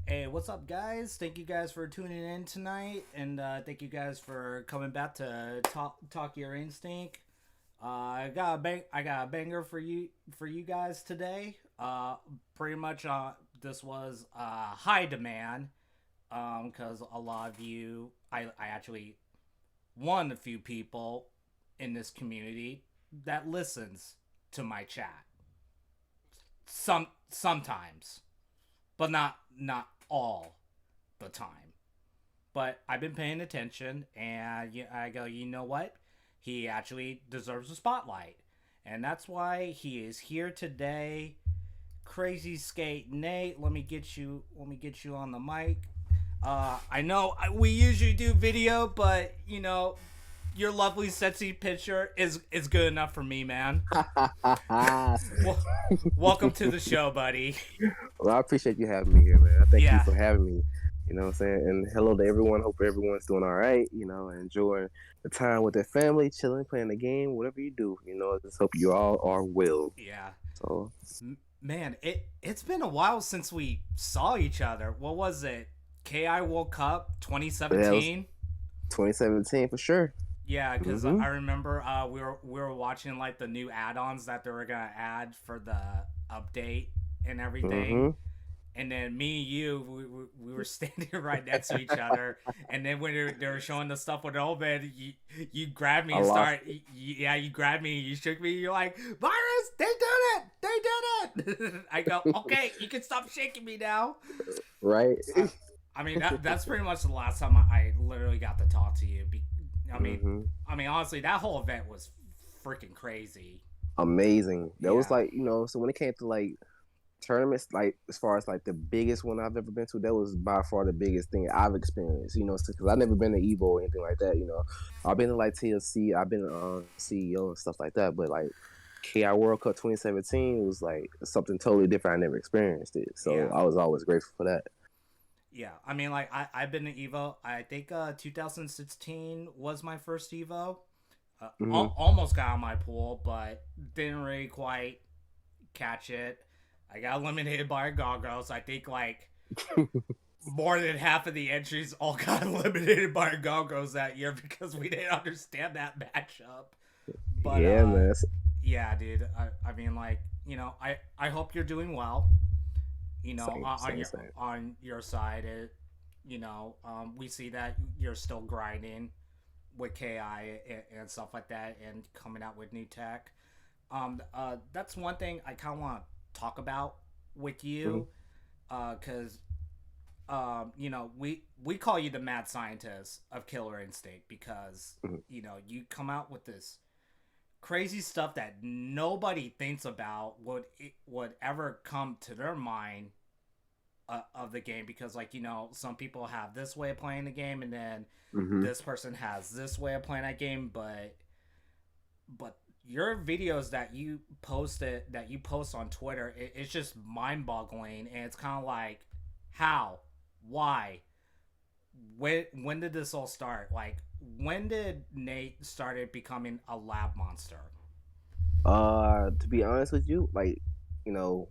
Hey, what's up, guys? Thank you guys for tuning in tonight, and thank you guys for coming back to talk your instinct. I got a banger for you guys today. Pretty much, this was high demand, because a lot of you, I actually one a few people in this community that listens to my chat. Sometimes, but not all the time. But I've been paying attention, and I go, you know what? He actually deserves a spotlight, and that's why he is here today. CrazySkateNate, let me get you on the mic. I know we usually do video, but your lovely sexy picture is good enough for me, man. Well, welcome to the show, buddy. Well, I appreciate you having me here, man. I thank you Yeah, for having me. You know what I'm saying? And hello to everyone. Hope everyone's doing all right, and enjoying the time with their family, chilling, playing the game, whatever you do. I just hope you all are well. yeah. So, Man, it's been a while since we saw each other. What was it? KI World Cup but that was 2017. 2017 for sure. Yeah, because Mm-hmm. I remember we were watching like the new add-ons that they were gonna add for the update and everything. Mm-hmm. And then me and you, we were standing right next to each other. And then when they were showing the stuff with Obed, you grabbed me I and lost started. Yeah, you grabbed me, you shook me. You're like, Virus, they did it, they did it. I go, okay, you can stop shaking me now. right. I, I mean, that's pretty much the last time I literally got to talk to you. I mean, Mm-hmm. honestly, that whole event was freaking crazy. Amazing. That was Yeah, like, so when it came to like tournaments, like as far as like the biggest one I've ever been to, that was by far the biggest thing I've experienced. Because I've never been to Evo or anything like that. I've been to like TLC, I've been CEO and stuff like that, but like KI World Cup 2017 was like something totally different. I never experienced it, so yeah. I was always grateful for that. Yeah, I mean, like I've been to Evo. I think 2016 was my first Evo. Hmm. Almost got on my pool, but didn't really quite catch it. I got eliminated by a Gargoyles. I think like more than half of the entries all got eliminated by Gargoyles that year because we didn't understand that matchup. But Yeah, man. yeah, dude. I mean, like I hope you're doing well. Same, same, same. On your side, we see that you're still grinding with KI and stuff like that, and coming out with new tech. That's one thing I kind of want to talk about with Hmm. you, because we call you the mad scientist of Killer Instinct because Hmm. you come out with this crazy stuff that nobody thinks about would ever come to their mind of the game, because like, some people have this way of playing the game, and then Mm-hmm. this person has this way of playing that game. But your videos that you post on Twitter, it's just mind boggling, and it's kind of like, how, why, when did this all start? Like, when did Nate started becoming a lab monster? To be honest with you, like, you know,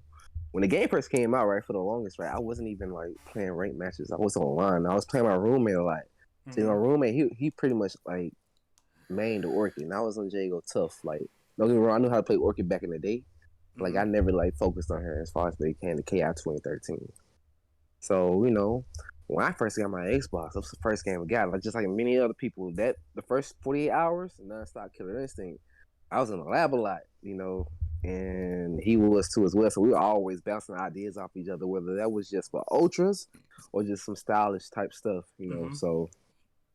when the game first came out, right, for the longest, right, I wasn't even like playing ranked matches. I was online. I was playing my roommate a lot. See, my Mm-hmm. roommate, he pretty much like mained the Orchid, and I was on Jago Tough. Like, don't get me wrong, I knew how to play Orchid back in the day. Like, Mm-hmm. I never like focused on her as far as they can the KI 2013. So, when I first got my Xbox, that was the first game I got. Like, just like many other people, that the first 48 hours, nonstop Killer Instinct, I was in the lab a lot, and he was too as well. So we were always bouncing ideas off each other, whether that was just for ultras or just some stylish type stuff. Mm-hmm. So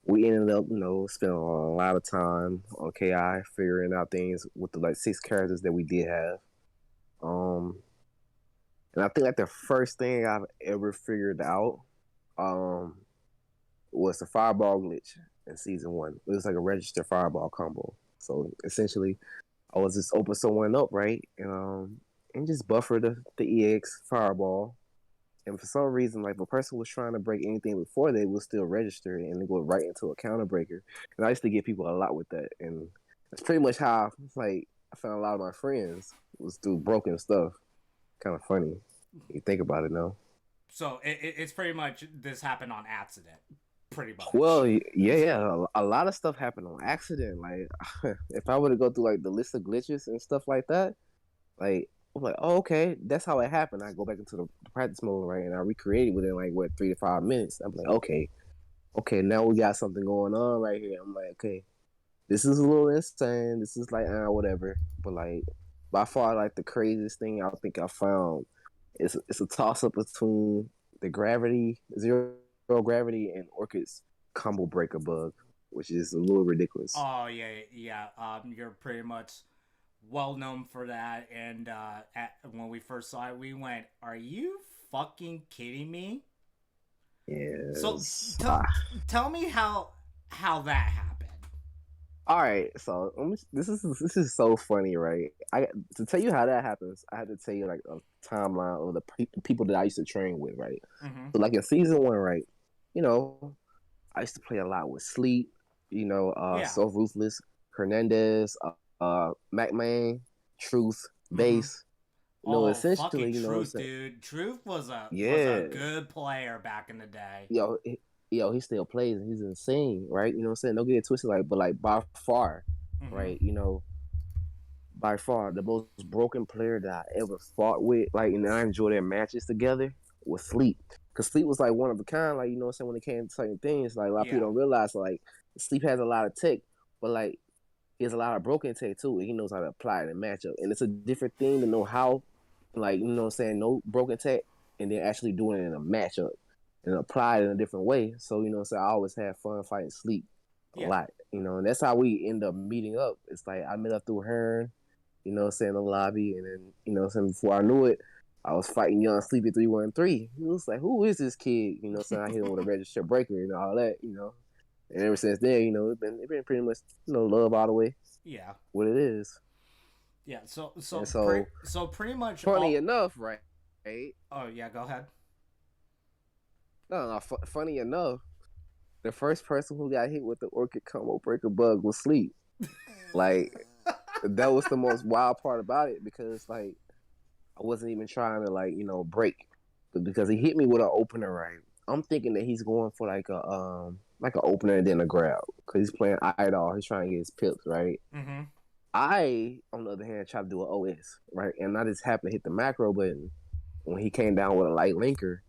we ended up, spending a lot of time on KI, figuring out things with the like 6 characters that we did have. Um, and I think like the first thing I've ever figured out um was the fireball glitch in season 1. It was like a register fireball combo. So essentially, I was just open someone up, right, and just buffer the EX fireball. And for some reason, like if a person was trying to break anything before, they would still register and go right into a counter breaker. And I used to get people a lot with that, and that's pretty much how like I found a lot of my friends was through broken stuff. Kind of funny, you think about it now. So it's pretty much, this happened on accident, pretty much. Well, yeah. A lot of stuff happened on accident. Like, if I were to go through like the list of glitches and stuff like that, like I'm like, oh, okay, that's how it happened. I go back into the practice mode, right, and I recreate it within like what 3 to 5 minutes. I'm like, okay, now we got something going on right here. I'm like, okay, this is a little insane. This is like whatever, but like by far like the craziest thing I think I found is it's a toss up between the gravity zero gravity and Orchid's combo breaker bug, which is a little ridiculous. Oh yeah, yeah. You're pretty much well known for that. And when we first saw it, we went, "Are you fucking kidding me?" So Yes. tell me how that happened. All right, so this is so funny, right? I To tell you how that happens, I had to tell you like a timeline of the people that I used to train with, right? Mm-hmm. So like in season 1, right? You know, I used to play a lot with Sleep, Yeah. So Ruthless, Hernandez, MacMan, Truth, Mm-hmm. Base. Oh, Essentially, fucking what I'm Truth, saying? dude. Truth was a Yeah, good player back in the day. yo, he still plays and he's insane, right? You know what I'm saying? Don't get it twisted, like, but like by far, Mm-hmm. right? By far the most broken player that I ever fought with, like, and I enjoy their matches together was Sleep. Cause Sleep was like one of a kind, like, what I'm saying, when it came to certain things, like a lot of Yeah. people don't realize, like, Sleep has a lot of tech, but like he has a lot of broken tech too, and he knows how to apply it in matchup. And it's a different thing to know how, like, what I'm saying, no broken tech, and then actually doing it in a matchup and apply it in a different way. So, what I'm saying, I always have fun fighting Sleep a Yeah. lot, and that's how we end up meeting up. It's like I met up through Hearn, in the lobby. And then, before I knew it, I was fighting Young Sleepy 313. He was like, who is this kid? I hit him with a register breaker and all that. And ever since then, it's been pretty much, love all the way Yeah. what it is. Yeah. So And so pre- so, so pretty much funny all. enough, right? Right? Oh yeah. Go ahead. No, no, funny enough, the first person who got hit with the Orchid combo breaker bug was Sleep. Like, that was the most wild part about it, because like I wasn't even trying to like break, but because he hit me with an opener, right? I'm thinking that he's going for like an opener and then a grab, because he's playing idol. He's trying to get his pips, right? Mm-hmm. I, on the other hand, tried to do an OS, right? And I just happened to hit the macro button when he came down with a light linker,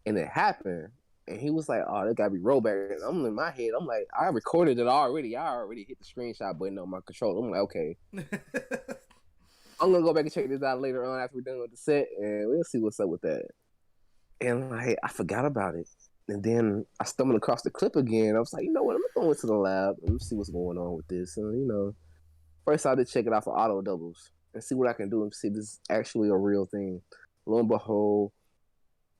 and it happened. And he was like, "Oh, that gotta be rollback." And I'm in my head. I'm like, I recorded it already. I already hit the screenshot button on my controller. I'm like, okay, I'm gonna go back and check this out later on after we're done with the set, and we'll see what's up with that. And like, I forgot about it, and then I stumbled across the clip again. I was like, you know what? I'm gonna go into the lab and see what's going on with this. And first I did check it out for auto doubles and see what I can do and see if this is actually a real thing. Lo and behold,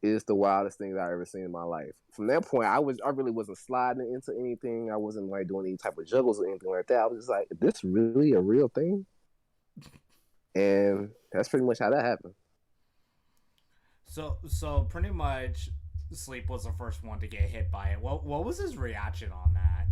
is the wildest thing that I ever seen in my life. From that point, I really wasn't sliding into anything. I wasn't like doing any type of juggles or anything like that. I was just like, is this really a real thing? And that's pretty much how that happened. So pretty much, Sleep was the first one to get hit by it. What was his reaction on that?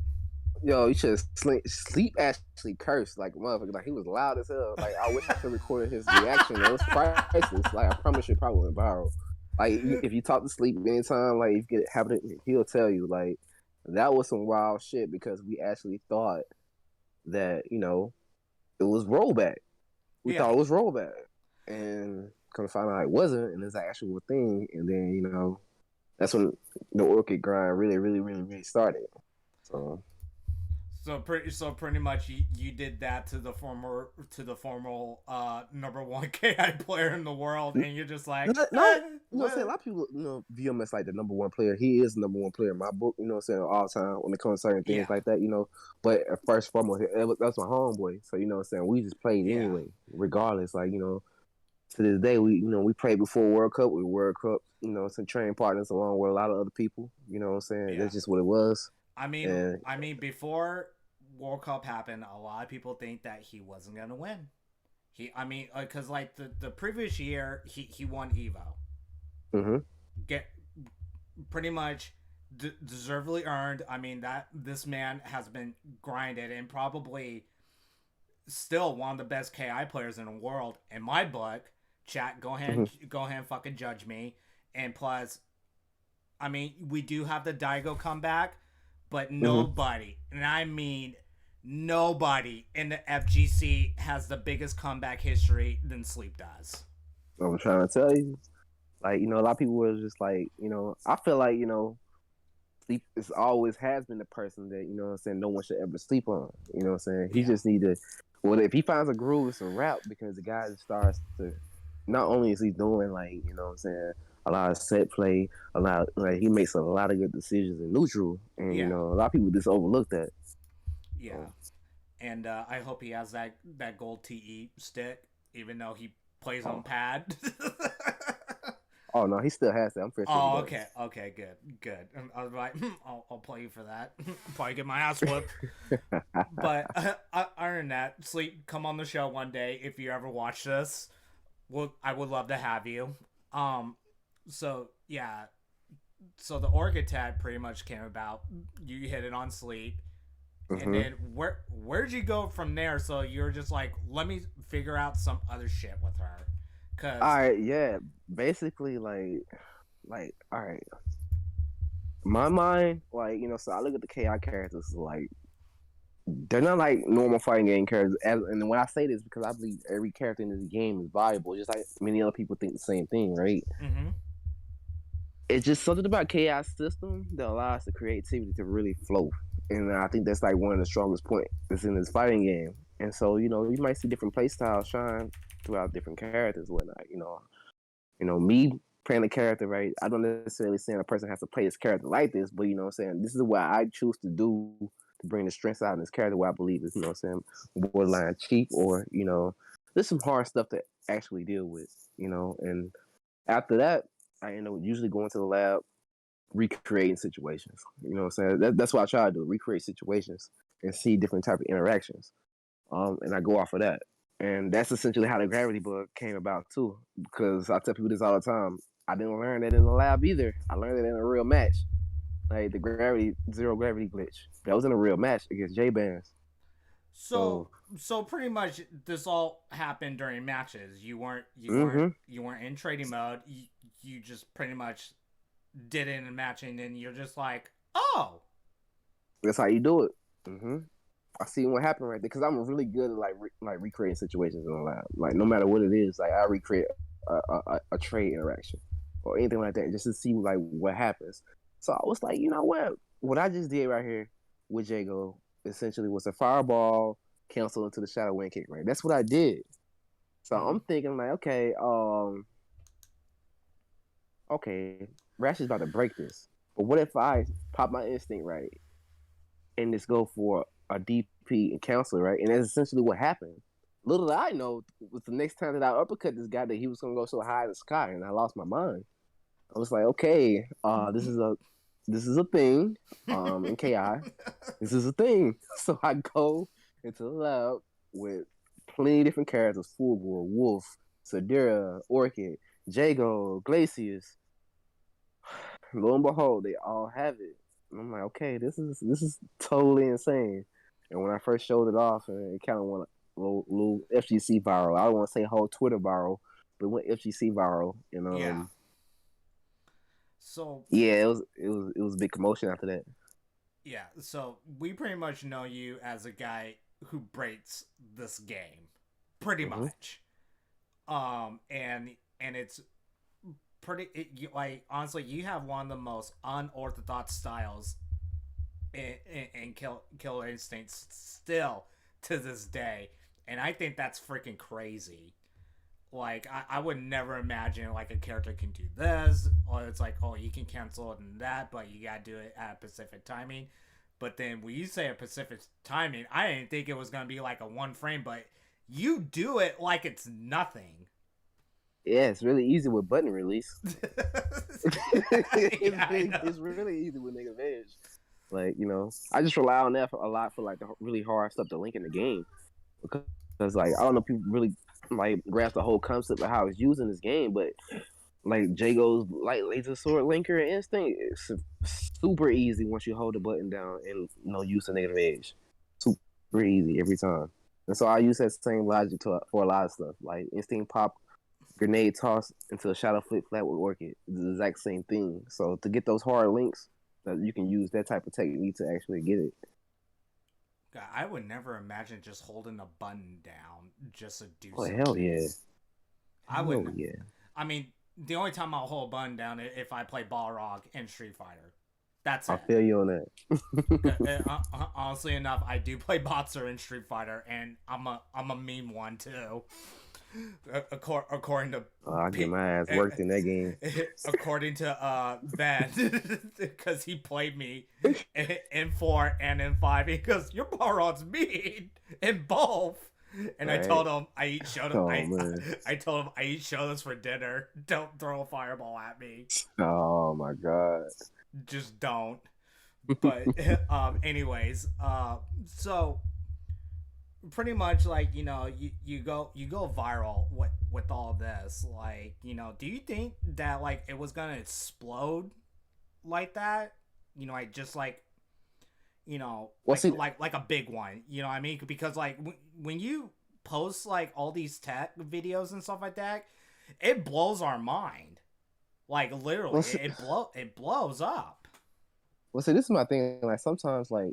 Yo, you should sleep actually cursed like a motherfucker. Like he was loud as hell. Like I wish I could record his reaction. It was priceless. Like I promise you, probably went viral. Like if you talk to Sleep anytime, like if you get happen, he'll tell you like that was some wild shit because we actually thought that it was rollback. We Yeah. thought it was rollback, and come to find out it wasn't, and it's an actual thing. And then that's when the orchid grind really, really, really, really started. So. So pretty much you did that to the former number one KI player in the world, and you're just like, Not saying a lot of people view him as like the number one player. He is the number one player in my book. Saying all the time when it comes to certain things like that. But first and foremost, that's my homeboy. So saying we just played anyway, regardless. Like to this day, we played before World Cup. We World Cup. Some training partners along with a lot of other people. You know what I'm saying? Yeah. That's just what it was. I mean, before World Cup happened, a lot of people think that he wasn't gonna win. Because like the previous year, he won Evo. Mm-hmm. Get pretty much deservedly earned. I mean that this man has been grinded and probably still one of the best KI players in the world in my book. Chat, go ahead and fucking judge me. And plus, I mean, we do have the Daigo comeback, but nobody, and I mean nobody in the FGC has the biggest comeback history than Sleep does. I'm trying to tell you. Like, a lot of people were just like, I feel like, Sleep is always has been the person that, no one should ever sleep on. You know what I'm saying? He just need to, well, if he finds a groove, it's a rap because the guy just starts to, not only is he doing like, a lot of set play, he makes a lot of good decisions in neutral. And, a lot of people just overlook that. Yeah. And I hope he has that gold TE stick, even though he plays on pad. Oh no, he still has that. I'm pretty sure. Oh, okay, good. I was like, I'll play you for that. Probably get my ass whooped. But other than that, Sleep, come on the show one day if you ever watch this. I would love to have you. So yeah, so the Orchid pretty much came about. You hit it on Sleep. And then where'd you go from there? So you're just like, let me figure out some other shit with her. All right, yeah. Basically, like, all right. My mind, like, so I look at the KI characters, like, they're not like normal fighting game characters. And when I say this, because I believe every character in this game is valuable, just like many other people think the same thing, right? Mm-hmm. It's just something about KI's system that allows the creativity to really flow. And I think that's like one of the strongest points that's in this fighting game. And so, you might see different play styles shine throughout different characters and whatnot. Me playing a character, right? I don't necessarily saying a person has to play this character like this, but I'm saying this is what I choose to do to bring the strengths out in this character what I believe is, borderline cheap or, there's some hard stuff to actually deal with, and after that, I end up usually going to the lab, recreating situations. You know what I'm saying? That's what I try to do, recreate situations and see different type of interactions. And I go off of that. And that's essentially how the gravity bug came about too. Because I tell people this all the time. I didn't learn that in the lab either. I learned it in a real match. Like the zero gravity glitch. That was in a real match against J-Bands. So pretty much this all happened during matches. You weren't in trading mode. You just pretty much did it in a match, and then you're just like, oh, that's how you do it. I see what happened right there because I'm really good at like recreating situations in the lab. Like no matter what it is, like I recreate a trade interaction or anything like that just to see like what happens. So I was like, you know what I just did right here with Jago essentially was a fireball cancel into the shadow wind kick. Right, that's what I did. So I'm thinking like, okay, Rash is about to break this. But what if I pop my instinct right and just go for a DP and counselor, right? And that's essentially what happened. Little did I know was the next time that I uppercut this guy that he was going to go so high in the sky, and I lost my mind. I was like, okay, this is a thing. In KI, this is a thing. So I go into the lab with plenty of different characters: Fulgor, Wolf, Sadira, Orchid, Jago, Glacius. Lo and behold, they all have it. And I'm like, okay, this is totally insane. And when I first showed it off, and it kind of went a little FGC viral. I don't want to say whole Twitter viral, but it went FGC viral. And Yeah. So yeah, it was a big commotion after that. yeah, so we pretty much know you as a guy who breaks this game, pretty Mm-hmm. much. And it's pretty like honestly, you have one of the most unorthodox styles in Killer Instinct still to this day, and I think that's freaking crazy. Like I would never imagine like a character can do this, or it's like, oh, you can cancel it and that, but you gotta do it at a specific timing. But then when you say a specific timing, I didn't think it was gonna be like a one frame, but you do it like it's nothing. Yeah, it's really easy with button release. Yeah, I know. It's really easy with Negative Edge. Like, I just rely on that a lot for like the really hard stuff to link in the game. Because like I don't know if people really like grasp the whole concept of how it's used in this game, but like Jago's light laser sword linker and instinct, it's super easy once you hold the button down and use the Negative Edge. Super easy every time. And so I use that same logic for a lot of stuff, like instinct pop, grenade toss into a shadow flip flat with Orchid. It's the exact same thing. So to get those hard links, you can use that type of technique to actually get it. God, I would never imagine just holding a button down just to do Oh something. hell yeah! I Hell wouldn't. yeah! I mean, the only time I'll hold a button down is if I play Balrog in Street Fighter. That's I it. feel you on that. Honestly enough, I do play Boxer in Street Fighter, and I'm a mean one too. According to I get my ass worked in that game. according to Ben, because he played me in 4 and in 5. He goes, "Your Balrog's mean in both." And right. I told him I eat shodas. I told him I eat shodas for dinner. Don't throw a fireball at me. Oh my god! Just don't. But anyways, so pretty much like you go viral with all this. Like do you think that like it was gonna explode like that? I just like like a big one. You know what I mean? Because like when you post like all these tech videos and stuff like that, it blows our mind. Like literally, it blows up. Well, see, this is my thing. Like sometimes, like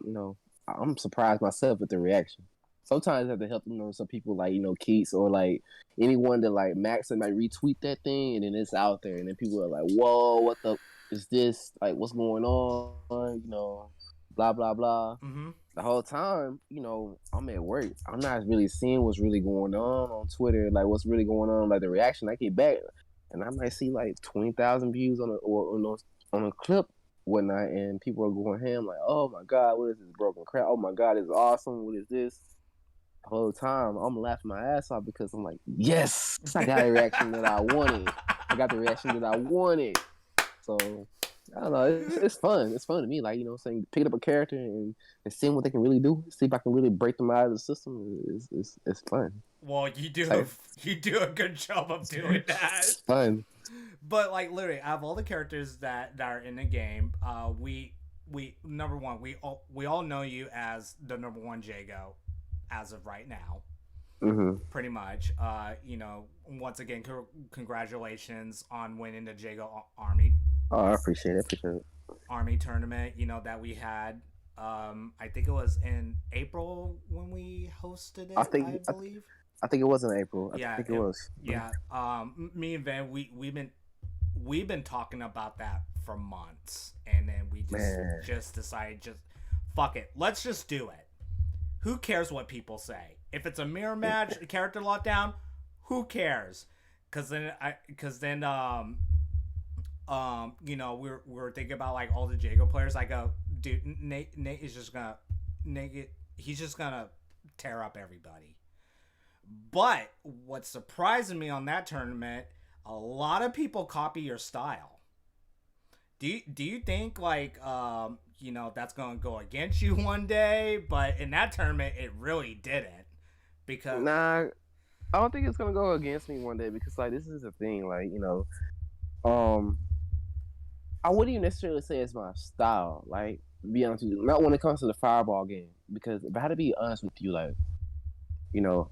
I'm surprised myself with the reaction. Sometimes I have to help some people like Keats or like anyone that like Max and might retweet that thing and then it's out there and then people are like, whoa, what the is this? Like, what's going on? Blah blah blah. Mm-hmm. The whole time, I'm at work. I'm not really seeing what's really going on Twitter, like what's really going on, like the reaction. I get back and I might see like 20,000 views on a clip, whatnot, and people are going ham like, oh my god, what is this broken crap? Oh my god, it's awesome. What is this? The whole time I'm laughing my ass off because I'm like, yes, I got a reaction that I wanted. I got the reaction that I wanted. So I don't know. It's fun. It's fun to me. Like saying picking up a character and seeing what they can really do. See if I can really break them out of the system. It's fun. Well, you do a good job of doing that. It's fun. But like literally, out of all the characters that are in the game, we number one, we all know you as the number one Jago, as of right now. Mm-hmm. Pretty much. Once again, congratulations on winning the Jago Army. Oh, I appreciate it. Army tournament. That we had. I think it was in April when we hosted it. I believe. I think it was in April. Yeah, I think it was. Yeah. Me and Van, we've been talking about that for months, and then we just decided, fuck it, let's just do it. Who cares what people say? If it's a mirror match, character lockdown, who cares? Because then we were thinking about like all the Jago players. I go, dude, Nate is just gonna he's just gonna tear up everybody. But what's surprising me on that tournament, a lot of people copy your style. do you think like that's gonna go against you one day? But in that tournament, it really didn't because Nah, I don't think it's gonna go against me one day because like this is the thing, like um, I wouldn't even necessarily say it's my style. Like, to be honest with you, not when it comes to the fireball game, because if I had to be honest with you, like you know,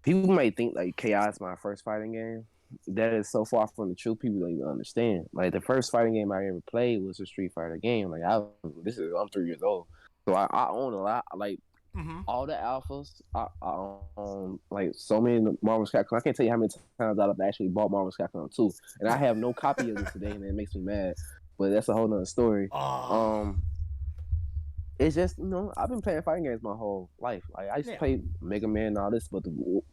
people might think like KI is my first fighting game. That is so far from the truth. People don't even understand. Like the first fighting game I ever played was a Street Fighter game. Like I'm 3 years old, so I own a lot. Like mm-hmm. all the alphas. I own like so many Marvel Capcom. I can't tell you how many times I've actually bought Marvel Capcom 2, and I have no copy of this today, and it makes me mad. But that's a whole nother story. Oh. It's just I've been playing fighting games my whole life. Like I used to play Mega Man and all this, but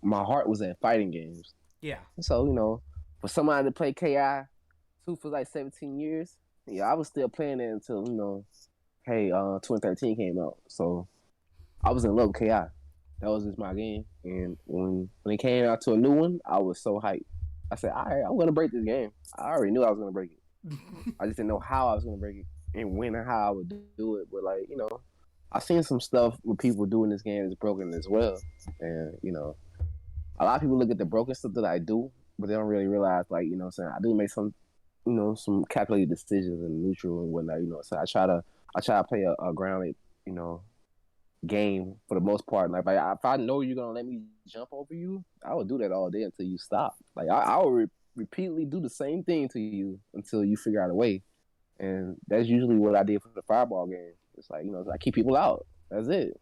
my heart was in fighting games. Yeah. So for somebody to play KI 2 for like 17 years, yeah, I was still playing it until 2013 came out. So I was in love with KI. That was just my game. And when it came out to a new one, I was so hyped. I said, all right, I'm gonna break this game. I already knew I was gonna break it. I just didn't know how I was gonna break it and when and how I would do it. But like, I've seen some stuff with people doing this game that's broken as well. And, a lot of people look at the broken stuff that I do, but they don't really realize, like, what I'm saying, I do make some, some calculated decisions in neutral and whatnot, so I try to play a grounded, game for the most part. Like, if I know you're gonna let me jump over you, I will do that all day until you stop. Like, I will repeatedly do the same thing to you until you figure out a way. And that's usually what I did for the fireball game. It's like, I keep people out. That's it.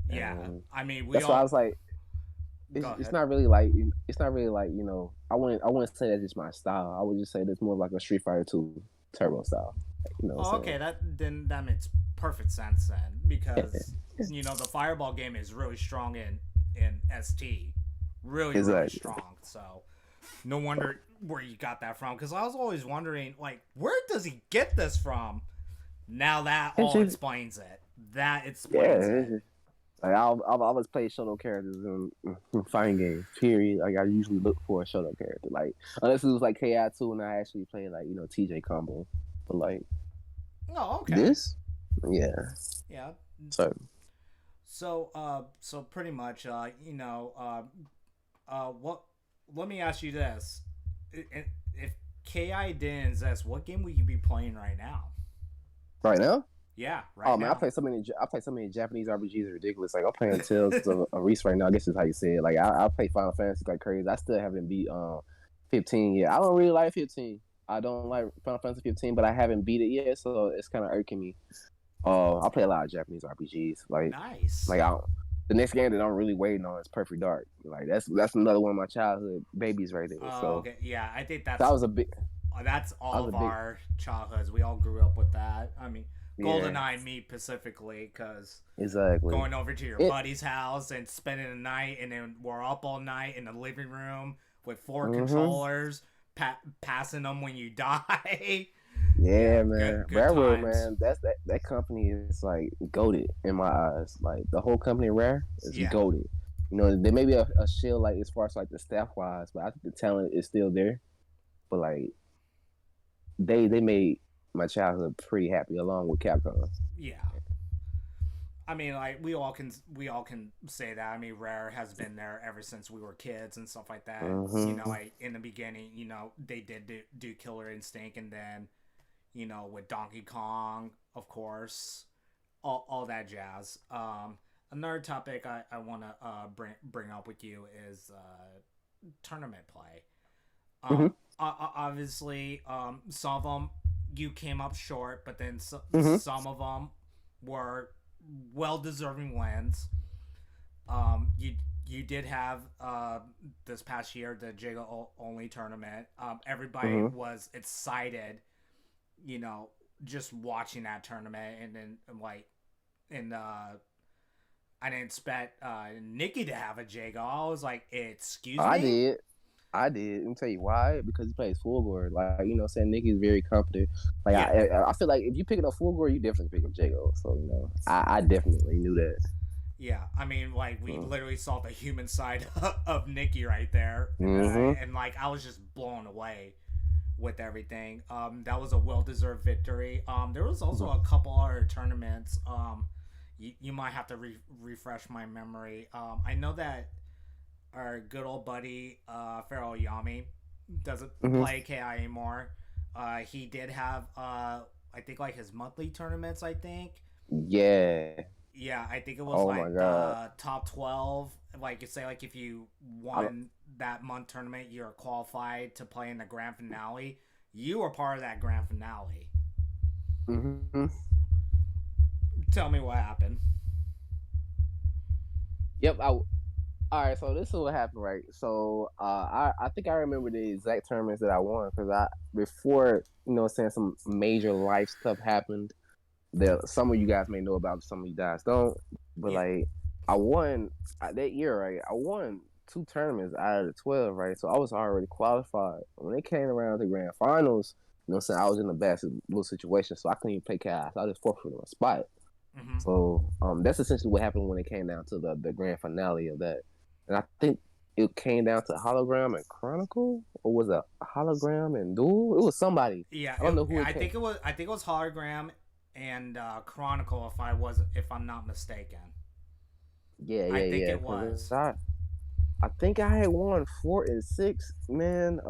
Yeah, I mean, that's why I was like, it's not really like I wouldn't say that's just my style. I would just say that's more like a Street Fighter 2 turbo style. Okay, that makes perfect sense then because the fireball game is really strong in ST, really strong. So no wonder where you got that from, because I was always wondering, like, where does he get this from? Now that explains it. That explains it. Like I've always played Shoto characters in fighting games. Period. Like I usually look for a Shoto character. Like unless it was like KI2 and I actually played like TJ combo. But like, okay. This, yeah. So pretty much, what? Let me ask you this: if KI didn't exist, what game would you be playing right now? Right now? Yeah, right. Man, I play so many Japanese RPGs. It's ridiculous. Like I'm playing Tales of Arise right now. I guess that's how you say it. Like I play Final Fantasy like crazy. I still haven't beat 15 yet. I don't really like 15. I don't like Final Fantasy 15, but I haven't beat it yet, so it's kind of irking me. I play a lot of Japanese RPGs. Like nice. Like the next game that I'm really waiting on is Perfect Dark. Like that's another one of my childhood babies right there. So okay, yeah, I think that was a big. That's all of our childhoods. We all grew up with that. I mean, GoldenEye, me specifically, because going over to your buddy's house and spending the night, and then we're up all night in the living room with 4 controllers, passing them when you die. Yeah, man. Railroad, man. That company is like goated in my eyes. Like the whole company, Rare, is goated. There may be a shield like as far as like the staff wise, but I think the talent is still there. But like, they made my childhood pretty happy along with Capcom. Yeah. I mean, like we all can say that. I mean, Rare has been there ever since we were kids and stuff like that. Like in the beginning, they did do Killer Instinct, and then with Donkey Kong, of course, all that jazz. Another topic I want to bring up with you is tournament play. Obviously, some of them you came up short, but then some of them were well-deserving wins. You did have this past year the Jiga only tournament. Everybody was excited, just watching that tournament, and then I didn't expect Nikki to have a Jiga. I was like, excuse me. I did. Let me tell you why. Because he plays full guard. Like, saying Nikki's very competent. Like, I feel like if you picking up full guard, you definitely pick up Jago. So, I definitely knew that. Yeah, I mean, like, we literally saw the human side of Nikki right there. And, I was just blown away with everything. That was a well-deserved victory. There was also Mhm. a couple other tournaments. You might have to refresh my memory. I know that our good old buddy Pharaoh Yami doesn't Mhm. play KI anymore. He did have I think like his monthly tournaments. I think Yeah. yeah, I think it was Oh my like god. top 12. Like you say, like if you I, won that month tournament, you're qualified to play in the grand finale. You were part of that grand finale. mhm. Tell me what happened. Yep. All right. So this is what happened, right? So I think I remember the exact tournaments that I won because I before saying some major life stuff happened that some of you guys may know about, some of you guys don't. But Yeah. like I won that year, right? I won two tournaments out of the 12, right? So I was already qualified. When it came around to grand finals, I was in the best little situation, so I couldn't even play cash. I just forfeited my spot. Mm-hmm. So that's essentially what happened when it came down to the grand finale of that. And I think it came down to hologram and chronicle, or was it hologram and duel? It was somebody. Yeah. I don't know who it I came. think it was. I think it was hologram and Chronicle. If I'm not mistaken. Yeah, I yeah, think yeah. it Because was. I think I had won 4 and 6. Man,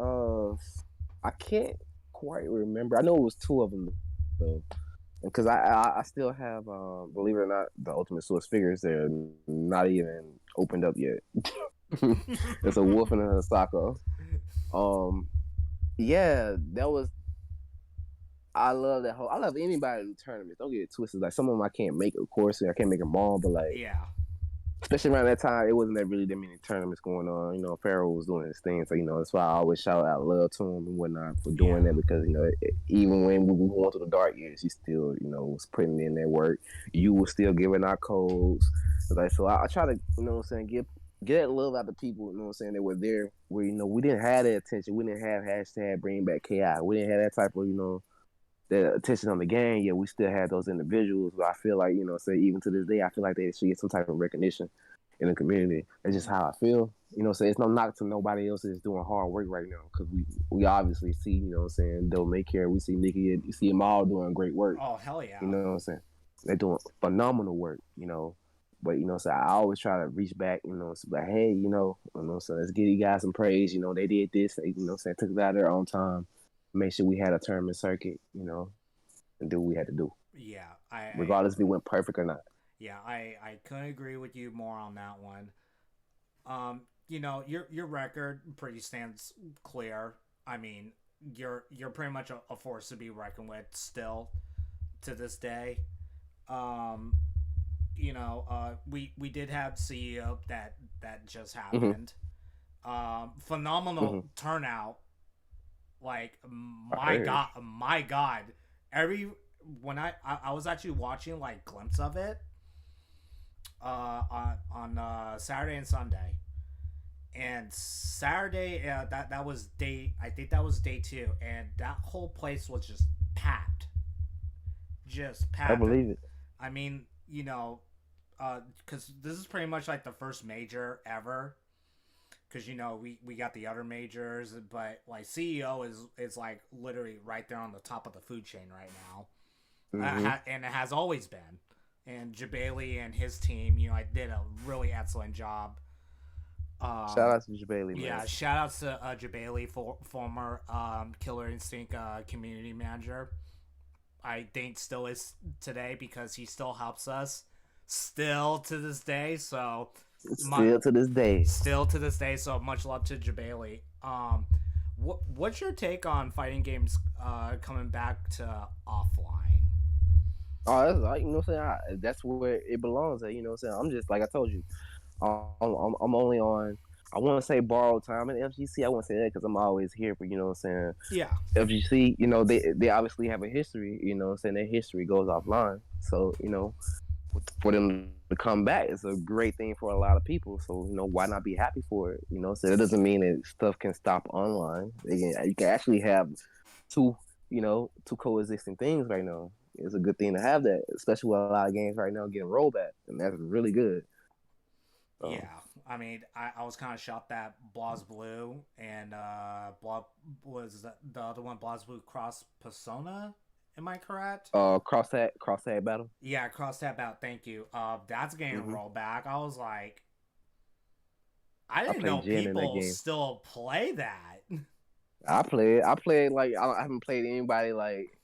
I can't quite remember. I know it was two of them though, because I still have believe it or not, the Ultimate Source figures. They're not even opened up yet. It's a wolf and a Sako. Um, yeah, that was. I love that whole. I love anybody who tournaments. Don't get it twisted. Like some of them I can't make, of course. I can't make them all, but like Yeah. especially around that time, it wasn't that really that many tournaments going on. Pharaoh was doing his thing, so that's why I always shout out love to him and whatnot for doing Yeah. that because even when we were going through the dark years, he still was putting in that work. You were still giving our codes, like so. I try to get that love out to people. That were there where we didn't have that attention. We didn't have hashtag bring back KI. We didn't have that type of the attention on the game, yeah, we still had those individuals. But I feel like, say even to this day, I feel like they should get some type of recognition in the community. That's just Mm-hmm. how I feel. So it's no knock to nobody else that's doing hard work right now because we obviously see, They'll make care. We see Nikki, you see them all doing great work. Oh hell yeah. You know what I'm saying? They're doing phenomenal work. But so I always try to reach back. It's like, hey, so let's give you guys some praise. They did this. They, took it out of their own time, make sure we had a tournament circuit, and do what we had to do, Yeah. regardless if it went perfect or not. Yeah. I couldn't agree with you more on that one. Your record pretty stands clear. I mean, you're pretty much a force to be reckoned with still to this day. Um, we did have CEO that just Mm-hmm. happened. Phenomenal Mm-hmm. turnout. Like I heard. my god. Every when I was actually watching like glimpse of it on Saturday and Sunday. And Saturday, that was day. I think that was day 2, and that whole place was just I packed. believe it. I mean, because this is pretty much like the first major ever. Because we got the other majors, but like CEO is like literally right there on the top of the food chain right now, Mm-hmm. and it has always been. And Jabali and his team, I did a really excellent job. Shout out to Bailey, man. Yeah, shout outs to Jabali, former Killer Instinct community manager. I think still is today because he still helps us still to this day. So Still to this day. still to this day. So much love to Jabali. What's your take on fighting games coming back to offline? Oh, that's like that's where it belongs. At I'm just like I told you. I'm only on. I want to say borrowed time in FGC. I won't say that because I'm always here for Yeah, FGC. They obviously have a history. Their history goes offline. So for them to come back, it's a great thing for a lot of people. So why not be happy for it? So that doesn't mean that stuff can stop online. You can actually have two two coexisting things right now. It's a good thing to have that, especially with a lot of games right now getting rollback, and that's really good. yeah. I mean, I was kind of shocked that Blaz Blue and Blah was the other one, Blaz Blue Cross Persona. Am I correct? Cross tag battle. Yeah, Cross Tap Out. Thank you. That's getting Mm-hmm. rolled back. I was like, I I didn't know played Jin in that people game. still play that. I played like I haven't played anybody like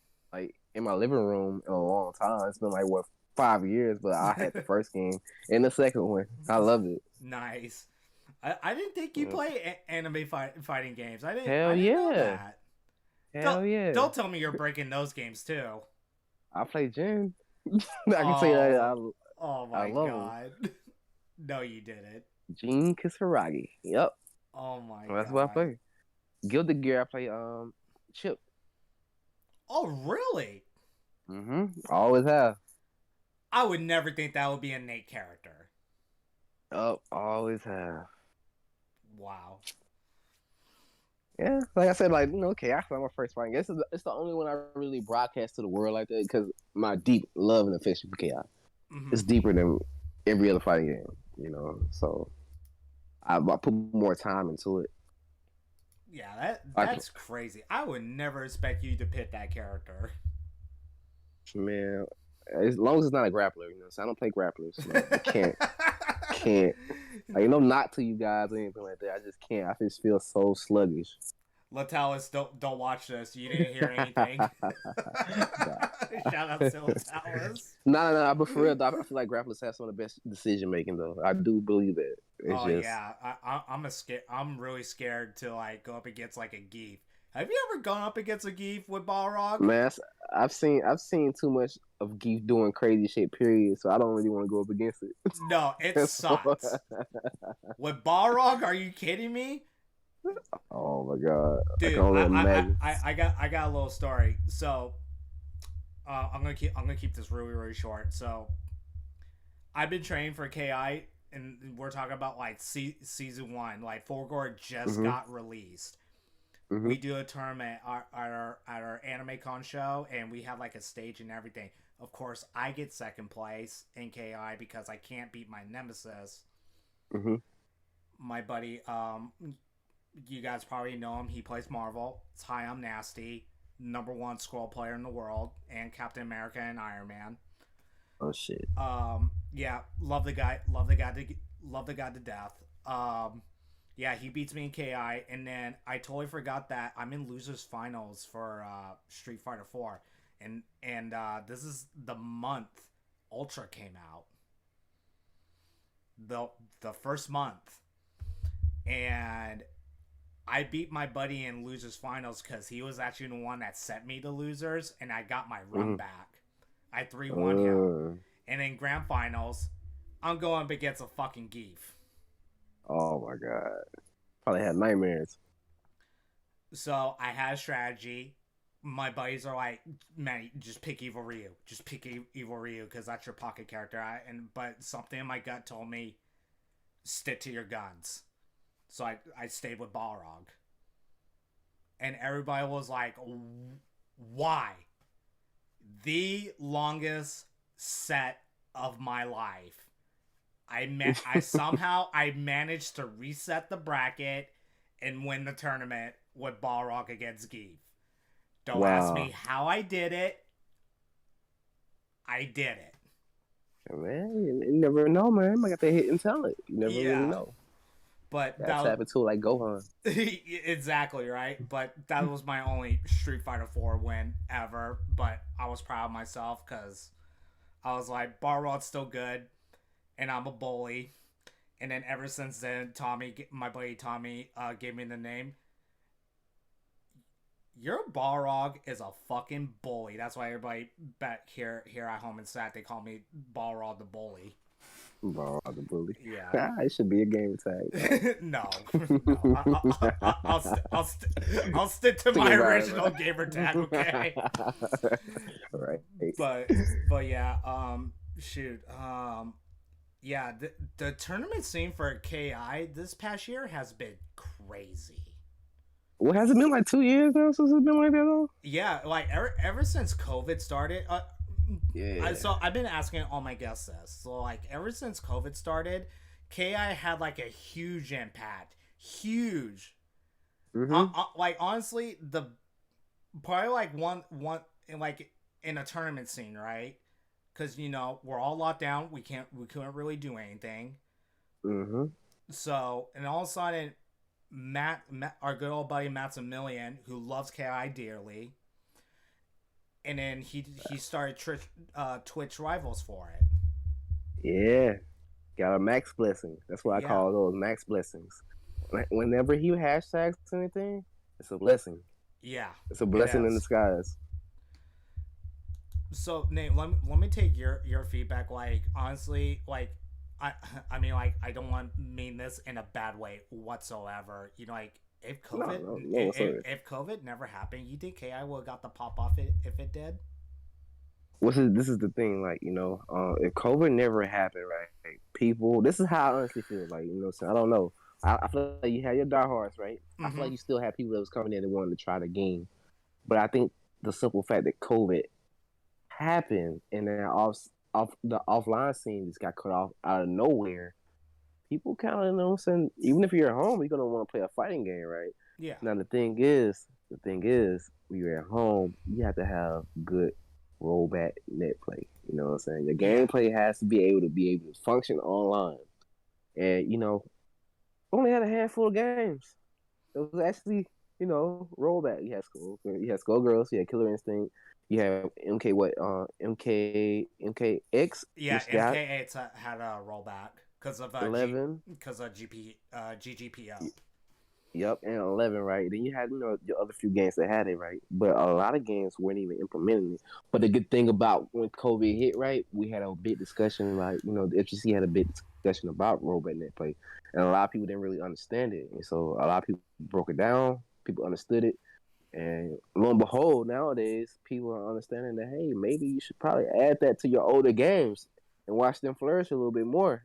in my living room in a long time. It's been like what 5 years, but I had the first game and the second one. I loved it. Nice. I didn't think you Yeah. play anime fighting games. I Hell didn't know yeah, that. hell yeah. Don't tell me you're breaking those games too. I play Jin. I can say that Oh, oh I my love him. god. No, you didn't. Jin Kisaragi. Yep, Oh my that's what I god. play. Gilded Gear. I play Chip. Oh really? I always have. I would never think that would be a Nate character. Up, always have. Wow. Yeah, like I said, like okay, I found my first fighting game. It's the only one I really broadcast to the world like that because my deep love and affection for KI. Hmm. It's deeper than every other fighting game. So I put more time into it. Yeah, Like, that's crazy. I would never expect you to pick that character. man, as long as it's not a grappler, so I don't play grapplers. Like, I can't. Like, not to you guys or anything like that. I just can't. I just feel so sluggish. Latalis, don't watch this. You didn't hear anything. Nah. Shout out to Latalis. No. But for real, though, I feel like grapplers have some of the best decision making, though. I do believe that. It's Oh just, yeah, I'm really scared to like go up against like a Geef. Have you ever gone up against a Geef with Balrog? man, I've seen too much of Geef doing crazy shit. Period. So I don't really want to go up against it. No, it sucks. With Balrog, are you kidding me? Oh my god, I Dude, can only imagine. I got a little story. So, I'm gonna keep this really short. So, I've been training for KI, and we're talking about like season 1. Like Forgor just got released. Mm-hmm. We do a tournament at our Anime Con show, and we have like a stage and everything. Of course, I get second place in KI because I can't beat my nemesis. Mm-hmm. My buddy, you guys probably know him. He plays Marvel. It's Hi, I'm Nasty, #1 scroll player in the world, and Captain America and Iron Man. Oh shit. Yeah, love the guy. Love the guy to death. Yeah, he beats me in KI, and then I totally forgot that I'm in losers finals for Street Fighter 4, and this is the month Ultra came out. The first month, and I beat my buddy in losers finals because he was actually the one that sent me to losers, and I got my run back. I 3-1 him, and in grand finals, I'm going up against a fucking Geef. Oh my god. Probably had nightmares. So I had a strategy. My buddies are like, man, just pick Evil Ryu. Just pick Evil Ryu because that's your pocket character. But something in my gut told me, stick to your guns. So I stayed with Balrog. And everybody was like, why? The longest set of my life. I somehow managed to reset the bracket and win the tournament with Balrog against Geef. Don't ask me how I did it. I did it. Man, you never know, man. You might have to hit and tell it. You never really know. But that's happened too, like Gohan. Exactly, right? But that was my only Street Fighter 4 win ever. But I was proud of myself because I was like, Balrog's still good. And I'm a bully. And then ever since then, my buddy Tommy, gave me the name. Your Balrog is a fucking bully. That's why everybody back here at home in SAT, they call me Balrog the Bully. Balrog the Bully. Yeah. It should be a game tag. No. I'll stick to my original gamer tag, okay? Right. But yeah, shoot. Yeah, the tournament scene for KI this past year has been crazy. Well, has it been like 2 years now since it's been like that though? Yeah, like ever since COVID started. Yeah. So I've been asking all my guests this. So like ever since COVID started, Ki had like a huge impact, huge. Mm-hmm. Like honestly, the probably like one in like in a tournament scene, right? Because we're all locked down. We couldn't really do anything. Mm-hmm. So and all of a sudden, Matt, our good old buddy Maximilian, who loves Ki dearly, and then he started Twitch rivals for it. Yeah. Got a max blessing. That's what I Yeah, call those max blessings. Whenever he hashtags anything, it's a blessing. yeah, It's a it blessing in is. disguise. So Nate, let me take your feedback. Like honestly, like I I mean like I don't want to mean this in a bad way whatsoever. Like if No, COVID no, no, if, whatsoever. if COVID never happened, you think Ki would have got the pop off it if it did? This is the thing, like, if COVID never happened, right? Like, people, this is how I honestly feel. Like, I don't know. I feel like you had your diehards, right? I feel Mm-hmm. like you still have people that was coming in and wanted to try the game. But I think the simple fact that COVID happened and then off the offline scene just got cut off out of nowhere, people kind of, saying, even if you're at home, you're gonna want to play a fighting game, right? Yeah. Now the thing is, when you're at home, you have to have good rollback net play. You know what I'm saying? Your Yeah. gameplay has to be able to function online. And only had a handful of games. It was actually, rollback. You had Skullgirls, you had Killer Instinct, you have MK what MKX, Yeah, which got MK8 had a rollback eleven. because of GGPO. Yep, and 11, right? Then you had, your other few games that had it, right? But a lot of games weren't even implementing it. But the good thing about when COVID hit, right, we had a big discussion, like, the FGC had a big discussion about robot net play. And a lot of people didn't really understand it. And so a lot of people broke it down, people understood it. And lo and behold, nowadays, people are understanding that, hey, maybe you should probably add that to your older games and watch them flourish a little bit more.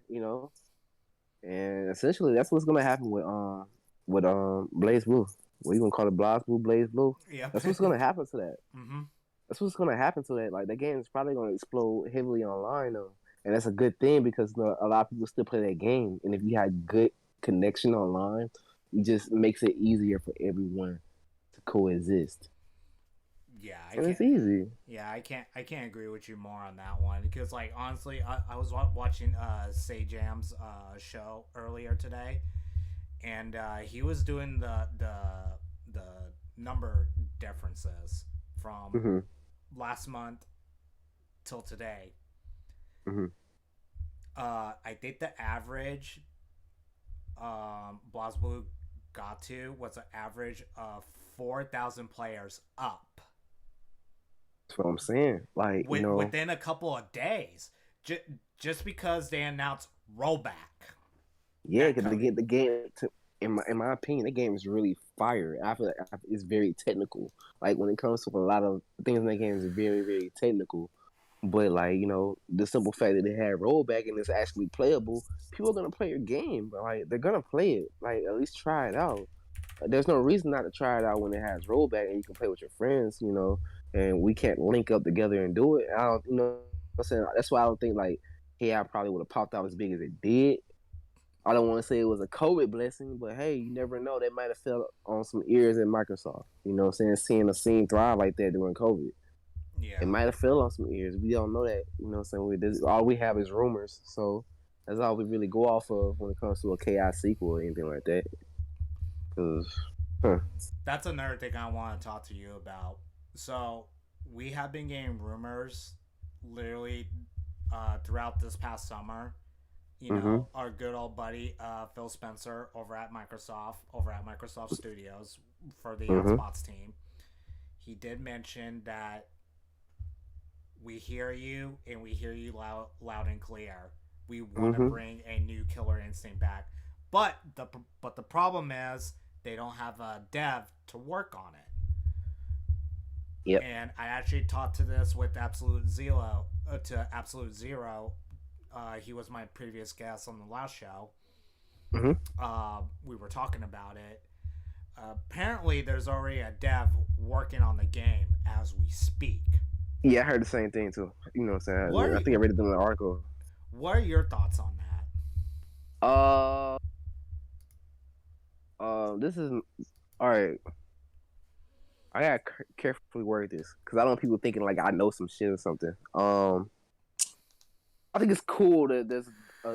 And essentially, that's what's gonna happen with Blaze Blue. What you gonna call it, Blaze Blue, Blaze Blue? Yep. That's what's gonna happen to that. Mm-hmm. That's what's gonna happen to that. Like, the game is probably gonna explode heavily online though, and that's a good thing because a lot of people still play that game. And if you had good connection online, it just makes it easier for everyone to coexist, Yeah, I and can't. it's easy. Yeah, I can't agree with you more on that one because like honestly, I was watching Say Jam's show earlier today, and he was doing the number differences from Mm-hmm. last month till today. Mm-hmm. I think the average BlazBlue got to was an average of 4,000 players up That's what I'm saying. Like, within a couple of days, just because they announced rollback. yeah, because they get the game to. In my opinion, the game is really fire. I feel like it's very technical. Like, when it comes to a lot of things in that game, is very, very technical. But, like, the simple fact that they had rollback and it's actually playable, people are gonna play your game. But, like, they're gonna play it. Like, at least try it out. There's no reason not to try it out when it has rollback and you can play with your friends. And we can't link up together and do it. I don't, what I'm saying, that's why I don't think, like, AI probably would have popped out as big as it did. I don't want to say it was a COVID blessing, but hey, you never know. They might have fell on some ears at Microsoft. You know what I'm saying? Seeing a scene thrive like that during COVID. It Yeah. might have fell on some ears. We don't know that. You know what I'm saying? All we have is rumors. So that's all we really go off of when it comes to a KI sequel or anything like that. Cause, huh. That's another thing I want to talk to you about. So we have been getting rumors, literally, throughout this past summer. Mm-hmm. Our good old buddy Phil Spencer over at Microsoft Studios for the Mm-hmm. Xbox team. He did mention that we hear you and we hear you loud and clear. We want to Mm-hmm. bring a new Killer Instinct back, but the problem is they don't have a dev to work on it. Yep. And I actually talked to this with Absolute Zero he was my previous guest on the last show. Mm-hmm. We were talking about it. Apparently, there's already a dev working on the game as we speak. Yeah, I heard the same thing too. You know what I'm saying? I think I read it in the article. What are your thoughts on that? Uh, this is all right. I gotta carefully word this because I don't want people thinking like I know some shit or something. I think it's cool that there's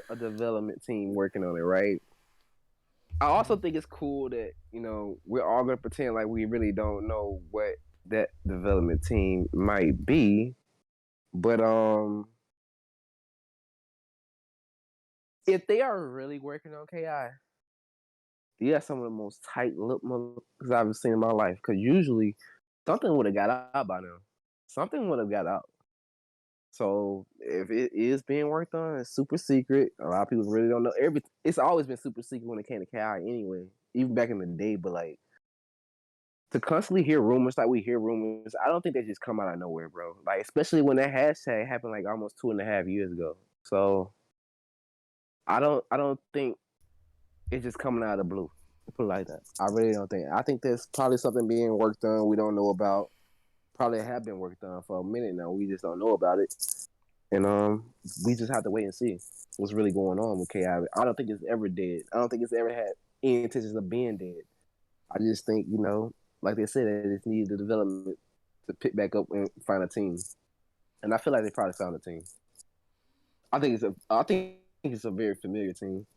a development team working on it, right? I also Mhm. think it's cool that we're all gonna pretend like we really don't know what that development team might be, but if they are really working on KI, they are some of the most tight-lipped motherfuckers I've ever seen in my life. Because usually something would have got out by now. Something would have got out. So if it is being worked on, it's super secret. A lot of people really don't know. It's always been super secret when it came to KI anyway, even back in the day. But like to constantly hear rumors like we hear rumors, I don't think they just come out of nowhere, bro. Like especially when that hashtag happened like almost 2.5 years ago. So I don't think it's just coming out of the blue. Put it like that. I really don't think. I think there's probably something being worked on we don't know about. Probably have been worked on for a minute now. We just don't know about it, and we just have to wait and see what's really going on with KI. I don't think it's ever dead. I don't think it's ever had any intentions of being dead. I just think like they said, they just need the development to pick back up and find a team, and I feel like they probably found a team. I think it's a very familiar team.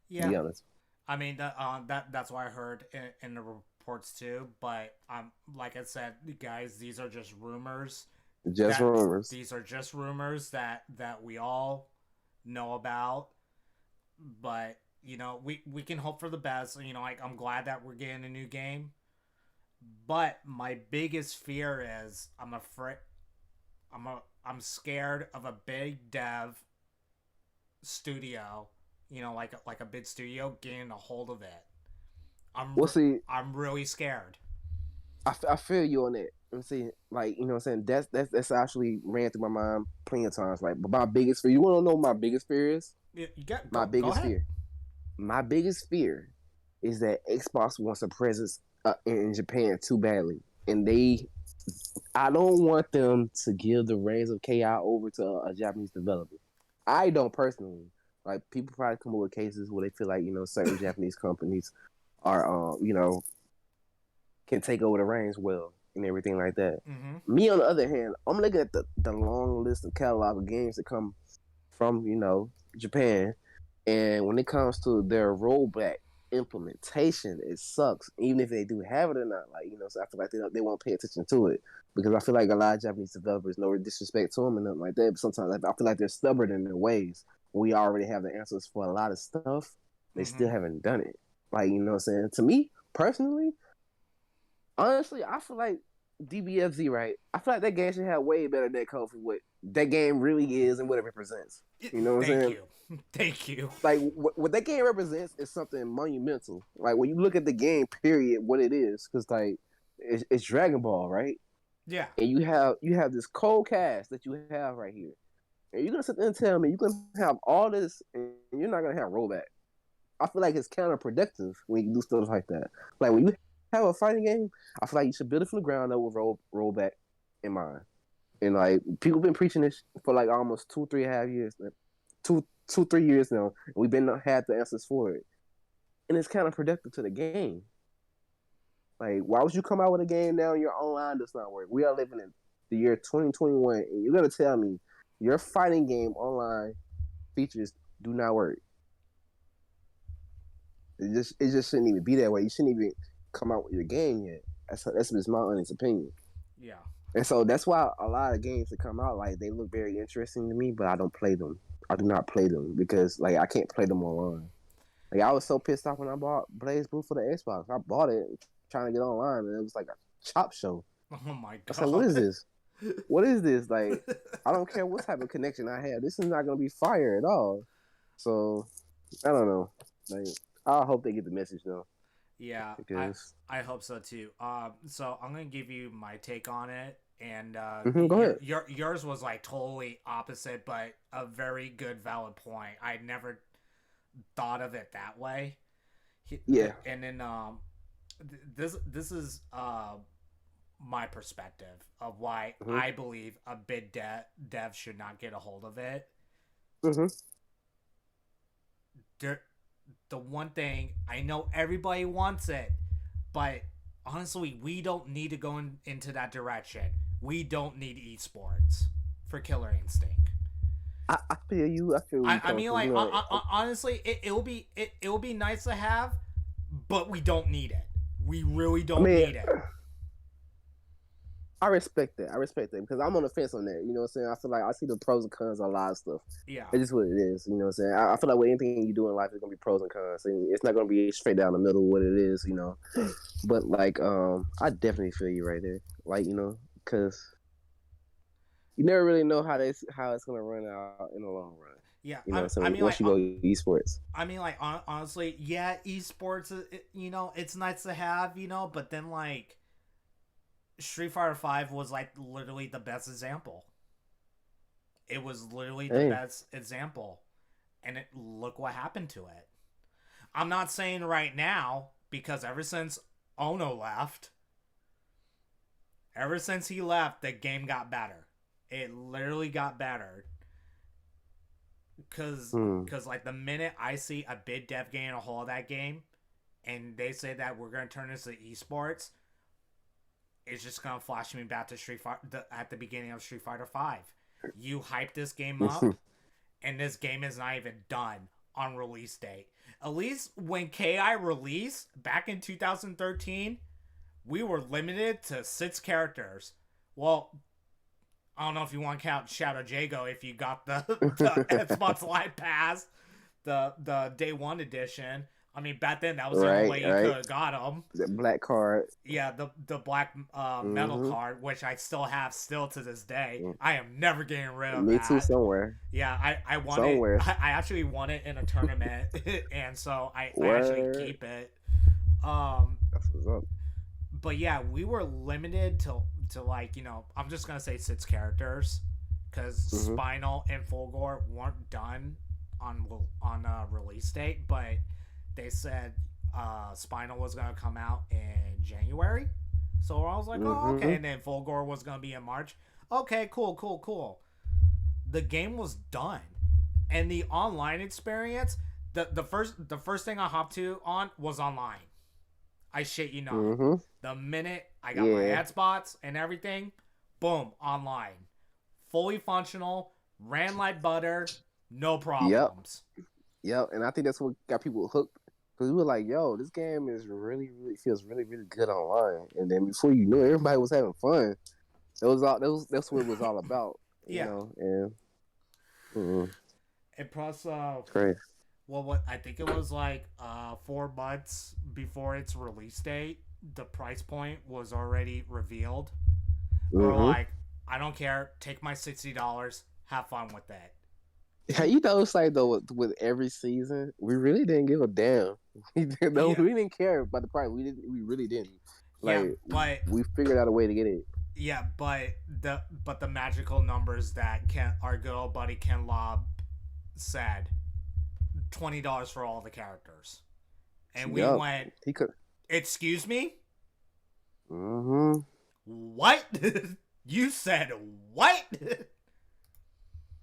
To Yeah, be honest, I mean that's what I heard in the reports too. But like I said, guys, these are just rumors. just That rumors. these are just rumors that we all know about. But we can hope for the best. Like I'm glad that we're getting a new game. But my biggest fear is I'm afraid I'm scared of a big dev studio, like a big studio getting a hold of it. I'm We'll re- see. I'm really scared. I feel you on that. I'm saying, like, what I'm saying? That's actually ran through my mind plenty of times. Like, but my biggest fear, you want to know what my biggest fear is? You got My go biggest ahead. fear. My biggest fear is that Xbox wants a presence in Japan too badly. And I don't want them to give the reins of KI over to a Japanese developer. I don't personally. Like, people probably come up with cases where they feel like, certain Japanese companies are, can take over the reins well and everything like that. Mm-hmm. Me, on the other hand, I'm looking at the long list of catalog of games that come from, Japan. And when it comes to their rollback implementation, it sucks. Even if they do have it or not, like, so I feel like they won't pay attention to it. Because I feel like a lot of Japanese developers, no disrespect to them and nothing like that, but sometimes I feel like they're stubborn in their ways. We already have the answers for a lot of stuff. They Mm-hmm. still haven't done it. Like, what I'm saying? To me, personally, honestly, I feel like DBFZ, right? I feel like that game should have way better netcode for what that game really is and what it represents. You know what I'm Thank saying? you. Thank you. Like what that game represents is something monumental. Like when you look at the game, period, what it is, because like it's Dragon Ball, right? Yeah. And you have this cold cast that you have right here, and you're gonna sit there and tell me you're gonna have all this, and you're not gonna have rollback. I feel like it's counterproductive when you do stuff like that. Like when you have a fighting game, I feel like you should build it from the ground up with rollback in mind. And like people been preaching this for like almost 2, 3.5 years, 2, 3 years now. And we've been had the answers for it, and it's counterproductive to the game. Like, why would you come out with a game now and your online does not work? We are living in the year 2021, and you're gonna tell me your fighting game online features do not work? It just shouldn't even be that way. You shouldn't even come out with your game yet. That's just my honest opinion. Yeah. And so that's why a lot of games that come out, like they look very interesting to me, but I don't play them. I do not play them because like I can't play them online. Like I was so pissed off when I bought Blaze Blue for the Xbox. I bought it trying to get online, and it was like a chop show. Oh my I said, "What is god. this? What is this? Like, I don't care what type of connection I have. This is not gonna be fire at all." So I don't know. Like, I hope they get the message though, Yeah, because I hope so too. So I'm gonna give you my take on it, and go ahead. yours was like totally opposite, but a very good valid point. I never thought of it that way. Yeah. And then this is my perspective of why Mm-hmm. I believe a big dev should not get a hold of it. Mm-hmm. there, the one thing I know everybody wants it, but honestly, we don't need to go into that direction. We don't need esports for Killer Instinct. I feel you. I feel where you I coming mean, from. like, You know, honestly, it will be nice to have, but we don't need it. We really I don't mean, need it. I respect that. I respect that because I'm on the fence on that. You know what I'm saying? I feel like I see the pros and cons on a lot of stuff. Yeah, It's just what it is. You know what I'm saying? I feel like with anything you do in life, there's gonna be pros and cons, and it's not gonna be straight down the middle what it is. You know, but like, I definitely feel you right there. Like, you know, because you never really know how it's gonna run out in the long run. yeah. You know what I'm I saying? mean, like, Once you go esports. honestly, yeah, esports, it's nice to have, but then like Street Fighter Five was like literally the best example. It was literally the Hey, best example, and look what happened to it. I'm not saying right now because ever since he left, the game got better. It literally got better. hmm. Cause like the minute I see a big dev game a hold of that game, and they say that we're gonna turn this to esports, it's just gonna flash me back to Street Fighter at the beginning of Street Fighter Five. You hype this game up, and this game is not even done on release date. At least when KI released back in 2013, we were limited to 6 characters. Well, I don't know if you want to count Shadow Jago if you got the Xbox Live Pass, the Day One edition. I mean, back then that was the only Right, way you could right. have got them. The black card. Yeah, the black metal Mm-hmm. card, which I still have still to this day. I am never getting rid of Me too. that. Somewhere. Yeah, I won it. Somewhere. I actually won it in a tournament, and so I actually Word. keep it. Um, That's what's up. but yeah, we were limited to like I'm just gonna say 6 characters because Mm-hmm. Spinal and Fulgore weren't done on release date, but they said Spinal was gonna come out in January, so I was like, oh okay, Mm-hmm. and then Fulgore was gonna be in March. Okay, cool. The game was done, and the online experience, the first thing I hopped to on was online. I shit you not. Mm-hmm. The minute I got my Yeah. ad spots and everything, boom, online. Fully functional, ran like butter, no Yep. problems. Yep. And I think that's what got people hooked. Because we were like, yo, this game is really feels really good online. And then before you knew it, everybody was having fun. That's what it was all about. You Yeah. know, and And plus, it's great. well, what I think it was like 4 months before its release date, the price point was already revealed. We're Mm-hmm. like, I don't care, take my $60, have fun with it. Yeah, you know, it's like though with every season, we really didn't give a damn. We Yeah, we didn't care about the price. We didn't. We really didn't. yeah, Like but we figured out a way to get it. yeah, but the magical numbers that our good old buddy Ken Lobb said, $20 for all the characters, and we Yup. went, He could. excuse me, Mm-hmm. what? You said what?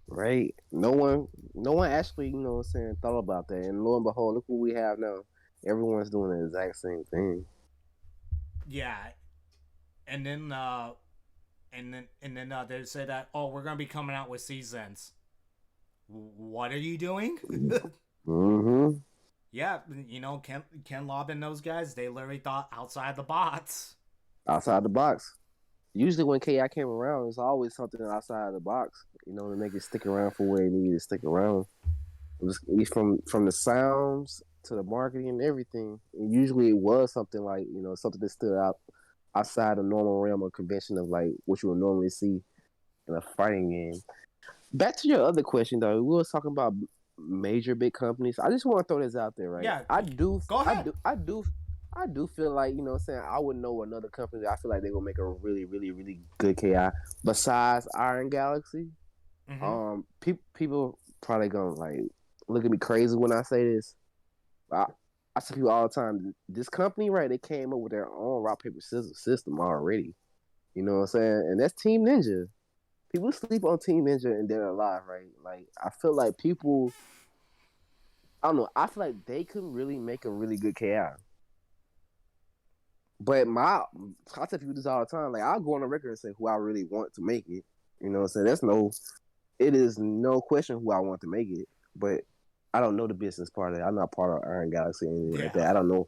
Right. No one actually, you know what I'm saying, thought about that. And lo and behold, look what we have now. Everyone's doing the exact same thing. Yeah, and then they said that, oh, we're gonna be coming out with seasons. What are you doing? Mm-hmm. Yeah, Ken Lobb and those guys, they literally thought outside the box. Outside the box. Usually when KI came around, it's always something outside the box, you know, to make it stick around for where it needed to stick around. It's from the sounds to the marketing and everything. And usually it was something like, you know, something that stood out outside the normal realm or convention of like what you would normally see in a fighting game. Back to your other question though, we were talking about major big companies. I just want to throw this out there, right? Yeah, I do go ahead. I do feel like, you know what I'm saying, I would know another company that I feel like they're gonna make a really good KI besides Iron Galaxy. Mm-hmm. People probably gonna like look at me crazy when I say this. I see people all the time. This company, right? They came up with their own rock paper scissors system already. You know what I'm saying? And that's Team Ninja. People sleep on Team Ninja and they're alive, right? Like I feel like people. I don't know. I feel like they could really make a really good KI. But I tell people this all the time. Like, I'll go on the record and say who I really want to make it. You know what I'm saying? It is no question who I want to make it. But I don't know the business part of it. I'm not part of Iron Galaxy or anything like that. I don't know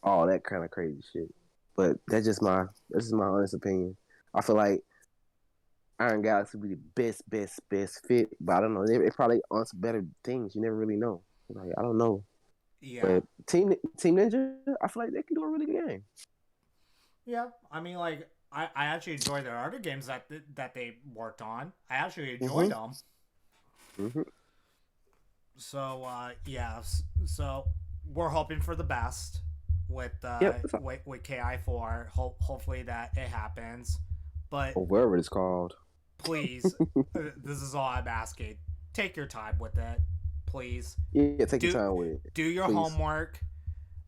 all that kind of crazy shit. But this is my honest opinion. I feel like Iron Galaxy would be the best fit. But I don't know. It probably on some better things. You never really know. Like, I don't know. Yeah. But Team Ninja, I feel like they can do a really good game. Yeah, I mean, like, I actually enjoy their other games that they worked on. I actually enjoyed them. Mm-hmm. So, yeah. So, we're hoping for the best with with KI4. Hopefully that it happens. But or wherever it's called. Please, this is all I'm asking. Take your time with it, please. Yeah, take your time with it. Do your homework.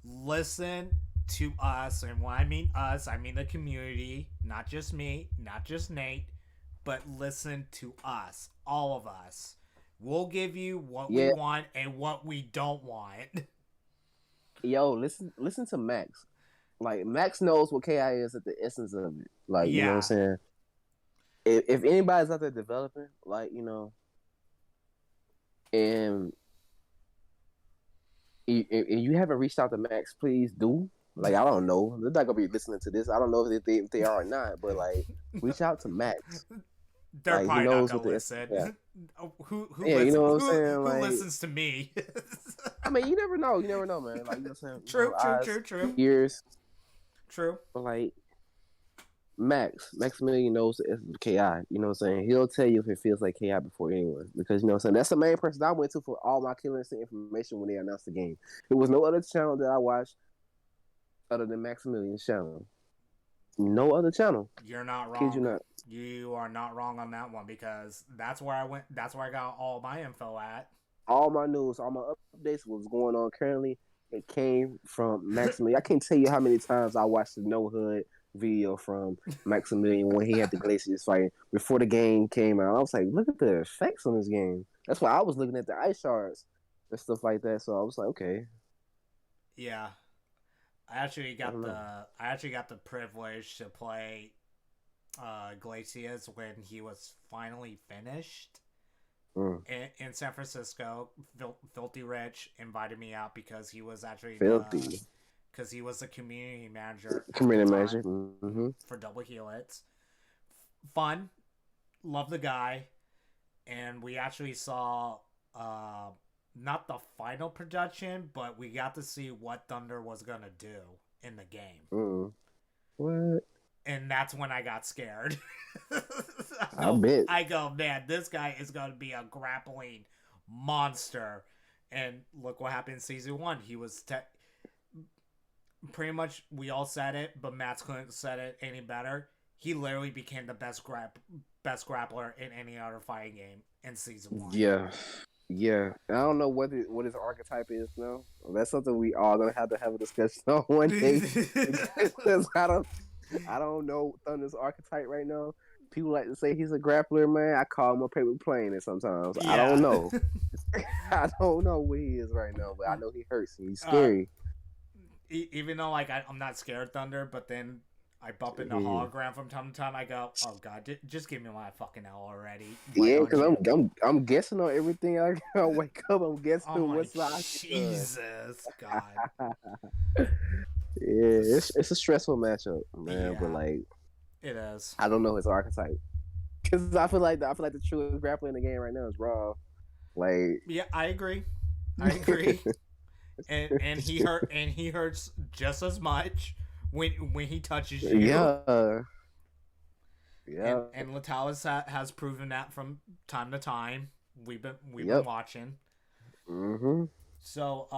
Listen to us, and when I mean us, I mean the community, not just me, not just Nate, but listen to us, all of us. We'll give you what we want and what we don't want. Yo, listen to Max. Like, Max knows what KI is at the essence of it. Like, you know what I'm saying? If anybody's out there developing, like, you know, and you haven't reached out to Max, please do. Like, I don't know. They're not gonna be listening to this. I don't know if they are or not, but like, reach out to Max. They're like, probably not gonna listen. Yeah. Who listens, you know what I'm saying? Who listens to me? I mean, you never know. You never know, man. Like, you know what I'm saying? True. Years. True. But like, Maximilian knows the essence of KI. You know what I'm saying? He'll tell you if it feels like KI before anyone. Because, you know what I'm saying? That's the main person I went to for all my Killer Instinct information when they announced the game. There was no other channel that I watched other than Maximilian's channel. No other channel. You're not wrong. Kid you not. You are not wrong on that one, because that's where I went. That's where I got all my info at. All my news, all my updates, what's going on currently, it came from Maximilian. I can't tell you how many times I watched the No Hood video from Maximilian when he had the Glaciers fighting before the game came out. I was like, look at the effects on this game. That's why I was looking at the ice shards and stuff like that. So I was like, okay. Yeah. I actually got the privilege to play Glaciers when he was finally finished in San Francisco. Filthy Rich invited me out because he was actually because he was the community manager. For Double Helix. Fun, love the guy, and we actually saw not the final production, but we got to see what Thunder was gonna do in the game. What? And that's when I got scared. I go, man, this guy is gonna be a grappling monster. And look what happened in season 1. He was pretty much, we all said it, but Matt couldn't said it any better. He literally became the best grappler in any other fighting game in season 1. Yeah, I don't know what his archetype is now. That's something we all gonna have to have a discussion on one day. Because I don't know Thunder's archetype right now. People like to say he's a grappler, man. I call him a paper plane sometimes. Yeah. I don't know. I don't know where he is right now, but I know he hurts. He's scary. Even though I'm not scared of Thunder, but then I bump into hologram from time to time. I go, oh god, just give me my fucking L already. Yeah, because I'm guessing on everything. I wake up, I'm guessing what's like. Jesus, God. Yeah, it's a stressful matchup, man. Yeah, but like, it is. I don't know his archetype, because I feel like the truest grappler in the game right now is Raw. Like, yeah, I agree. and he hurts just as much when he touches you. Yeah. And Latalis has proven that from time to time. We've been watching. Mm-hmm. So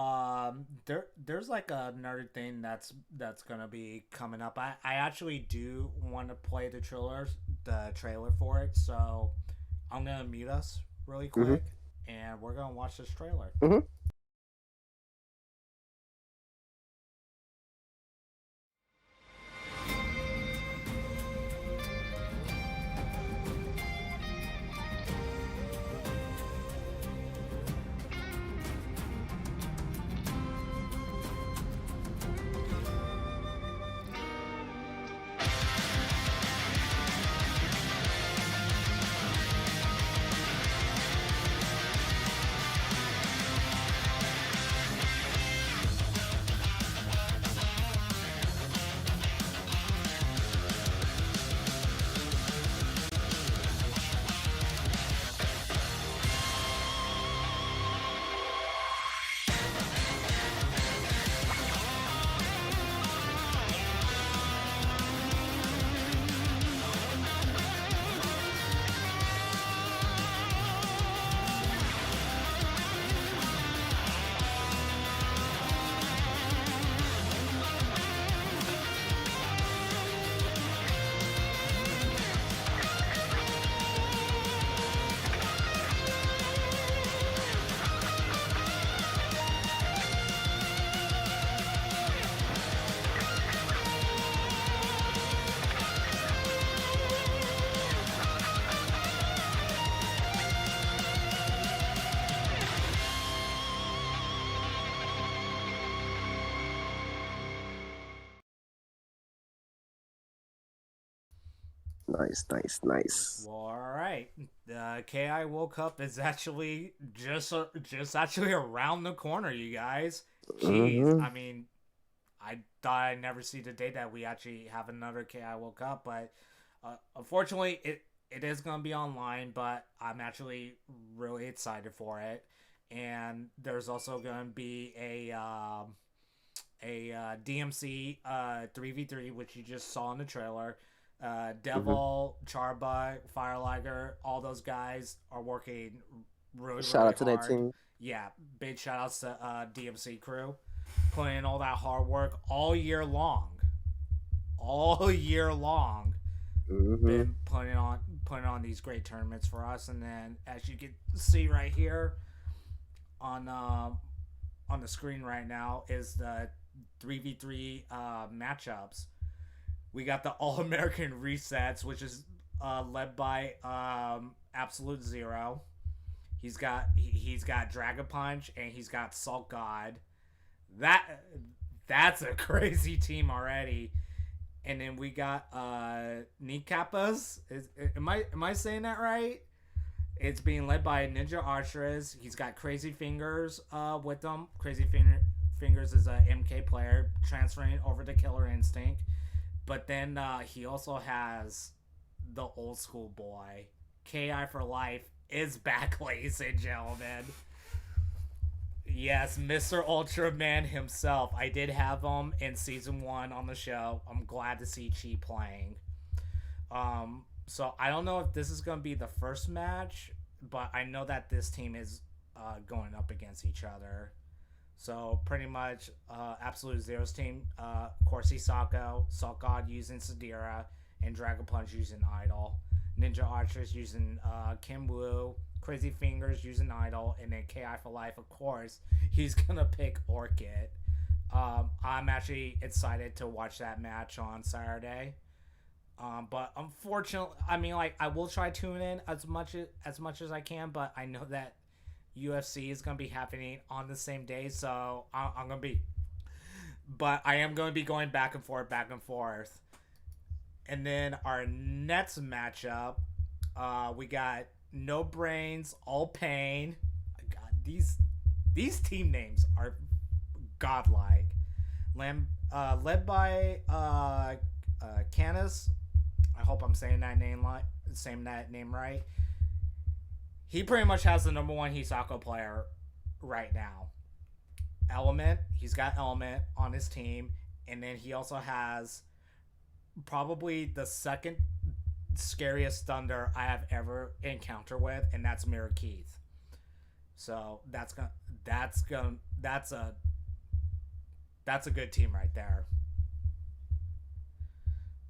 there's like another thing that's gonna be coming up. I actually do want to play the trailer for it. So I'm gonna mute us really quick, and we're gonna watch this trailer. Mm-hmm. Nice, nice, nice. Well, all right. The KI World Cup is actually just actually around the corner, you guys. Jeez, Mm-hmm. I mean, I thought I'd never see the day that we actually have another KI World Cup, but unfortunately, it is going to be online. But I'm actually really excited for it, and there's also going to be a DMC 3v3, which you just saw in the trailer. Mm-hmm. Devil, Charbug, Fireliger, all those guys are working really, Shout really out to that hard. team. Yeah, big shout outs to DMC crew putting in all that hard work all year long. All year long. Mm-hmm. Been putting on these great tournaments for us. And then as you can see right here on on the screen right now is the 3v3 matchups. We got the All American resets, which is led by Absolute Zero. He's got Dragon Punch and he's got Salt God. That that's a crazy team already. And then we got Nikapas. Am I saying that right? It's being led by Ninja Archers. He's got Crazy Fingers with him. Fingers is a MK player transferring over to Killer Instinct. But then he also has the old school boy. KI for life is back, ladies and gentlemen. Yes, Mr. Ultraman himself. I did have him in season 1 on the show. I'm glad to see Chi playing. So I don't know if this is going to be the first match, but I know that this team is going up against each other. So pretty much Absolute Zero's team, Corsi Sako, Salt God using Sadira, and Dragon Punch using Idol. Ninja Archers using Kim Woo, Crazy Fingers using Idol, and then KI for Life, of course, he's going to pick Orchid. I'm actually excited to watch that match on Saturday. But unfortunately, I mean, like, I will try tune in as much as I can, but I know that UFC is gonna be happening on the same day, so I'm gonna be, but I am gonna be going back and forth, back and forth. And then our next matchup, we got No Brains, All Pain. God, these team names are godlike. Led by Canis. I hope I'm saying that name right. He pretty much has the number one Hisako player right now. Element, he's got Element on his team, and then he also has probably the second scariest Thunder I have ever encountered with, and that's Mirror Keith. So that's a good team right there.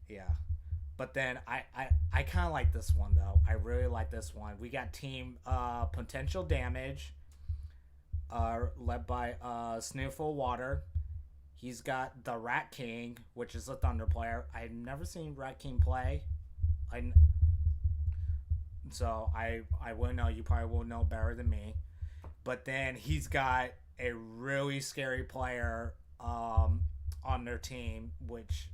Yeah. But then I kind of like this one though. I really like this one. We got team Potential Damage, led by Sniffle Water. He's got the Rat King, which is a Thunder player. I've never seen Rat King play. I so I wouldn't know. You probably will know better than me. But then he's got a really scary player on their team, which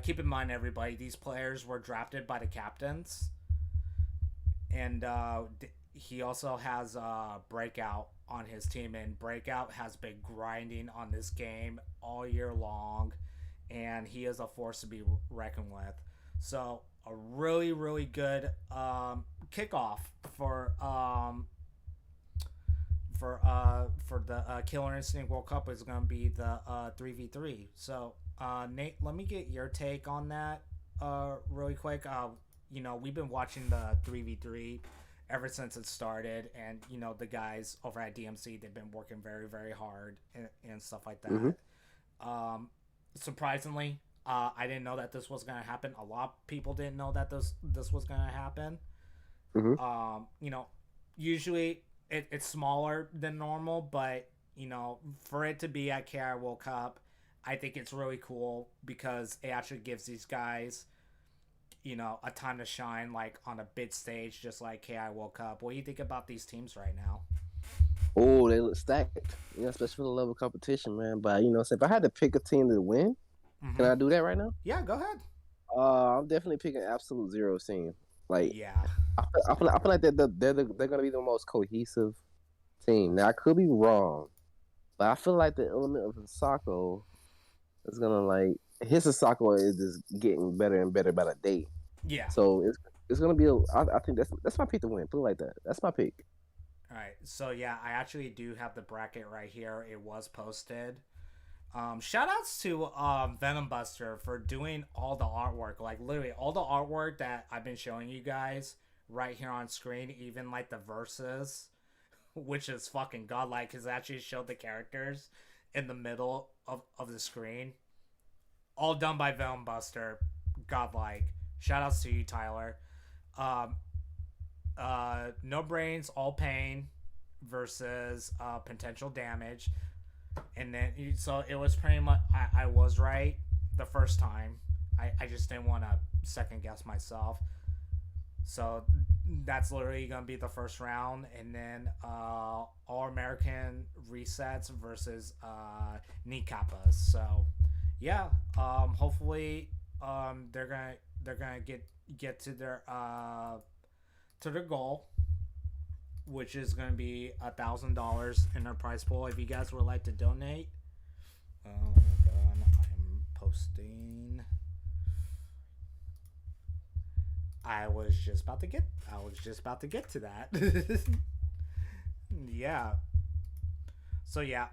keep in mind, everybody, these players were drafted by the captains, and he also has Breakout on his team, and Breakout has been grinding on this game all year long, and he is a force to be reckoned with. So a really, really good kickoff for the Killer Instinct World Cup is going to be the 3v3. So Nate, let me get your take on that really quick. We've been watching the 3v3 ever since it started, and the guys over at DMC, they've been working very, very hard and stuff like Mm-hmm. that. Surprisingly, I didn't know that this was gonna happen. A lot of people didn't know that this was gonna happen. Mm-hmm. You know, usually it's smaller than normal, but for it to be at KI World Cup, I think it's really cool because it actually gives these guys, a time to shine, like on a big stage, just like KI World Cup. What do you think about these teams right now? Oh, they look stacked. Especially for the level of competition, man. But so if I had to pick a team to win, can Mm-hmm. I do that right now? Yeah, go ahead. I'm definitely picking Absolute Zero team. Like Yeah. I feel like they're gonna be the most cohesive team. Now I could be wrong, but I feel like the element of Hisako is gonna like his Hisako is just getting better and better by the day. Yeah. So it's gonna be. I think that's my pick to win. Put it like that. That's my pick. All right. So yeah, I actually do have the bracket right here. It was posted. Shout outs to Venom Buster for doing all the artwork. Like literally all the artwork that I've been showing you guys right here on screen, even like the verses, which is fucking godlike because it actually showed the characters in the middle of the screen. All done by Venom Buster. Godlike. Shout outs to you, Tyler. Um, no brains, all pain versus potential damage. And then, so it was pretty much, I was right the first time. I just didn't want to second guess myself. So that's literally going to be the first round. And then All American resets versus Kneecapas. So yeah, hopefully they're gonna get to their goal, which is going to be $1,000 in our prize pool. If you guys would like to donate, oh god, I'm posting. I was just about to get to that. Yeah. So yeah,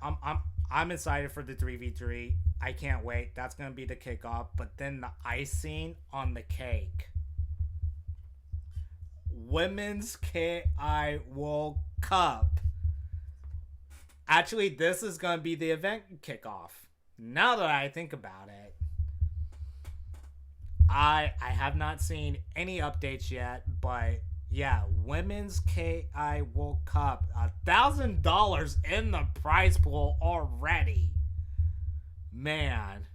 I'm excited for the 3v3. I can't wait. That's gonna be the kickoff. But then the icing on the cake. Women's KI World Cup. Actually, this is gonna be the event kickoff. Now that I think about it. I have not seen any updates yet, but yeah, Women's KI World Cup, $1,000 in the prize pool already. Man,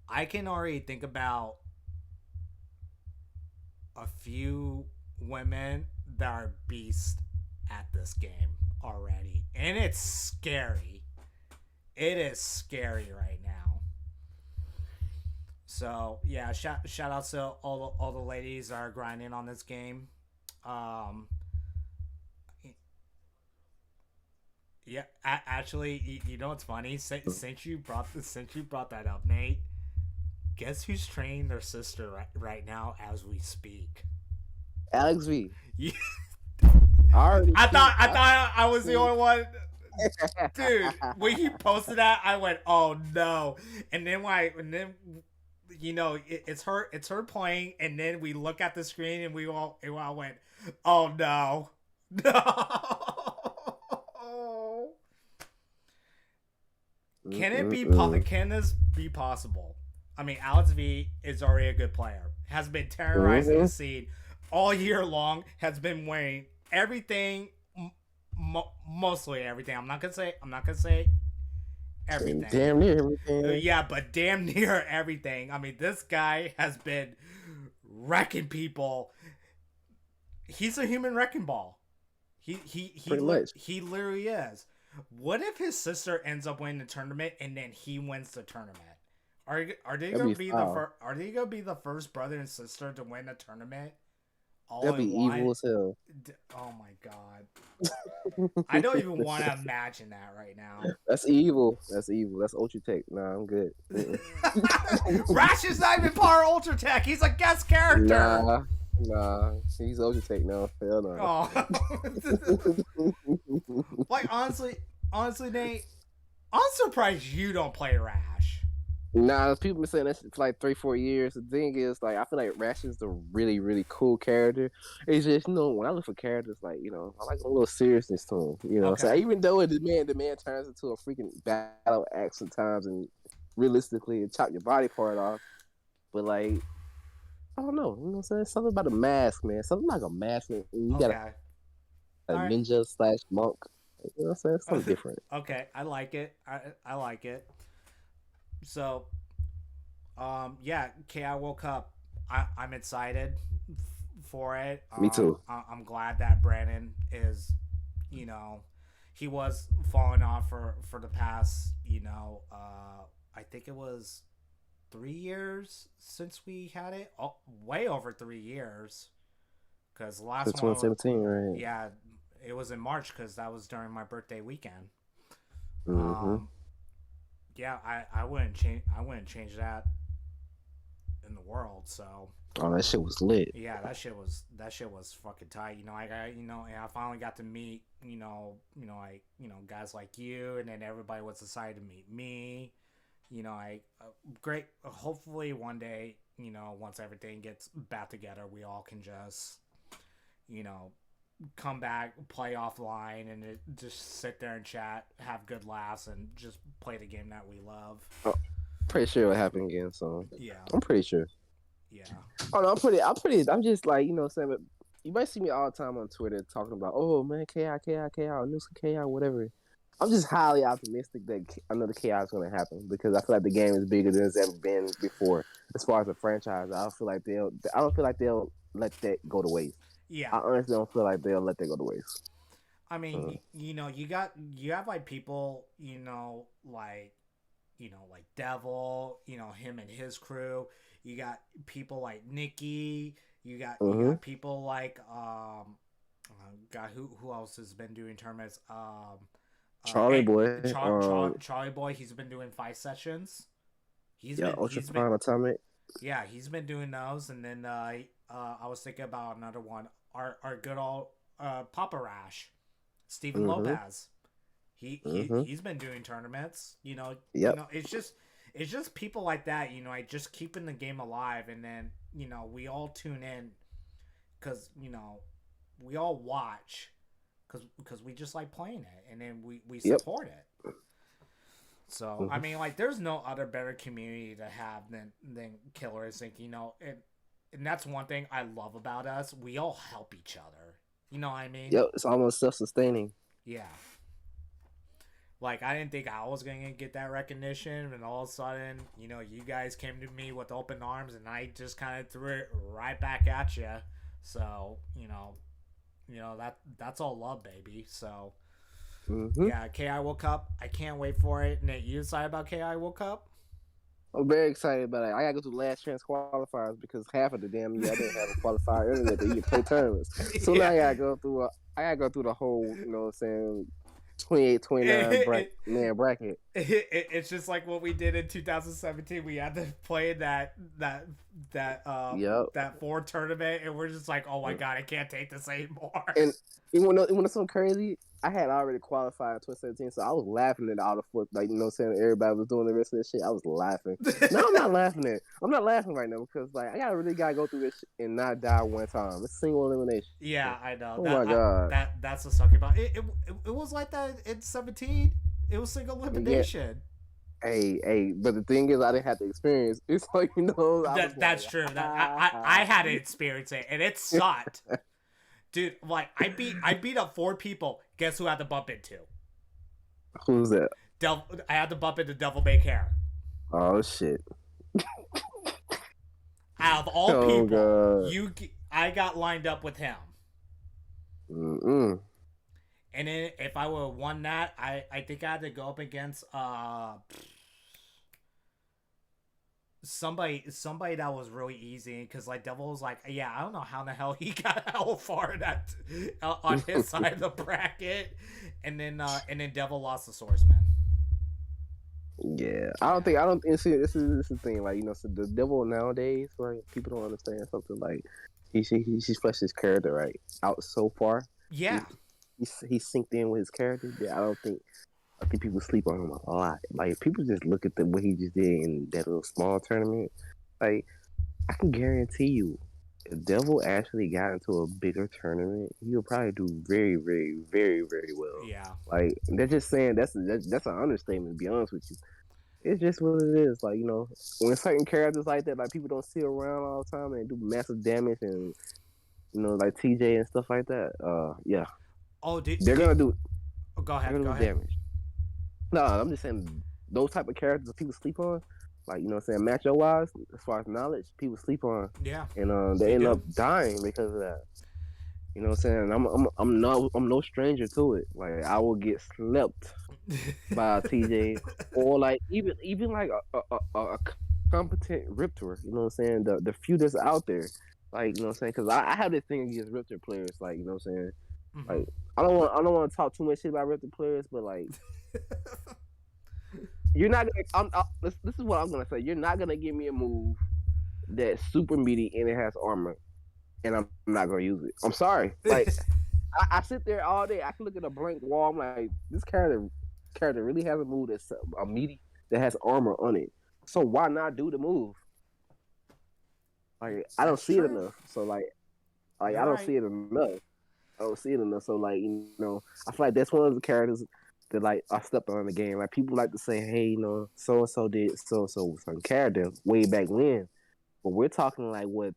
I can already think about a few women that are beasts at this game already, and it's scary. It is scary right now. So yeah, shout out to all the ladies that are grinding on this game. Um, yeah, actually, you know what's funny? Since you brought that up, Nate, guess who's training their sister right now as we speak? Alex V. Yeah. I I thought I was the only one. Dude, when he posted that, I went, "Oh no!" And then it's her playing, and then we look at the screen and we all went, "Oh no, no!" Can this be possible? I mean, Alex V is already a good player. Has been terrorizing the scene all year long. Has been winning everything, mostly everything. I'm not gonna say everything. Damn near everything. Yeah, but damn near everything. I mean, this guy has been wrecking people. He's a human wrecking ball. He literally is. What if his sister ends up winning the tournament and then he wins the tournament? Are they gonna be the first brother and sister to win a tournament? That'd be evil as hell. Oh my god! I don't even want to imagine that right now. That's evil. That's Ultra Tech. Nah, I'm good. Rash is not even part of Ultra Tech. He's a guest character. Nah, he's Ultra Tech now. Hell no. Oh. Like honestly, Nate, I'm surprised you don't play Rash. Nah, people been saying that shit for like 3-4 years. The thing is, like, I feel like Rash is a really, really cool character. It's just, when I look for characters, like, I like a little seriousness to him. Okay. So even though the man turns into a freaking battle axe sometimes, and realistically, chop your body part off, but like, I don't know. You know what I'm saying? Something about a mask, man. Something like a mask. You got a ninja / monk. You know what I'm saying? Something different. Okay, I like it. I like it. So, yeah, KI World Cup. I'm excited for it. Me too. I'm glad that Brandon is, he was falling off for the past, I think it was 3 years since we had it. Oh, way over 3 years. Because the Since last one, 2017, right? yeah, it was in March because that was during my birthday weekend. Mm-hmm. Um, yeah, I wouldn't change. I wouldn't change that in the world. So Oh, that shit was lit. yeah, that shit was fucking tight. I got and I finally got to meet like guys like you, and then everybody was excited to meet me. I great. Hopefully one day, once everything gets back together, we all can just you know come back, play offline, and just sit there and chat, have good laughs, and just play the game that we love. Oh, pretty sure it'll happen again soon. Yeah, I'm pretty sure. yeah, Oh no, I'm just like, saying, but you might see me all the time on Twitter talking about, oh man, KI, new KI, whatever. I'm just highly optimistic that another KI is going to happen because I feel like the game is bigger than it's ever been before. As far as a franchise, I don't feel like they'll let that go to waste. yeah. I honestly don't feel like they'll let that go to waste. I mean, Mm. you have like people, like Devil, him and his crew. You got people like Nikki. You got people like God, who else has been doing tournaments? Charlie Boy, Charlie Boy. He's been doing 5 sessions. yeah, Ultra He's been Prime Atomic. Yeah, he's been doing those, and then I was thinking about another one. Our good old Papa Rash, Stephen Mm-hmm. Lopez. Mm-hmm. He's been doing tournaments. Yep. It's just people like that. Like just keeping the game alive, and then we all tune in because we all watch because we just like playing it, and then we Yep. support it. So I Mm-hmm. mean, like, there's no other better community to have than Killer Instinct, and that's one thing I love about us. We all help each other. You know what I mean? Yep. It's almost self-sustaining. Yeah. Like I didn't think I was gonna get that recognition, and all of a sudden, you guys came to me with open arms, and I just kind of threw it right back at you. So that's all love, baby. So. Mm-hmm. Yeah, KI World Cup. I can't wait for it. Nate, you excited about KI World Cup? I'm very excited about it. I gotta go through the last chance qualifiers because half of the damn year I didn't have a qualifier earlier that you can play tournaments. So now I gotta go through the whole, 28, 29 man bracket. It's just like what we did in 2017. We had to play Yep. that 4 tournament, and we're just like, oh my god, I can't take this anymore. And you want to know something crazy? I had already qualified in 2017, so I was laughing at all the foot, everybody was doing the rest of this shit. I was laughing. No, I'm not laughing right now because I really gotta go through this shit and not die one time. It's single elimination. Yeah, I know. Oh my god. That's the sucker about it was like that in 17. It was single elimination. Hey, but the thing is, I didn't have to experience. It's That's true. I had to experience it, and it sucked. Dude, like I beat up 4 people. Guess who I had to bump into? Who's that? I had to bump into Devil May Care. Oh shit! Out of all people, I got lined up with him. Mm-mm. And then if I would have won that, I think I had to go up against somebody that was really easy because Devil was like, yeah, I don't know how the hell he got how far that on his side of the bracket, and then Devil lost the Swordsman. Yeah, I don't think. See, this is the thing. So the Devil nowadays, right? People don't understand something. He's fleshed his character right out so far. Yeah, he's synced in with his character. Yeah, I think people sleep on him a lot. People just look at what he just did in that little small tournament. I can guarantee you, if Devil actually got into a bigger tournament, he would probably do very, very, very, very well. Yeah. They're just saying that's an understatement. To be honest with you, it's just what it is. When certain characters like that, people don't sit around all the time and do massive damage, and like TJ and stuff like that. Yeah. Oh, they're gonna do. Oh, go ahead. Go ahead. Damage. No, I'm just saying those type of characters that people sleep on, matchup wise, as far as knowledge, people sleep on. Yeah. And they end up dying because of that. You know what I'm saying? I'm no stranger to it. I will get slept by a TJ or even a competent Riptor. You know what I'm saying? The few that's out there, like you know what I'm saying? Because I have this thing against Riptor players, like you know what I'm saying? Mm-hmm. Like I don't want to talk too much shit about Riptor players, but like you're not gonna. This is what I'm gonna say. You're not gonna give me a move that's super meaty and it has armor, and I'm not gonna use it. I'm sorry. Like I sit there all day. I can look at a blank wall. I'm like, this character really has a move that's a meaty that has armor on it. So why not do the move? Like I don't That's see it true. enough. So like You're I don't right. see it enough. I don't see it enough. So like you know, I feel like that's one of the characters that like I stepped on in the game. Like people like to say, hey, you know, so and so did so and so some character way back when. But we're talking like what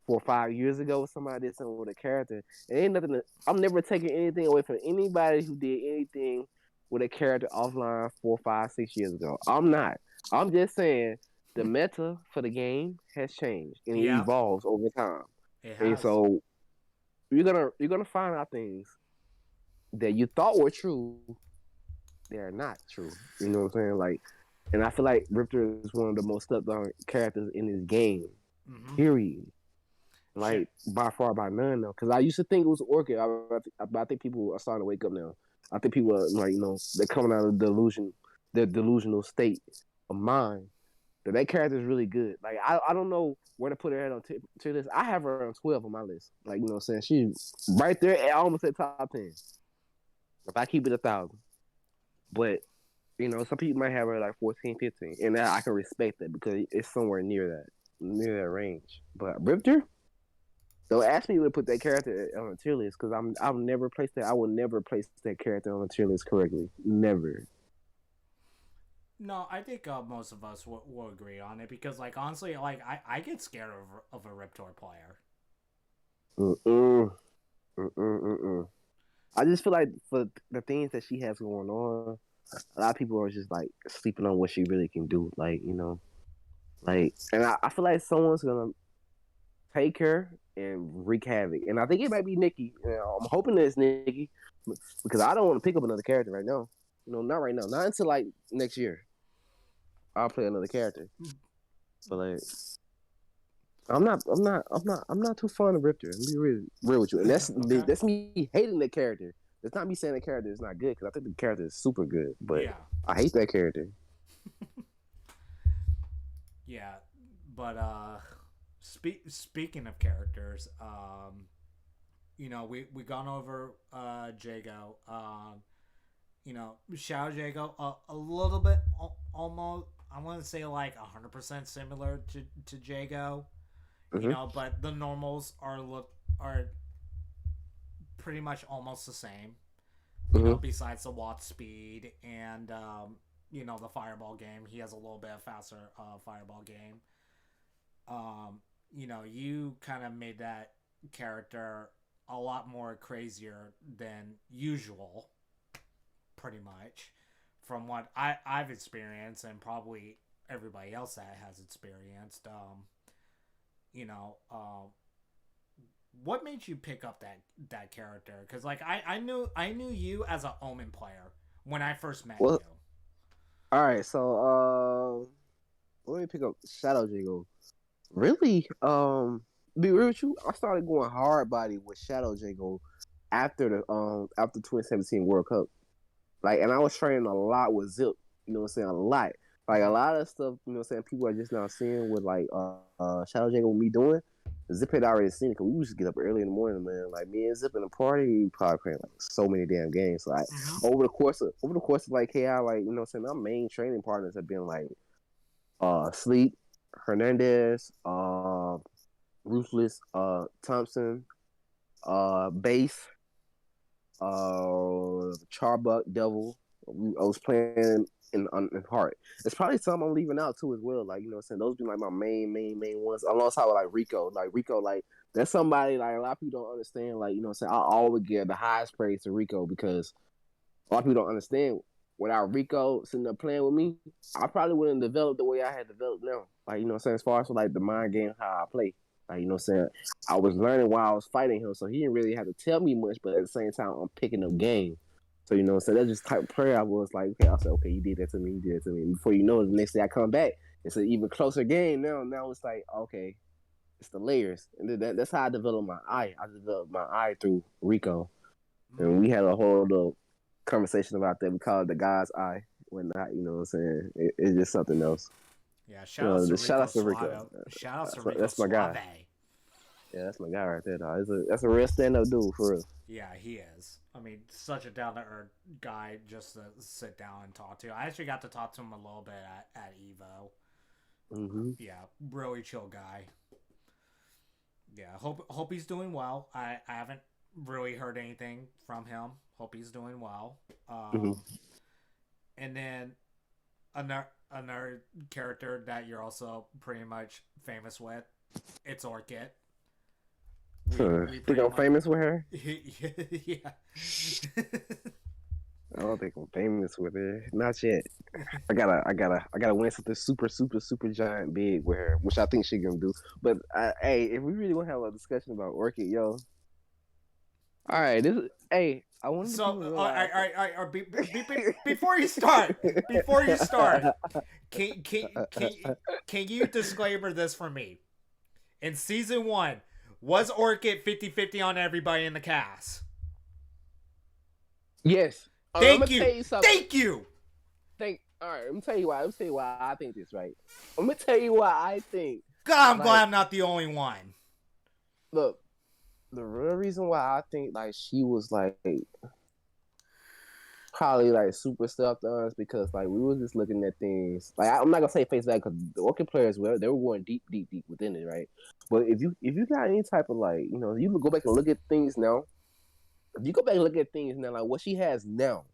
4 or 5 years ago, somebody did something with a character. It ain't nothing. I'm never taking anything away from anybody who did anything with a character offline 4, 5, 6 years ago. I'm not. I'm just saying the meta for the game has changed and it Yep, evolves over time. it And has. so you're gonna find out things that you thought were true, they're not true. You know what I'm saying? Like, and I feel like Riptor is one of the most slept on characters in this game. Mm-hmm. Period. Shit. Like by far by none though, because I used to think it was Orchid. I think people are starting to wake up now. I think people are like they're coming out of their delusional state of mind. That character is really good. Like I don't know where to put her at on tier list. I have her on 12 on my list. Like you know what I'm saying, she's right there at almost at top 10. If I keep it 1,000, but some people might have her like 14, 15, and I can respect that because it's somewhere near that range. But Riptor, don't ask me to put that character on a tier list because I'll never place that. I will never place that character on a tier list correctly. Never. No, I think most of us will agree on it because, like, honestly, like I get scared of a Riptor player. Mm-mm. Mm-mm. Mm-mm. I just feel like for the things that she has going on, a lot of people are just like sleeping on what she really can do. Like and I feel like someone's gonna take her and wreak havoc. And I think it might be Nikki. I'm hoping that it's Nikki because I don't want to pick up another character right now. Not right now. Not until like next year. I'll play another character. But like, I'm not too fond of Riptor. Let me be real with you. And Okay. that's me hating that character. It's not me saying that character is not good because I think the character is super good. But Yeah. I hate that character. Yeah. But speaking of characters, we gone over Jago. Xiao Jago a little bit almost. I want to say like 100% similar to Jago. Mm-hmm. But the normals are pretty much almost the same. Mm-hmm. Besides the Watt speed and the fireball game, he has a little bit of faster fireball game. You kind of made that character a lot more crazier than usual, pretty much, from what I've experienced and probably everybody else that has experienced. You know, what made you pick up that character? Because like I knew you as an Omen player when I first met Well, you. all right. So let me pick up Shadow Jago. Really, be real with you, I started going hard body with Shadow Jago after 2017 World Cup. Like, and I was training a lot with Zip. You know what I'm saying? A lot. Like a lot of stuff. You know what I'm saying? People are just now seeing with like Shadow Jago with me doing. Zip had already seen it because we used to get up early in the morning, man. Like me and Zip in the party, we probably playing like so many damn games. Like Mm-hmm. over the course of like KI, like you know what I'm saying, our main training partners have been like Sleep, Hernandez, Ruthless, Thompson, Base, Charbuck, Devil. I was playing in Heart. It's probably some I'm leaving out too as well. Like you know, what I'm saying those be like my main ones. Alongside with like Rico, like that's somebody like a lot of people don't understand. Like you know, what I'm saying I always give the highest praise to Rico because a lot of people don't understand. Without Rico sitting there playing with me, I probably wouldn't develop the way I had developed now. Like, you know what I'm saying? As far as like the mind game, how I play. Like, you know what I'm saying? I was learning while I was fighting him, so he didn't really have to tell me much, but at the same time, I'm picking up game. So, you know what I'm saying? That's just type of player I was like, okay, I said, okay, you did that to me, you did that to me. And before you know it, the next day I come back it's an even closer game now. Now it's like, okay, it's the layers, and that's how I developed my eye. I developed my eye through Rico, and we had a whole little conversation about that. We call it the God's eye. When not, you know what I'm saying? It's just something else. Yeah, shout outs to Shout Rico out to Rico. Suave. Shout outs to Rico That's my Suave. guy. Yeah, that's my guy right there, dog. That's a real stand up dude for real. Yeah, he is. I mean, such a down to earth guy just to sit down and talk to. I actually got to talk to him a little bit at Evo. Mm-hmm. Yeah, really chill guy. Yeah, hope he's doing well. I haven't really heard anything from him. Hope he's doing well. Mm-hmm. And then another character that you're also pretty much famous with, it's Orchid. We think I'm famous with her? Yeah. I don't think I'm famous with her. Not yet. I gotta win something super giant big with her, which I think she gonna do. But hey, if we really want to have a discussion about Orchid, yo. All right, hey. I want to. So, all right. Before you start, can you disclaimer this for me? In season 1, was Orchid 50-50 on everybody in the cast? Yes. Thank you. Thank you. All right, let me tell you why. I think this, right? I'm gonna tell you why I think. God, I'm glad I'm not the only one. Look, the real reason why I think like she was like probably like super stuffed on us because like we were just looking at things like I'm not gonna say face value because the Orchid players were they were going deep within it, right? But if you got any type of like you go back and look at things now. If you go back and look at things now, like what she has now,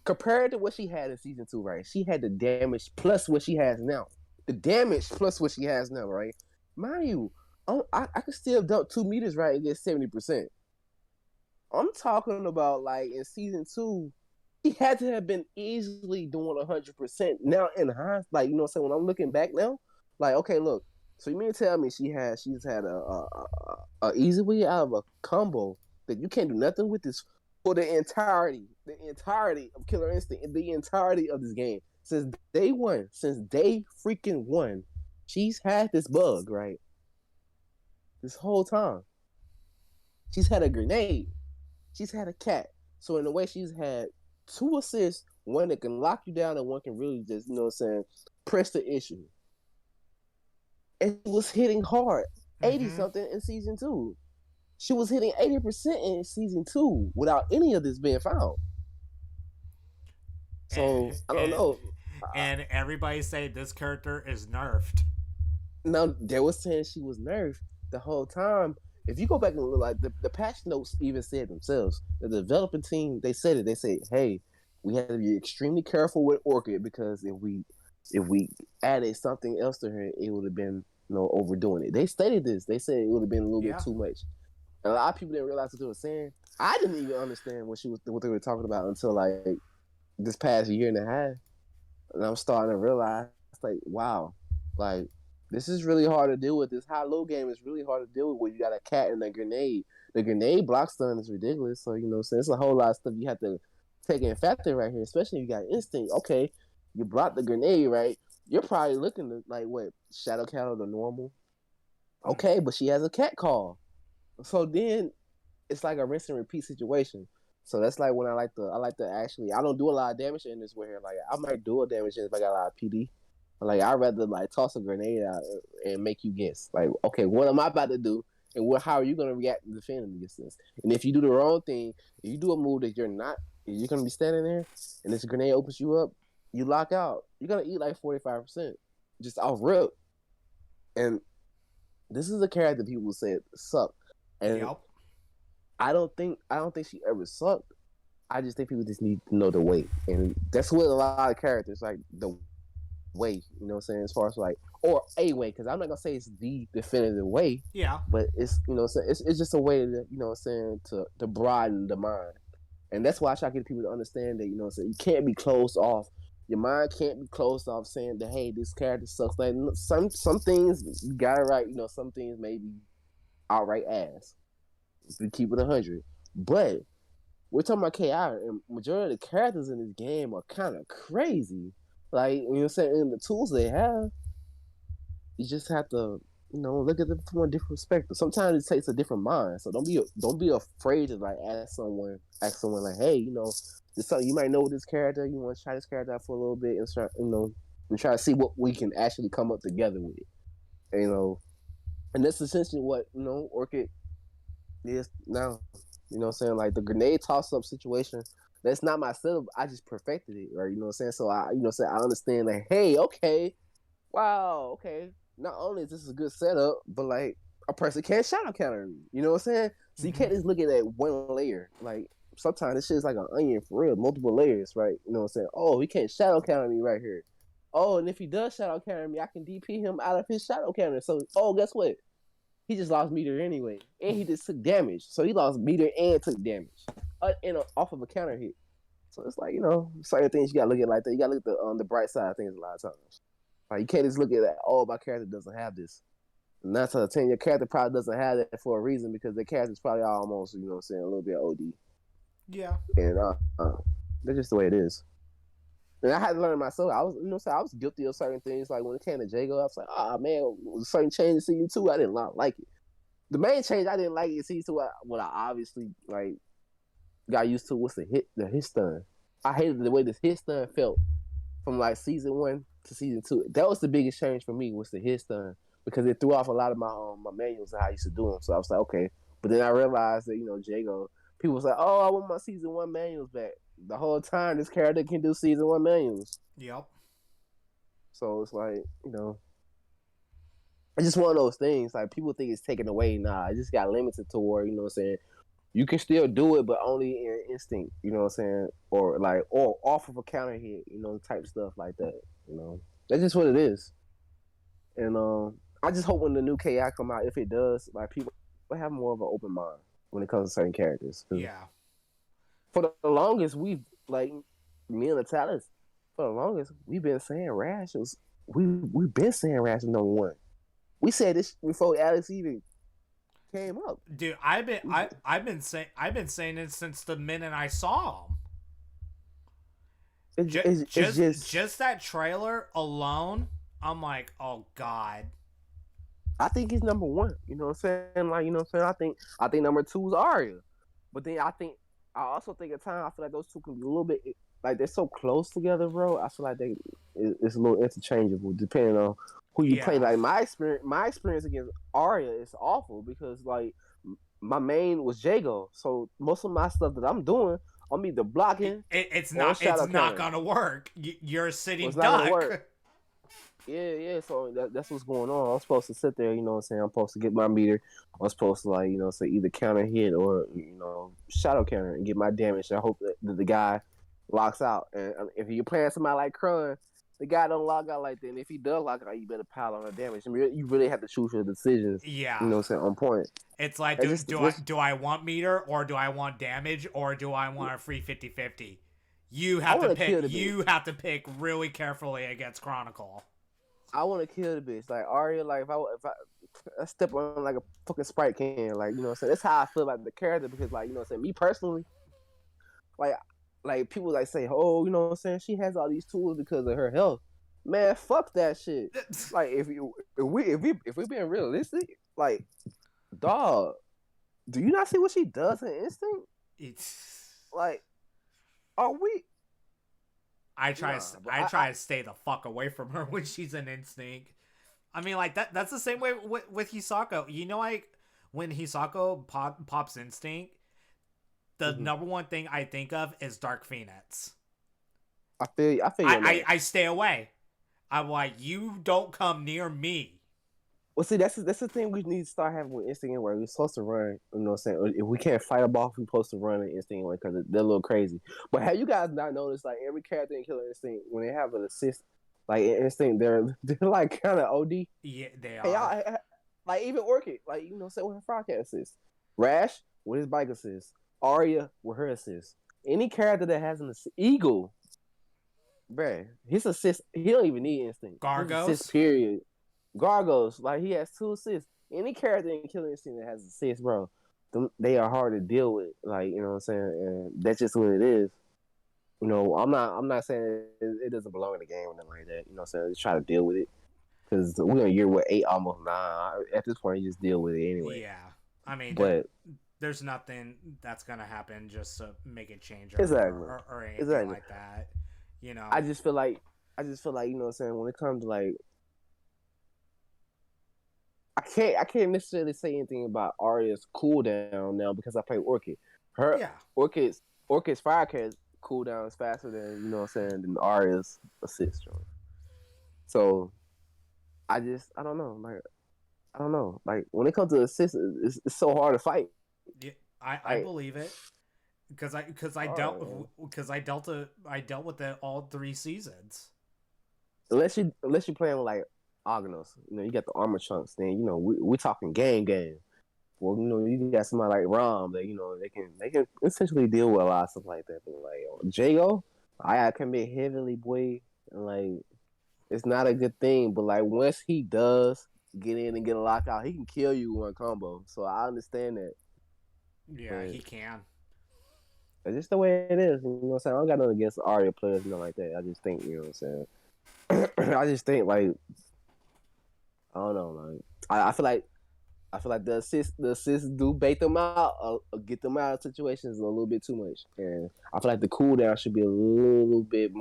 compared to what she had in season 2, right? She had the damage plus what she has now. The damage plus what she has now, right? Mind you, I could still dump 2 meters right and get 70%. I'm talking about like in season 2, she had to have been easily doing 100%. Now in hindsight, like you know what I'm saying, when I'm looking back now, like okay, look, so you mean to tell me she's had a easy way out of a combo that you can't do nothing with this for the entirety of Killer Instinct, the entirety of this game since day freaking one, she's had this bug right. This whole time, she's had a grenade, she's had a cat. So in a way, she's had 2 assists, one that can lock you down and one can really just press the issue. And she was hitting hard, 80 something in season 2. She was hitting 80% in season 2 without any of this being found. So I don't know. And everybody say this character is nerfed. Now they were saying she was nerfed the whole time. If you go back and look, like the patch notes even said themselves, the developing team they said it. They said, "Hey, we have to be extremely careful with Orchid because if we added something else to her, it would have been overdoing it." They stated this. They said it would have been a little bit too much. And a lot of people didn't realize what they were saying. I didn't even understand what they were talking about until like this past year and a half, and I'm starting to realize like, wow, like this is really hard to deal with. This high-low game is really hard to deal with when you got a cat and a grenade. The grenade block stun is ridiculous. So so it's a whole lot of stuff you have to take in factor right here, especially if you got instinct. Okay, you block the grenade, right? You're probably looking at like what Shadow Cat or the normal. Okay, but she has a cat call. So then it's like a rinse and repeat situation. So that's like when I like to actually I don't do a lot of damage in this where like I might do a damage if I got a lot of PD. Like I'd rather like toss a grenade out and make you guess. Like, okay, what am I about to do? And how are you gonna react to defending against this? And if you do the wrong thing, if you do a move that you're gonna be standing there and this grenade opens you up, you lock out. You're gonna eat like 45% just off rip. And this is a character people said sucked. And I don't think she ever sucked. I just think people just need to know the way. And that's what a lot of characters like the way, you know what I'm saying, as far as like or a way, because I'm not gonna say it's the definitive way. Yeah. But it's it's just a way to, you know what I'm saying, to broaden the mind. And that's why I try to get people to understand that, you know what I'm saying, you can't be closed off. Your mind can't be closed off saying that, hey, this character sucks. Like some things you got it right, some things maybe outright ass. If we keep it 100. But we're talking about KI, and majority of the characters in this game are kind of crazy. Like, you know what I'm saying? And the tools they have, you just have to, look at them from a different perspective. Sometimes it takes a different mind. So don't be afraid to like ask someone like, hey, this something you might know with this character. You want to try this character out for a little bit and start, and try to see what we can actually come up together with. And that's essentially what Orchid is now. You know what I'm saying? Like the grenade toss up situation. That's not my setup. I just perfected it, right? You know what I'm saying? So I understand like, hey, okay, wow, okay. Not only is this a good setup, but like a person can't shadow counter me. You know what I'm saying? So you can't just look at that one layer. Like sometimes this shit is like an onion for real, multiple layers, right? You know what I'm saying? Oh, he can't shadow counter me right here. Oh, and if he does shadow counter me, I can DP him out of his shadow counter. So, guess what? He just lost meter anyway, and he just took damage. So he lost meter and took damage, off of a counter hit. So it's like certain things you gotta look at like that. You gotta look at the bright side of things a lot of times. Like you can't just look at that. Oh, my character doesn't have this. And that's a 10. Your character probably doesn't have that for a reason because their character's probably almost a little bit OD. Yeah. And that's just the way it is. And I had to learn myself. I was guilty of certain things. Like when it came to Jago, I was like, man, certain changes in season 2, I did not like it. The main change I didn't like in season 2, what I obviously like got used to was the hit stun. I hated the way this hit stun felt from like season 1 to season 2. That was the biggest change for me was the hit stun because it threw off a lot of my manuals and how I used to do them. So I was like, okay. But then I realized that Jago, people was like, oh, I want my season 1 manuals back. The whole time this character can do season 1 manuals. Yep. So it's like, it's just one of those things. Like people think it's taken away. Nah, it just got limited to where, you know what I'm saying, you can still do it, but only in instinct, you know what I'm saying? Or off of a counter hit, type stuff like that. That's just what it is. And I just hope when the new KI come out, if it does, like people have more of an open mind when it comes to certain characters. Yeah. For the longest, we've like me and the Talents. For the longest, we've been saying Rash was we've been saying Rash was number 1. We said this before Alex even came up. Dude, I've been saying it since the minute I saw him. Just that trailer alone, I'm like, oh god. I think he's number 1. You know what I'm saying? Like, you know what I'm saying? I think number 2 is Arya. But then I also think at times I feel like those two can be a little bit like they're so close together, bro. I feel like it's a little interchangeable depending on who you play. Like my experience against Arya is awful because like my main was Jago, so most of my stuff that I'm doing, I'm either blocking. It's not gonna work. You're a sitting duck. Yeah. So that's what's going on. I'm supposed to sit there, you know what I'm saying? I'm supposed to get my meter. I'm supposed to like, say either counter hit or shadow counter and get my damage. I hope that the guy locks out. And if you're playing somebody like Krun, the guy don't lock out like that. And if he does lock out, you better pile on the damage. I mean, you really have to choose your decisions. Yeah. You know what I'm saying? On point. It's like, do I want meter or do I want damage or do I want a free 50-50? You have to pick. You have to pick really carefully against Chronicle. I want to kill the bitch. Like Arya, like if I step on like a fucking Sprite can, like, you know what I'm saying? That's how I feel about the character because, like, you know what I'm saying? Me personally, like people like say, oh, you know what I'm saying? She has all these tools because of her health. Man, fuck that shit. Like if we being realistic, like, dog, do you not see what she does in Instinct? It's like, are we? I try to stay the fuck away from her when she's in Instinct. I mean, like that's the same way with Hisako. Like when Hisako pops Instinct, the number one thing I think of is Dark Phoenix. I feel I stay away. I'm like, you don't come near me. Well, see, that's the thing we need to start having with Instinct Anyway. We're supposed to run, you know what I'm saying? If we can't fight a boss, we're supposed to run an Instinct Anyway because they're a little crazy. But have you guys not noticed, like, every character in Killer Instinct, when they have an assist, like, in Instinct, they're like, kind of OD? Yeah, they are. Hey, y'all, like, even Orchid, like, you know what I'm saying, with her Frogcat assist. Rash, with his bike assist. Arya, with her assist. Any character that has an assist. Eagle, bruh, his assist, he don't even need Instinct. Gargos? His assist, period. Gargos, like, he has 2 assists. Any character in Killer Instinct that has assists, bro, they are hard to deal with. Like, you know what I'm saying? And that's just what it is. I'm not saying it doesn't belong in the game or nothing like that. You know what I'm saying? Just try to deal with it because we're in year what 8, almost 9. At this point, you just deal with it anyway. Yeah, I mean, But there's nothing that's gonna happen just to make it change exactly, or anything exactly. like that. You know. I just feel like you know what I'm saying when it comes to like I can't necessarily say anything about Arya's cooldown now because I play Orchid. Her Yeah. Orchid's fire cat cooldown is faster than you know what I'm saying than Arya's assist. So I don't know like when it comes to assist, it's so hard to fight. Yeah, I Like believe it because hard, I dealt with it all 3 seasons. unless you playing with like Agnos, you know you got the armor chunks. Then you know we talking game. Well, you know, you got somebody like Rom that you know they can essentially deal with a lot of stuff like that. But like Jago, I gotta commit heavily, boy. And like it's not a good thing. But like once he does get in and get a lockout, he can kill you one combo. So I understand that. Yeah, But he can. it's just the way it is. You know what I'm saying? I don't got nothing against Arya players, nothing like that. I just think, you know what I'm saying? I just think like I don't know, like I feel like the assists do bait them out, get them out of situations a little bit too much, and I feel like the cooldown should be a little bit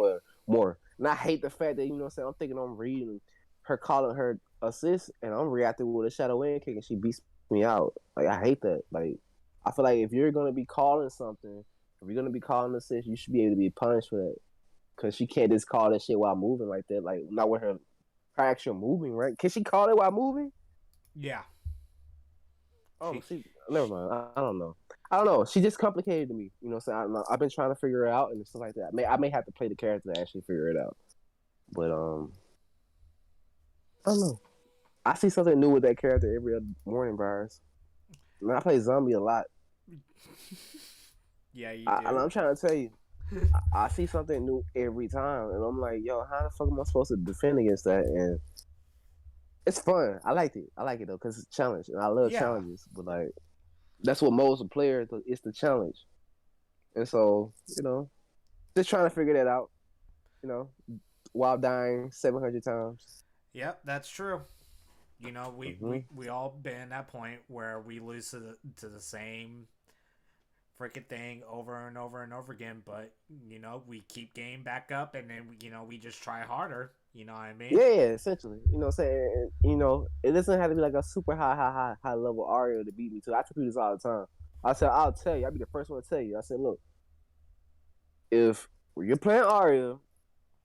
more. And I hate the fact that you know what I'm saying. I'm thinking I'm reading her calling her assist, and I'm reacting with a shadow wind kick, and she beats me out. Like I hate that. Like I feel like if you're gonna be calling something, if you're gonna be calling assist, you should be able to be punished for that. Cause she can't just call that shit while moving like that. Like not with her actual moving, right? Can she call it while moving? Yeah, Oh, she. she. Never mind. I don't know. I don't know. She just complicated to me. You know, so I've been trying to figure it out and stuff like that. I may have to play the character to actually figure it out. But I don't know. I see something new with that character every other morning, Bars. I mean, I play zombie a lot. Yeah, you do. And I'm trying to tell you, I see something new every time, and I'm like, yo, how the fuck am I supposed to defend against that? And it's fun. I liked it. I like it though because it's a challenge, and I love Yeah, challenges. But like, that's what molds a player. It's the challenge. And so, you know, just trying to figure that out, you know, while dying 700 times. yep, that's true. You know, Mm-hmm. we all been at that point where we lose to the same freaking thing over and over and over again. But you know, we keep getting back up, and then you know we just try harder. You know what I mean? Yeah, essentially. You know what I'm saying? And, you know, it doesn't have to be like a super high level Aria to beat me too. I tell people this all the time. I said, I'll tell you. I'll be the first one to tell you. I said, look, if you're playing Aria,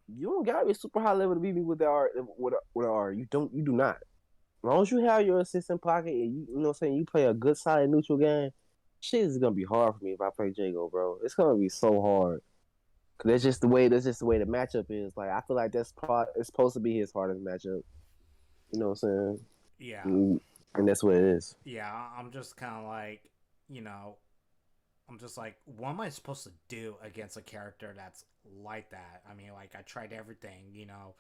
you don't gotta be super high level to beat me with the Aria. With Aria. You do not. As long as you have your assistant pocket and you know what I'm saying, you play a good solid neutral game, shit is gonna be hard for me if I play Jago, bro. It's gonna be so hard. Cause that's just the way the matchup is. Like I feel like it's supposed to be his hardest matchup. You know what I'm saying? Yeah, And that's what it is. yeah. I'm just kind of like, you know, I'm just like, what am I supposed to do against a character that's like that? I mean, like I tried everything, you know,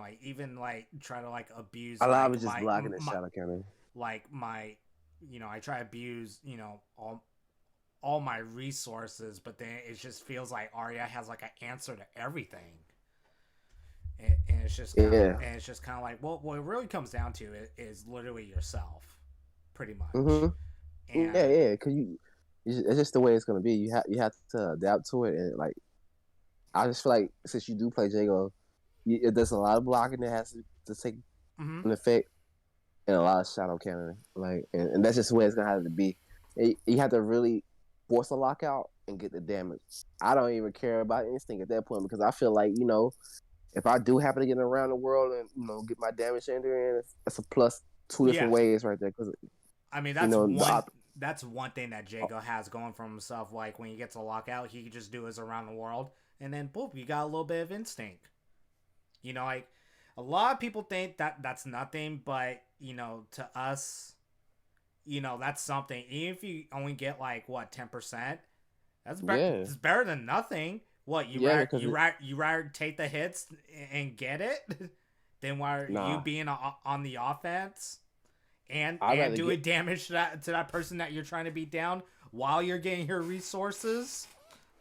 I even like try to like abuse A lot of like it's just blocking the shadow cannon. my, you know, I try to abuse, you know, all my resources, but then it just feels like Arya has like an answer to everything. And it's just kind of, Yeah. and it's just kind of like, well, what it really comes down to is literally yourself, pretty much. Mhm. Yeah, And yeah. Cause it's just the way it's gonna be. You have to adapt to it, and like I just feel like since you do play Jago, there's a lot of blocking that has to take mm-hmm. an effect, and a lot of shadow cannon. Like, and that's just the way it's gonna have to be. You have to really force a lockout and get the damage. I don't even care about instinct at that point because I feel like you know if I do happen to get around the world and you know get my damage ender in, it's a plus two Yeah, different ways right there. Because I mean you know the that's one thing that Jago has going for himself. Like when he gets a lockout, he can just do his around the world, and then boom, you got a little bit of instinct. You know, like a lot of people think that that's nothing, but you know, to us, you know, that's something. Even if you only get like what 10%, yeah it's better than nothing. What yeah because you rather take the hits and get it than while you nah being on the offense I'd and rather doing get damage to that person that you're trying to beat down while you're getting your resources.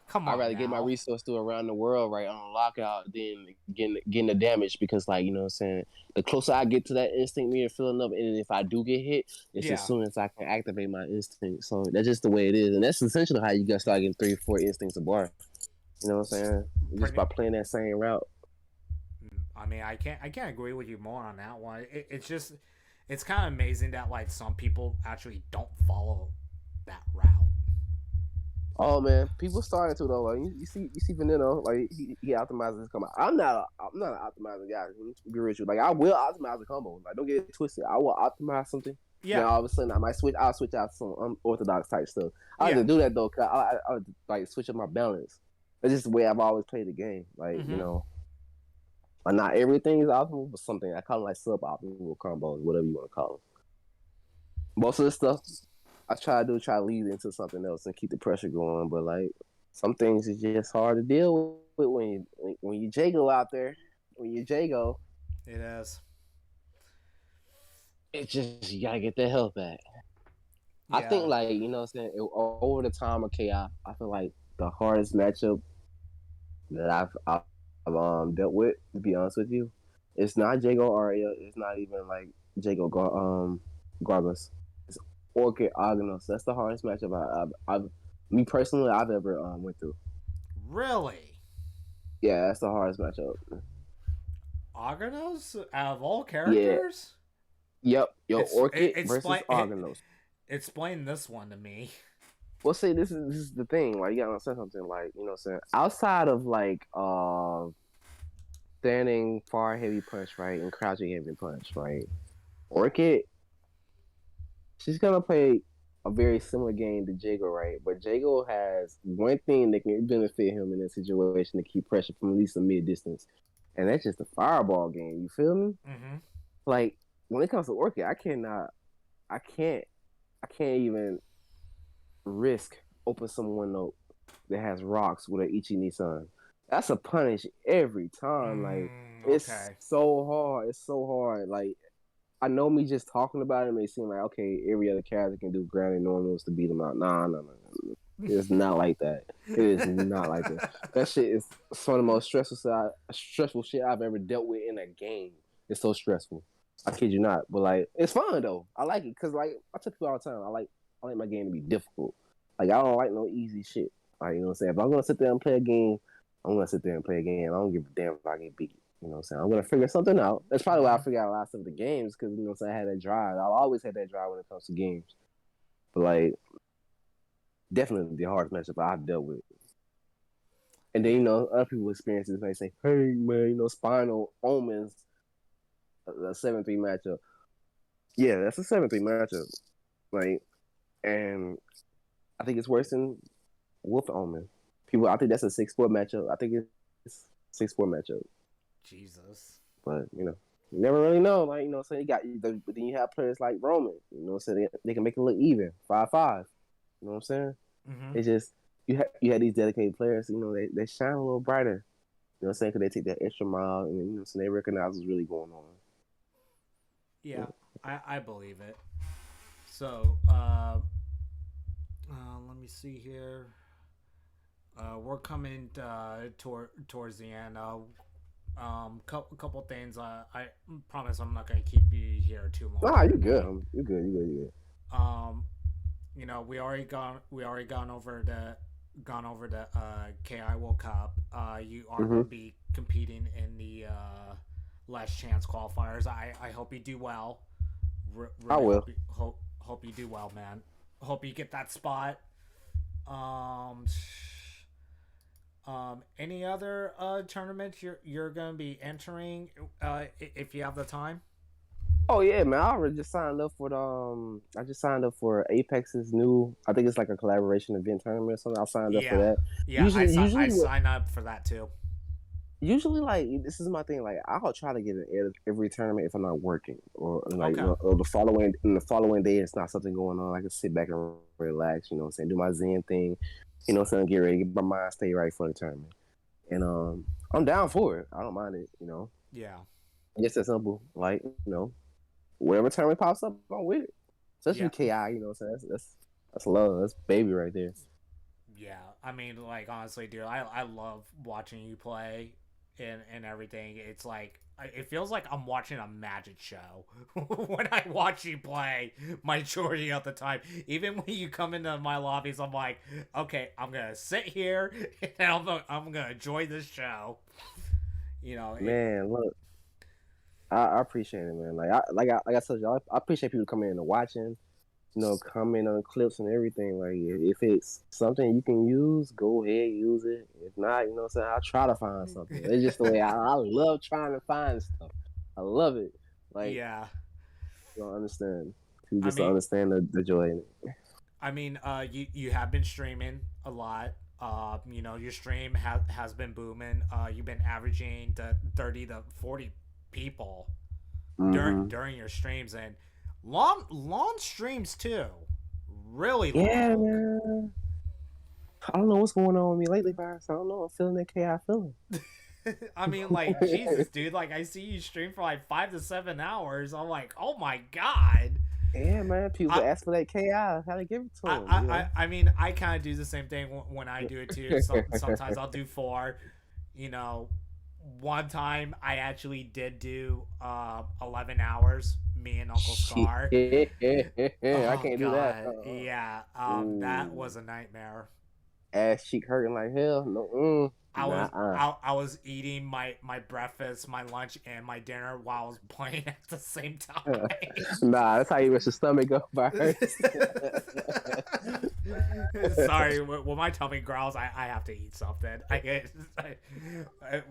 Come I'd on rather get my now. resource through around the world right on lockout than getting the damage because like you know what I'm saying the closer I get to that instinct meter filling up and if I do get hit it's as Yeah, soon as I can activate my instinct so that's just the way it is and that's essentially how you got to start getting 3 or 4 instincts a bar you know what I'm saying just pretty. by playing that same route. I mean, I can't agree with you more on that one. It's just it's kind of amazing that like some people actually don't follow that route. Oh man, people starting to though. Like you see Veneno, like he optimizes his combo. I'm not an optimizer guy. To be real with you. Like I will optimize a combo. Like don't get it twisted. I will optimize something. Then Yeah, all of a sudden I might switch. I'll switch out some unorthodox type stuff. I like yeah. to do that though, cause I like switch up my balance. It's just the way I've always played the game. Like you Mm-hmm. know, like not everything is optimal, but something I call them like suboptimal combos, whatever you want to call them. Most of the stuff I try to lead into something else and keep the pressure going. But like some things is just hard to deal with when you Jago out there. When you Jago, It is. it's just you gotta get that health back. I think Yeah. like you know what I'm saying over the time of KI, I feel like the hardest matchup that I've dealt with, to be honest with you, it's not Jago Aria. It's not even like Jago Garbus. It's Orchid Agnos. That's the hardest matchup I've me personally I've ever went through. Really? Yeah, that's the hardest matchup. Argonos out of all Yeah. characters? Yep. Yo, Orchid versus Explain Argonos. explain this one to me. Well, see, this is the thing. Like, you gotta understand something. Like, you know, what I'm saying outside of like standing far heavy punch, right, and crouching heavy punch, right. Orchid, she's gonna play a very similar game to Jago, right? But Jago has one thing that can benefit him in this situation to keep pressure from at least a mid distance, and that's just the fireball game. You feel me? Mm-hmm. Like when it comes to Orchid, I can't, I can't even risk open someone note that has rocks with an Ichi Nissan. That's a punish every time. Like it's Okay. so hard. It's so hard. Like I know me just talking about it may seem like okay, every other character can do grounded normals to beat them out. Nah, no, no, no. It's not like that. It is not like that. That shit is some of the most stressful shit I've ever dealt with in a game. It's so stressful. I kid you not. But like, it's fun though. I like it because like I tell people all the time. I like my game to be difficult. Like I don't like no easy shit. Like you know what I'm saying. If I'm gonna sit there and play a game, I'm gonna sit there and play a game. I don't give a damn if I get beat. You know what I'm saying? I'm gonna figure something out. That's probably why I Mm-hmm. figured out a lot of stuff with the games because you know what I'm saying. I had that drive. I've always had that drive when it comes to games. But like, definitely the hardest matchup I've dealt with. And then you know other people experiences may say, "Hey man, you know Spinal Omens, a 7-3 matchup." Yeah, that's a 7-3 matchup. Like, and I think it's worse than Wolf Omen. People, I think that's a 6-4 matchup. I think it's 6-4 matchup. Jesus. But you never really know. Like so you got, but then you have players like Roman. So they can make it look even 5-5. You know what I'm saying? Mm-hmm. It's just you had these dedicated players. They shine a little brighter. You know what I'm saying? Because they take that extra mile and so they recognize what's really going on. Yeah, Yeah. I believe it. Let me see here. We're coming towards the end. Couple things. I promise I'm not gonna keep you here too long Nah, here, you good. man. You good. You good. You good. Um, we already gone over the KI World Cup. You are Mm-hmm. going to be competing in the last chance qualifiers. I hope you do well. I Really will. hope you do well, man. Hope you get that spot. Um, any other tournaments you're gonna be entering if you have the time? Oh yeah, man! I already just signed up for the. I just signed up for Apex's new. I think it's like a collaboration event tournament or something. I signed up for Yeah, that. yeah. I Usually, sign up for that too. usually like this is my thing. Like I'll try to get in every tournament if I'm not working or like Okay. or the following day it's not something going on. I can sit back and relax. You know what I'm saying? Do my Zen thing. You know what I'm saying? Get ready, get my mind stay right for the tournament. And I'm down for it. I don't mind it. Yeah. Just that simple. Like whatever tournament pops up, I'm with it. Especially Yeah. KI. You know what I'm saying? That's love. That's baby right there. Yeah, I mean, like honestly, dude, I love watching you play and everything. It's like it feels like I'm watching a magic show when I watch you play majority of the time. Even when you come into my lobbies, I'm like, okay, I'm gonna sit here and I'm gonna enjoy this show. You know, Man, look, I appreciate it, man. Like I told y'all, I appreciate people coming in and watching. You know, comment on clips and everything. Like if it's something you can use, go ahead, use it. If not, you know what I'm saying, I'll try to find something. It's just the way I love trying to find stuff. I love it. Like yeah. you don't understand. You I just don't mean, understand the joy in it. you have been streaming a lot. You know, your stream has been booming. You've been averaging the 30 to 40 people Mm-hmm. during your streams, and long streams too. Really Yeah, long. man. I don't know what's going on with me lately, Virus. I don't know. I'm feeling that KI feeling. I mean, like Jesus, dude. Like I see you stream for like 5 to 7 hours. I'm like, oh my god. Yeah, man. People I ask for that KI. How to give it to I, them, I, you I know? I mean, I kind of do the same thing when I do it too. Sometimes I'll do four. You know, one time I actually did do 11 hours. Me and Uncle Shit. Scar. I Oh can't do that. god, yeah. That Ooh. was a nightmare. Ass cheek hurting like hell. No, I was nah. I was eating my breakfast, my lunch, and my dinner while I was playing at the same time. Nah, that's how you mess your stomach up first. Sorry, when my tummy growls, I have to eat something.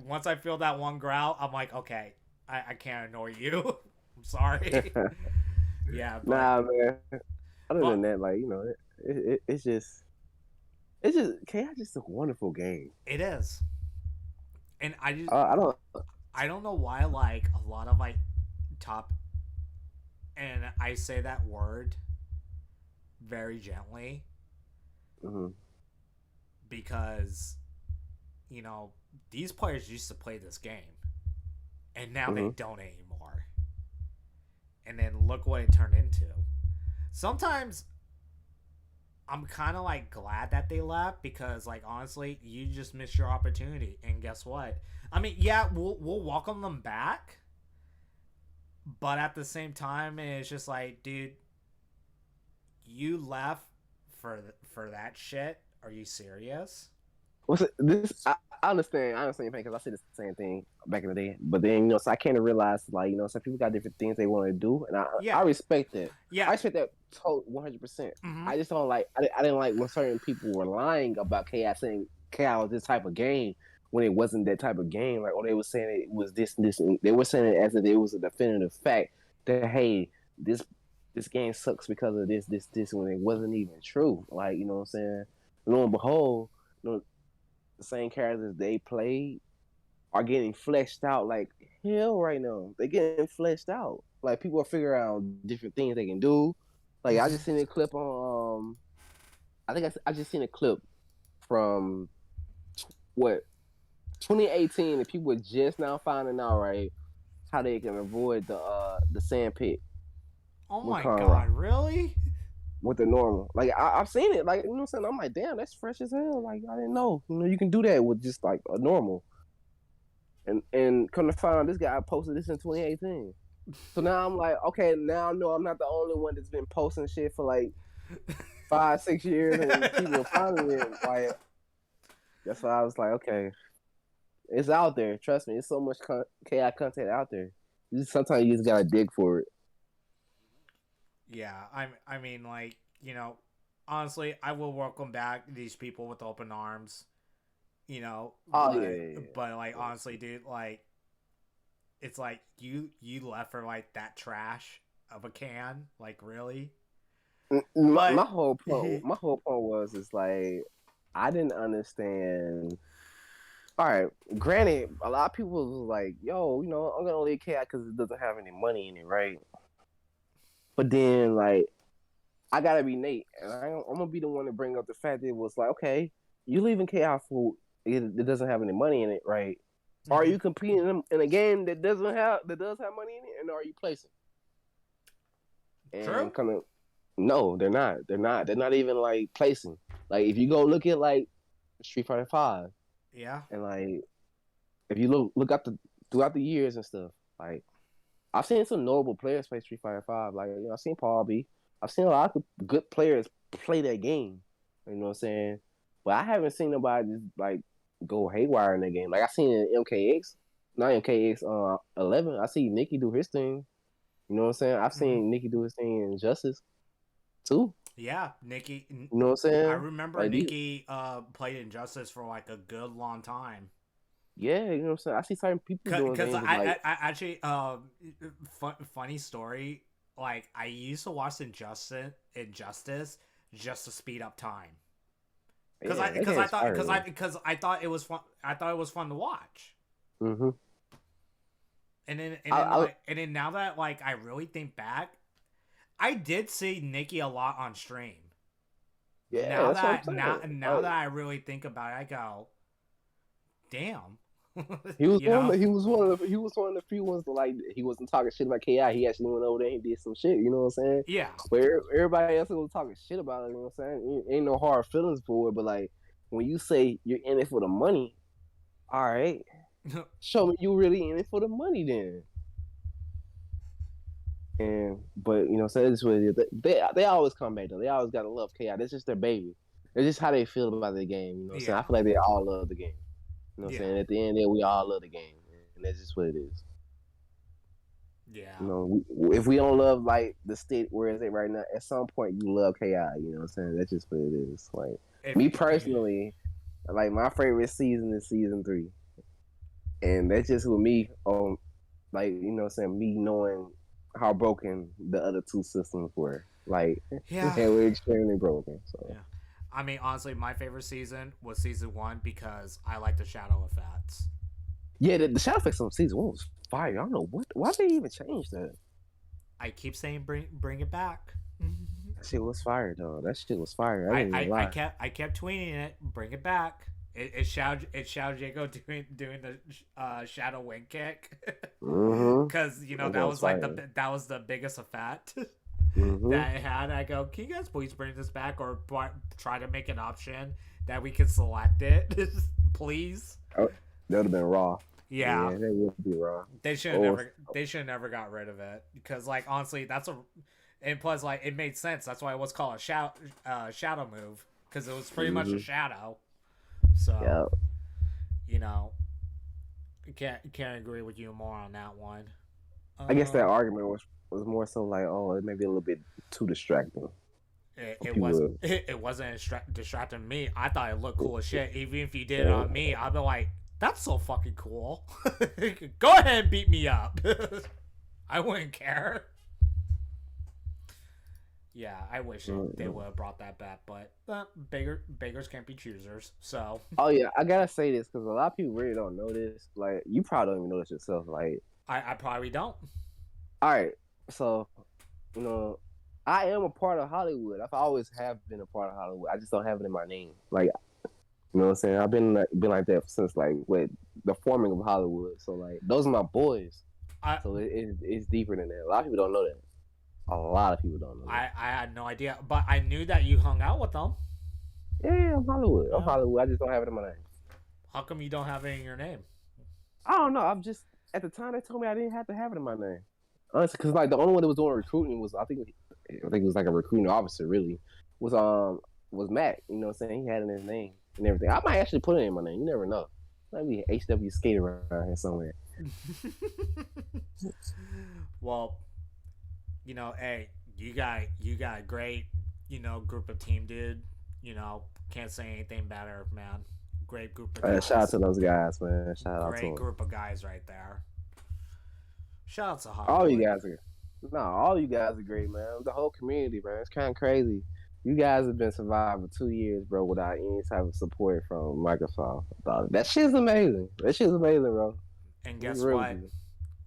Once I feel that one growl, I'm like, okay, I can't annoy you. I'm sorry. Yeah, Nah, man. Other than but that, like you know, it's just KI just a wonderful game. it is, and I don't. I don't know why like a lot of like top, and I say that word very gently Mhm. because you know these players used to play this game and now they Mhm. don't anymore, and then look what it turned into. Sometimes I'm kind of like glad that they left because like honestly you just missed your opportunity, and guess what, I mean, yeah, we'll welcome them back, but at the same time it's just like, dude, you left for that shit, are you serious? What's it, this? I understand. I understand your pain because I said the same thing back in the day. But then you know, so I came to realize like you know, some people got different things they want to do, and I Yeah, respect that. yeah. I respect that total 100%. Mm-hmm. I just don't like. I didn't like when certain people were lying about KI saying KI was this type of game when it wasn't that type of game. Like, or they were saying it was this and this, and they were saying it as if it was a definitive fact that hey, this game sucks because of this when it wasn't even true. Like you know what I'm saying. Lo and behold, you know, the same characters they played are getting fleshed out like hell right now. They getting fleshed out. Like people are figuring out different things they can do. Like I Mm-hmm. just seen a clip on I think I just seen a clip from what 2018 and people are just now finding out right how they can avoid the sand pit Oh with my Conrad god, really? with the normal. Like I've seen it. Like you know what I'm saying. I'm like, damn, that's fresh as hell. Like I didn't know. You know, you can do that with just like a normal. And come to find out, this guy posted this in 2018. So now I'm like, okay, now I know I'm not the only one that's been posting shit for like 5, 6 years, and people are finding it. Like that's why I was like, okay, it's out there. Trust me, it's so much KI content out there. Sometimes you just gotta dig for it. Yeah, I mean, like, you know, honestly, I will welcome back these people with open arms, you know, Oh yeah, yeah, but like yeah. honestly, dude, like it's like you left for like that trash of a can, like really? My But whole point, was is like I didn't understand. All right, granted, a lot of people was like, "Yo, you know, I'm gonna leave KI because it doesn't have any money in it, right?" But then, like, I gotta be Nate, and I'm gonna be the one to bring up the fact that it was like, okay, you leaving KI for it doesn't have any money in it, right? Are mm-hmm. you competing in a game that does have money in it, and are you placing? True. And kind of No, they're not. They're not. They're not even like placing. Like if you go look at like Street Fighter Five, Yeah. and like if you look up the throughout the years and stuff, like I've seen some notable players play Street Fighter Five. Like I've seen Paul B. I've seen a lot of good players play that game. You know what I'm saying? But I haven't seen nobody just like go haywire in that game. Like I seen MKX, not MKX 11. I see Nikki do his thing. You know what I'm saying? I've seen Nikki do his thing in Justice too. Yeah, Nikki. You know what I'm saying? I remember like, Nikki played Injustice for like a good long time. Yeah, you know what I'm saying? I see certain people doing Because things I actually funny story. Like I used to watch Injustice just to speed up time. Because I thought it was fun. I thought it was fun to watch. Mm-hmm. And then now that like I really think back, I did see Nikki a lot on stream. Yeah, now that I really think about it, I go, damn. He was one of the few ones that like he wasn't talking shit about KI. He actually went over there and did some shit. You know what I'm saying? Yeah. Where everybody else was talking shit about it. You know what I'm saying? Ain't no hard feelings for it. But like when you say you're in it for the money, all right, show me you really in it for the money then. But you know, so that's what it is. They always come back though. They always gotta love KI. That's just their baby. It's just how they feel about the game. You know what I'm saying? I feel like they all love the game. You know what I'm saying? At the end there, we all love the game. And that's just what it is. Yeah. You know, if we don't love like the state where it's at right now, at some point you love KI. You know what I'm saying? That's just what it is. Like me personally, like my favorite season is season 3, and that's just with me. Like you know what I'm saying? Me knowing how broken the other 2 systems were. Like they were extremely broken. So. Yeah. I mean, honestly, my favorite season was season 1 because I like the shadow effects. Yeah, the shadow effects on season 1 was fire. I don't know why they even changed that. I keep saying bring it back. That shit was fire though. That shit was fire. I kept tweeting it. Bring it back. It's Xiao Jago doing the shadow wing kick because you know that was like that was the biggest effect. That it had. I go, can you guys please bring this back or try to make an option that we can select it, please? Oh, that would have been raw. Yeah, that would be raw. They should have never got rid of it because, like, honestly, and plus, like, it made sense. That's why it was called a shadow move because it was pretty much a shadow. So, you know, can't agree with you more on that one. I guess that argument was more so like, oh, it may be a little bit too distracting. It wasn't distracting me. I thought it looked cool as shit. Even if you did it on me, I'd be like, that's so fucking cool. Go ahead and beat me up. I wouldn't care. Yeah, I wish they would have brought that back, but beggars can't be choosers. So. Oh yeah, I gotta say this because a lot of people really don't know this. Like, you probably don't even know this yourself. Like, I probably don't. All right, so you know, I am a part of Hollywood. I've always have been a part of Hollywood. I just don't have it in my name. Like, you know what I'm saying? I've been like that since like the forming of Hollywood. So like, those are my boys. So it's deeper than that. A lot of people don't know that. A lot of people don't know that. I had no idea, but I knew that you hung out with them. Yeah, I'm Hollywood. I'm Hollywood. I just don't have it in my name. How come you don't have it in your name? I don't know. I'm just at the time they told me I didn't have to have it in my name. Honestly, because like the only one that was doing recruiting was I think it was like a recruiting officer really was Matt. You know what I'm saying? He had it in his name and everything. I might actually put it in my name. You never know. Maybe HW skater around here somewhere. Well, you know, hey, you got a great, you know, group of team, dude. You know, can't say anything better, man. Great group of guys. Shout out to those guys, man. Shout out to them. Great group of guys right there. Shout out to Hollywood. All you guys are great, man. The whole community, man. It's kind of crazy. You guys have been surviving 2 years, bro, without any type of support from Microsoft. That shit's amazing. That shit's amazing, bro. And guess what?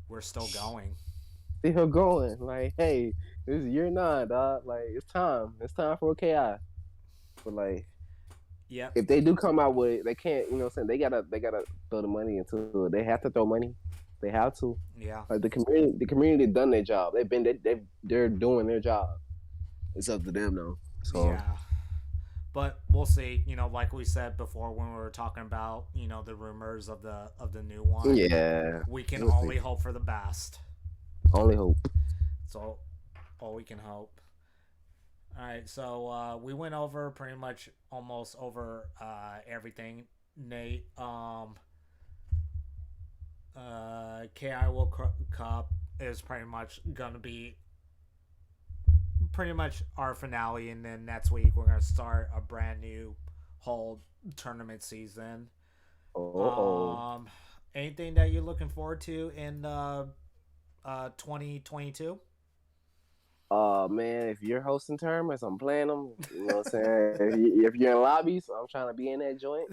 We're still going. Still going. Like, hey, this is year 9, dog. Like, it's time. It's time for a KI. But like, yeah, if they do come out with it, they can't. You know what I'm saying? They gotta throw the money into it. They have to throw money. They have to. Yeah. Like the community done their job. They're doing their job. It's up to them though. So Yeah. But we'll see. Like we said before when we were talking about, the rumors of the new one. yeah, We can we'll see. only hope for the best. Only hope. So all we can hope. All right, so we went over pretty much almost over everything. Nate, KI World Cup is pretty much gonna be pretty much our finale, and then next week we're gonna start a brand new whole tournament season. Oh, Um, Anything that you're looking forward to in 2022? man, if you're hosting tournaments, I'm playing them. You know what I'm saying? If you're in lobbies, I'm trying to be in that joint.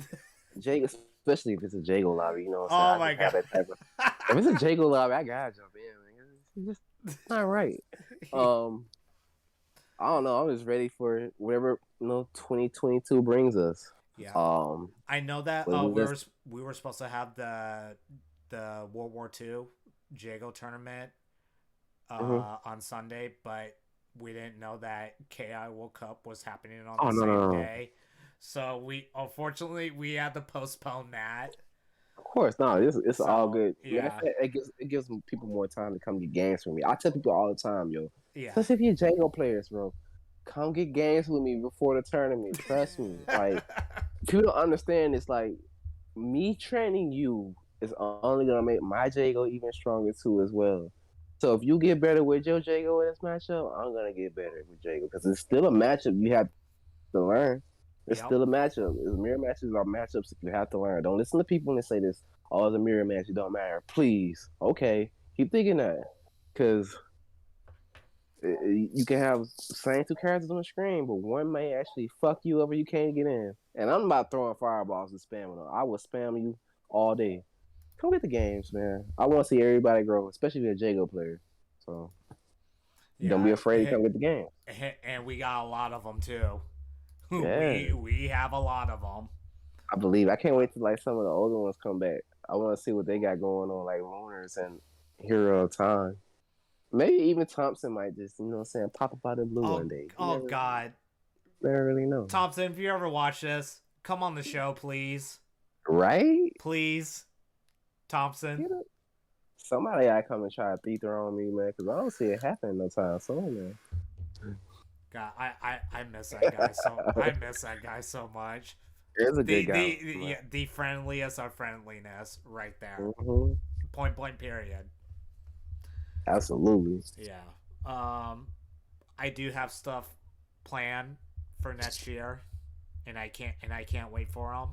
Jake, especially if it's a Jago lobby, you know what I'm saying? Oh I my just have god. that type of. If it's a Jago lobby, I gotta jump in, man. It's just not right. Um, I don't know. I'm just ready for whatever 2022 brings us. Yeah, Um, I know that but we were supposed to have the World War II Jago tournament mhm. on Sunday, but we didn't know that KI World Cup was happening on Oh the no, no, same no. day. So we unfortunately we had to postpone that. Of course, no. It's all So good. Matter of yeah, fact, it gives people more time to come get games from me. I tell people all the time, yo. yeah, Especially if you're Jago players, bro. Come get games with me before the tournament. Trust me. Like people don't understand. It's like me training you is only gonna make my Jago even stronger too as well. So if you get better with your Jago in this matchup, I'm gonna get better with Jago because it's still a matchup you have to learn. It's yep, still a matchup. It's mirror matches are matchups that you have to learn. Don't listen to people when they say this. Oh, it's a mirror match. It don't matter. Please, okay, keep thinking that because you can have same two characters on the screen, but one may actually fuck you over. You can't get in. And I'm about throwing fireballs and spamming them. I will spam you all day. Come get the games, man. I want to see everybody grow, especially if you're a Jago player. So don't be yeah, afraid to come get the game. and we got a lot of them too. Yeah, We have a lot of them. I believe. I can't wait till like some of the older ones come back. I want to see what they got going on, like Lunars and Hero of Time. Maybe even Thompson might just, you know what I'm saying, pop up out of the blue one Oh, day. You oh God, never really know. Thompson, if you ever watch this, come on the show, please, Right? please, Thompson. You know, somebody gotta come and try to throw on me, man, because I don't see it happening no time soon, man. God, I miss that guy so I miss that guy so much. He's a good guy, man. The friendliest of friendliness right there. Mm-hmm. Point blank period. Absolutely. Yeah. I do have stuff planned for next year, and I can't wait for them.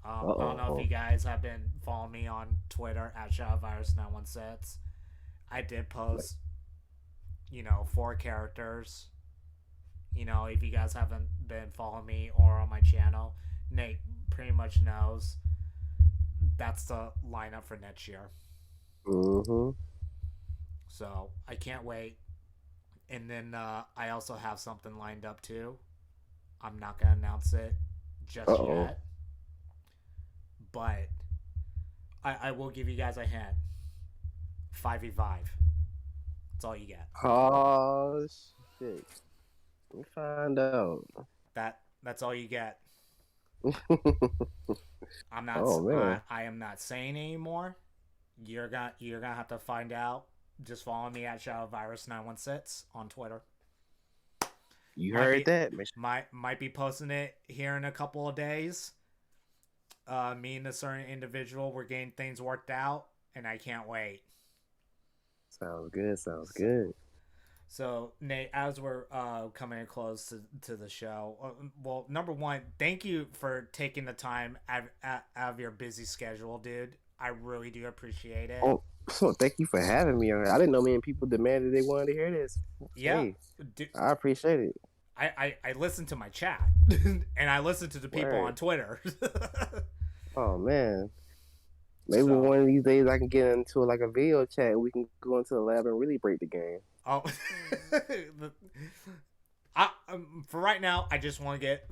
I don't know if Uh-oh. you guys have been following me on Twitter at ShadowVirus916. I did post, 4 characters. If you guys haven't been following me or on my channel, Nate pretty much knows that's the lineup for next year. Mm-hmm. So I can't wait. And then I also have something lined up too. I'm not gonna announce it just Uh-oh. yet, but I will give you guys a hint. 5v5. That's all you get. Oh, shit. Let me find out. That's all you get. I'm not. Oh, man. I am not saying anymore. You're gonna have to find out. Just follow me at ShadowVirus916 on Twitter. You Might heard be that? might be posting it here in a couple of days. Me and a certain individual, we're getting things worked out, and I can't wait. Sounds good. Sounds good. So, Nate, as we're coming close to the show, well, number one, thank you for taking the time out of your busy schedule, dude. I really do appreciate it. Oh, so thank you for having me on here. I didn't know many people demanded they wanted to hear this. Yeah, Hey, dude, I appreciate it. I listen to my chat, and I listen to the people Word. on Twitter. Oh man. Maybe So, one of these days I can get into like a video chat. We can go into the lab and really break the game. oh, for right now, I just want to get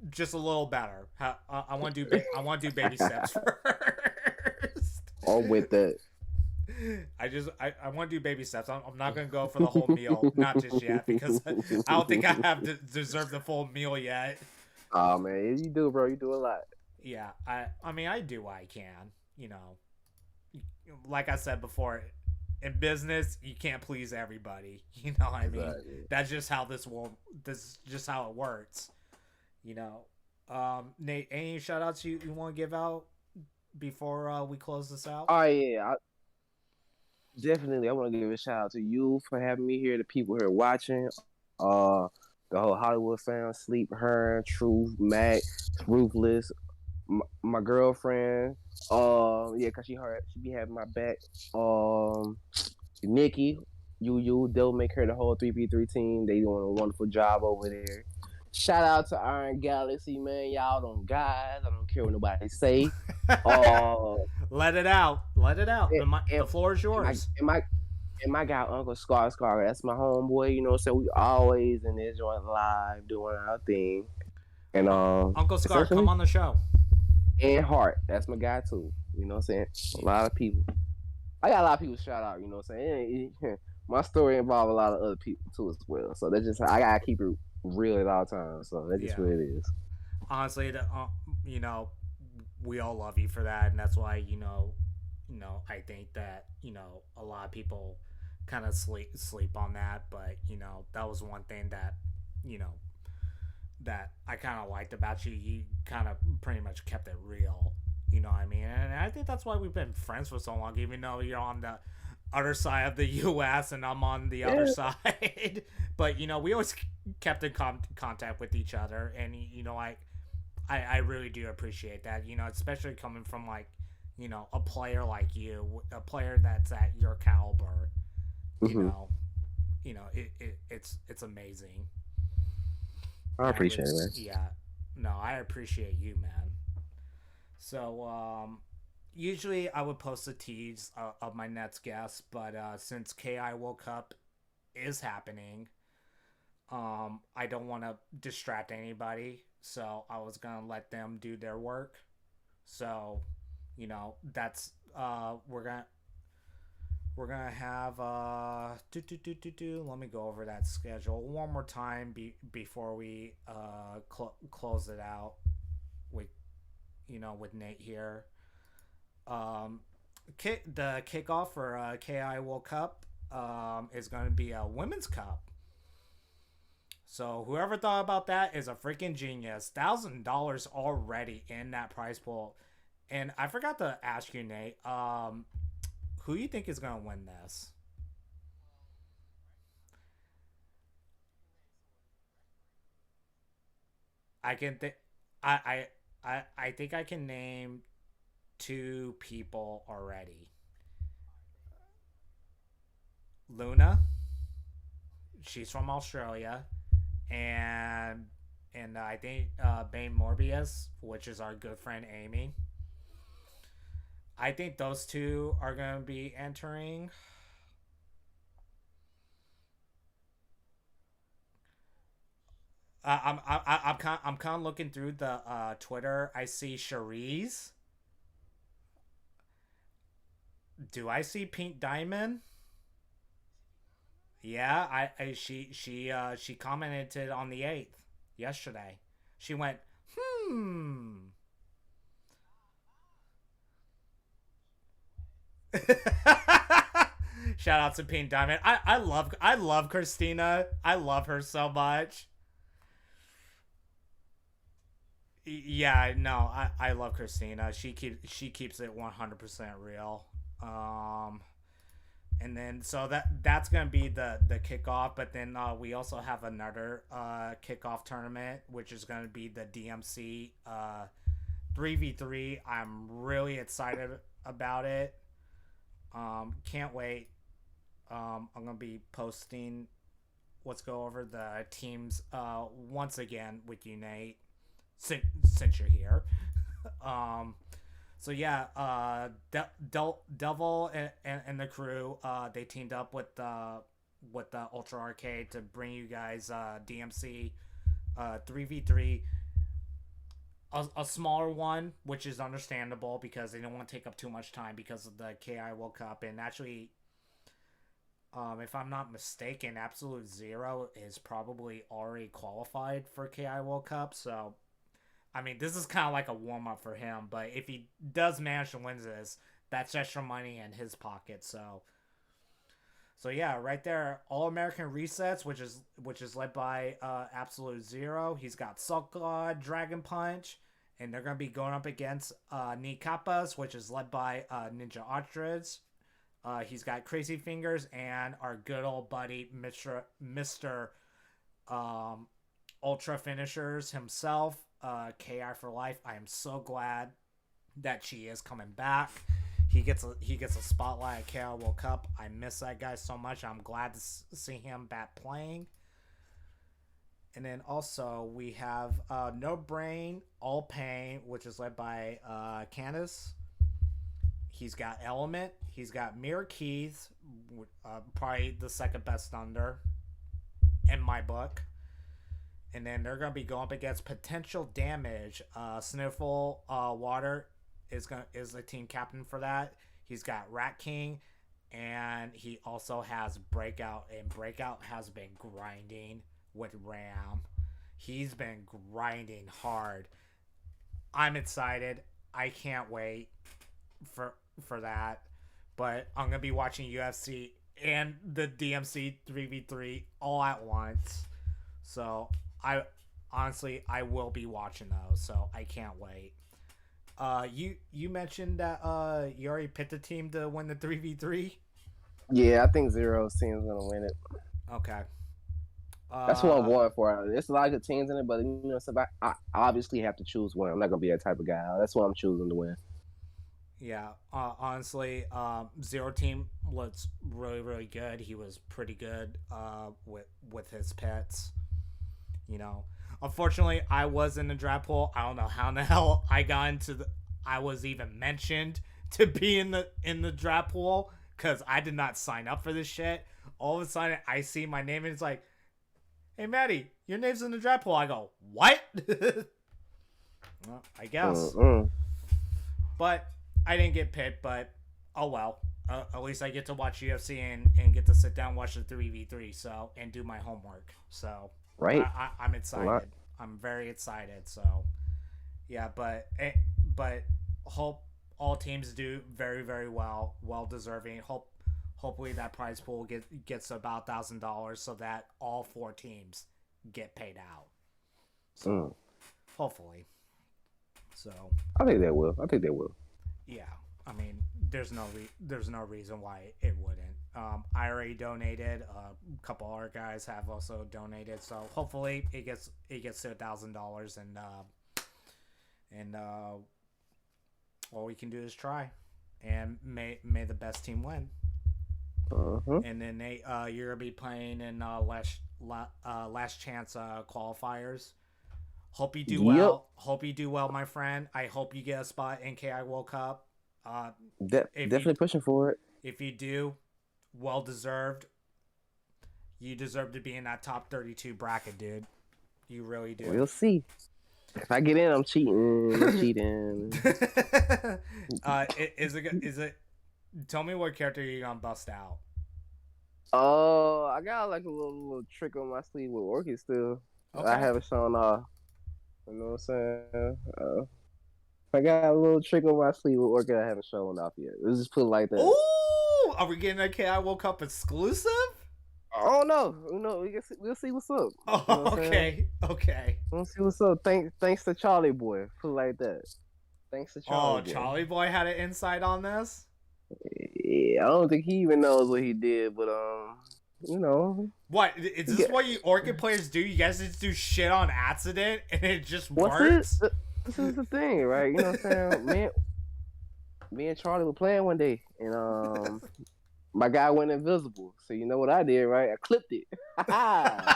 just a little better. I want to do I want to do baby steps first. Or with that. I want to do baby steps. I'm not gonna go for the whole meal, not just yet, because I don't think I have deserved the full meal yet. Oh man, you do, bro. You do a lot. Yeah, I mean I do what I can. You know, like I said before, in business you can't please everybody. You know what I mean? Exactly. That's just how this world. This is just how it works. You know. Nate, any shout outs you want to give out before we close this out? Oh yeah, definitely. I want to give a shout out to you for having me here. The people here watching. Uh, the whole Hollywood fam, Sleep, Her, Truth, Mac, Ruthless, my girlfriend. Yeah, cause she be having my back. Nikki, they'll make her the whole 3v3 team. They doing a wonderful job over there. Shout out to Iron Galaxy, man. Y'all don't guys. I don't care what nobody say. Uh, Let it out. Let it out. and, The and, floor is and my yours. and my and my guy Uncle Scar, that's my homeboy. You know, so we always in this joint live doing our thing. And Uncle Scar, come essentially, on the show. and Hart, that's my guy too. You know what I'm saying? A lot of people. I got a lot of people shout out. You know what I'm saying? My story involves a lot of other people too as well. So that's just I gotta keep it real at all times. So that's just Yeah. what it is. Honestly, you know, we all love you for that, and that's why I think that a lot of people kind of sleep on that, but that was one thing that you know that I kind of liked about you. You kind of pretty much kept it real. You know what I mean? And I think that's why we've been friends for so long, even though you're on the other side of the U.S. and I'm on the other Yeah. side. But we always kept in contact with each other, and I really do appreciate that. Especially coming from a player like you, a player that's at your caliber. You Mm-hmm. know, it's amazing. I And I appreciate really, it, man. yeah, no, I appreciate you, man. So, usually I would post the tease of my next guest, but since KI World Cup is happening, I don't want to distract anybody, so I was gonna let them do their work. So, that's we're gonna have let me go over that schedule one more time before we close it out with with Nate here. Um, the kickoff for KI World Cup is going to be a women's cup. So whoever thought about that is a freaking genius. $1,000 already in that prize pool. And I forgot to ask you, Nate. Who you think is going to win this? I can think. I think I can name two people already. Luna, she's from Australia, and I think Bane Morbius, which is our good friend Amy. I think those two are going to be entering. I'm kind of looking through the Twitter. I see Cherise. Do I see Pink Diamond? Yeah, she commented on the 8th yesterday. She went, hmm. Shout out to Pink Diamond. I love Christina. I love her so much. Yeah, no, I love Christina. She keeps it 100% real. Um and then so that's gonna be the kickoff, but then we also have another kickoff tournament, which is gonna be the DMC 3v3. I'm really excited about it. Can't wait. I'm gonna be posting. Let's go over the teams once again with you, Nate, since you're here. um, so yeah, Devil and the crew, they teamed up with the Ultra Arcade to bring you guys DMC 3v3. a smaller one, which is understandable because they don't want to take up too much time because of the KI World Cup. And actually, if I'm not mistaken, Absolute Zero is probably already qualified for KI World Cup. So, I mean, this is kind of like a warm up for him. But if he does manage to win this, that's extra money in his pocket. So yeah, right there, All American Resets, which is led by Absolute Zero. He's got Silk God, Dragon Punch, and they're gonna be going up against Ni Kappas, which is led by Ninja Ostrich. He's got Crazy Fingers and our good old buddy Mister Ultra Finishers himself, Ki for Life. I am so glad that she is coming back. He gets a spotlight at KO World Cup. I miss that guy so much. I'm glad to see him back playing. And then also we have No Brain, All Pain, which is led by Candace. He's got Element. He's got Mirror Keys, probably the second best Thunder in my book. And then they're going to be going up against Potential Damage. Sniffle Water is the team captain for that. He's got Rat King, and he also has Breakout, and Breakout has been grinding with Ram. He's been grinding hard. I'm excited. I can't wait for that. But I'm gonna be watching UFC and the DMC 3v3 all at once. So I will be watching those. So I can't wait. You mentioned that you already picked a team to win the 3v3. Yeah, I think Zero's team's gonna win it. Okay. That's what I'm going for. There's a lot of good teams in it, but you know, so I obviously have to choose one. I'm not gonna be that type of guy. That's what I'm choosing to win. Yeah, honestly, Zero team looks really, really good. He was pretty good with his pets. You know, unfortunately, I was in the draft pool. I don't know how in the hell I got into the. I was even mentioned to be in the draft pool because I did not sign up for this shit. All of a sudden, I see my name and it's like, "Hey, Maddie, your name's in the draft pool." I go, "What?" Well, I guess, but I didn't get picked. But oh well. At least I get to watch UFC and get to sit down and watch the 3v3 and do my homework. So. Right. I'm excited. I'm very excited. So, yeah, but hope all teams do very, very well. Well deserving. Hopefully that prize pool gets about $1,000 so that all 4 teams get paid out. So, hopefully. So. I think they will. Yeah. I mean, there's no reason why it wouldn't. I already donated. A couple other guys have also donated. So hopefully it gets to $1,000, and all we can do is try, and may the best team win. And then you're gonna be playing in last chance qualifiers. Hope you do well. Hope you do well, my friend. I hope you get a spot in KI World Cup. Definitely pushing for it. If you do, well deserved. You deserve to be in that top 32 bracket, dude. You really do. We'll see. If I get in, I'm cheating. Is it? Tell me what character you're gonna bust out. Oh, I got like a little trick on my sleeve with Orchid still. Okay. I haven't shown off. You know what I'm saying? I got a little trick on my sleeve with Orchid I haven't shown off yet. Let's just put it like that. Ooh! Are we getting a KI World Cup exclusive? Oh no, we'll see what's up. Oh, you know what okay. We'll see what's up. Thanks to Charlie Boy. Put it like that. Thanks to Charlie Boy. Charlie Boy had an insight on this? Yeah, I don't think he even knows what he did, but you know. What? Is this what you Orchid players do? You guys just do shit on accident and it just works? This is the thing, right? You know what I'm saying? Me and Charlie were playing one day, and my guy went invisible. So you know what I did, right? I clipped it. I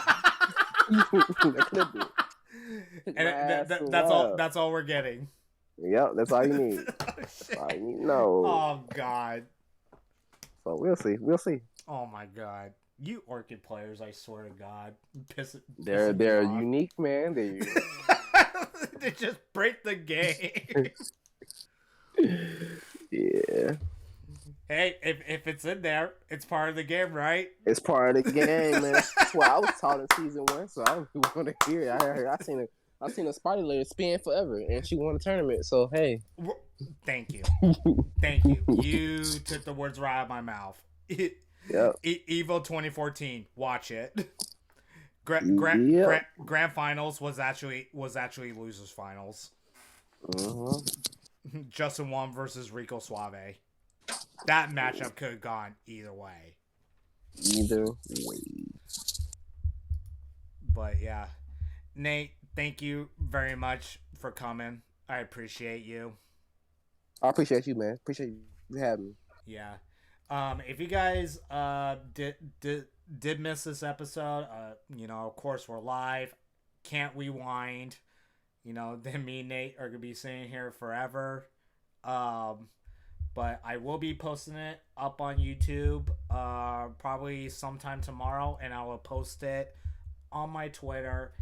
clipped it. And that's all we're getting. Yep, that's all you need. That's all you need to know. Oh God. So we'll see. Oh my God. You Orchid players, I swear to God. They're unique, man. They're unique. They just break the game. Yeah. Hey, if it's in there, it's part of the game, right? It's part of the game, man. That's why I was taught in season 1, so I don't want to hear it. I seen a Spider Lady spin forever, and she won a tournament. So hey, thank you, thank you. You took the words right out of my mouth. Yep. Evo 2014, watch it. Yep. Grand finals was actually losers finals. Justin Wong versus Rico Suave. That matchup could have gone either way. But yeah, Nate, thank you very much for coming. I appreciate you. I appreciate you, man. Appreciate you having me. Yeah. If you guys did miss this episode, of course we're live. Can't rewind. Then me and Nate are gonna be sitting here forever. But I will be posting it up on YouTube probably sometime tomorrow, and I will post it on my Twitter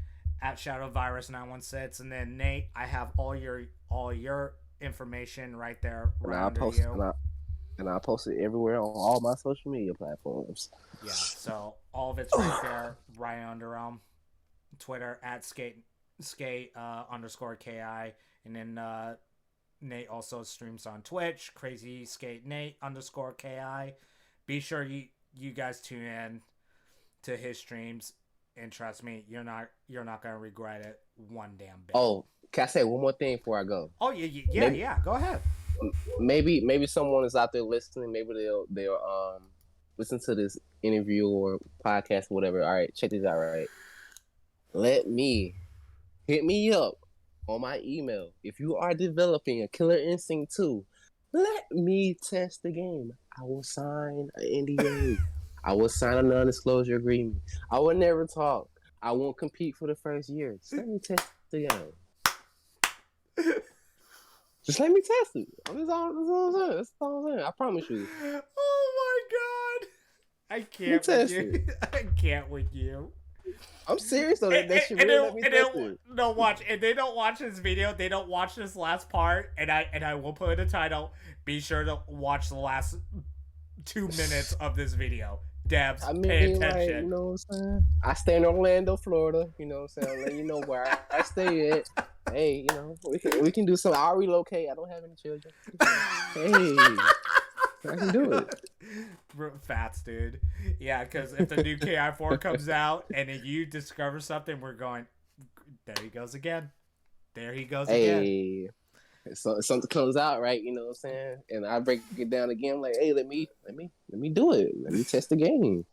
at ShadowVirus916. And then Nate, I have all your information right there under you. And I'll post it everywhere on all my social media platforms. Yeah, so all of it's right there, right under Twitter at skate _ KI, and then Nate also streams on Twitch, CrazySkateNate _ KI. Be sure you guys tune in to his streams, and trust me, you're not gonna regret it one damn bit. Oh, can I say one more thing before I go? Oh yeah. Go ahead. Maybe someone is out there listening. Maybe they'll listen to this interview or podcast or whatever. All right, check this out. Right, hit me up on my email if you are developing a Killer Instinct 2. Let me test the game. I will sign an NDA. I will sign a non-disclosure agreement. I will never talk. I won't compete for the first year. Just let me test the game. Just let me test it. That's all I'm saying. I promise you. Oh my god. I can't with you. I can't with you. I'm serious though. That shit really let me test it. No, watch. And they don't watch this video. They don't watch this last part. And I will put in the title. Be sure to watch the last 2 minutes of this video. Debs, pay attention. Like, you know what I'm saying? I stay in Orlando, Florida. You know what I'm saying? I'll let you know where I stay at. Hey, we can do some. I'll relocate. I don't have any children. Hey, I can do it. Fats, dude. Yeah, because if the new KI4 comes out and if you discover something, we're going, there he goes again. There he goes again. So something comes out, right? You know what I'm saying? And I break it down again, like, hey, let me do it. Let me test the game.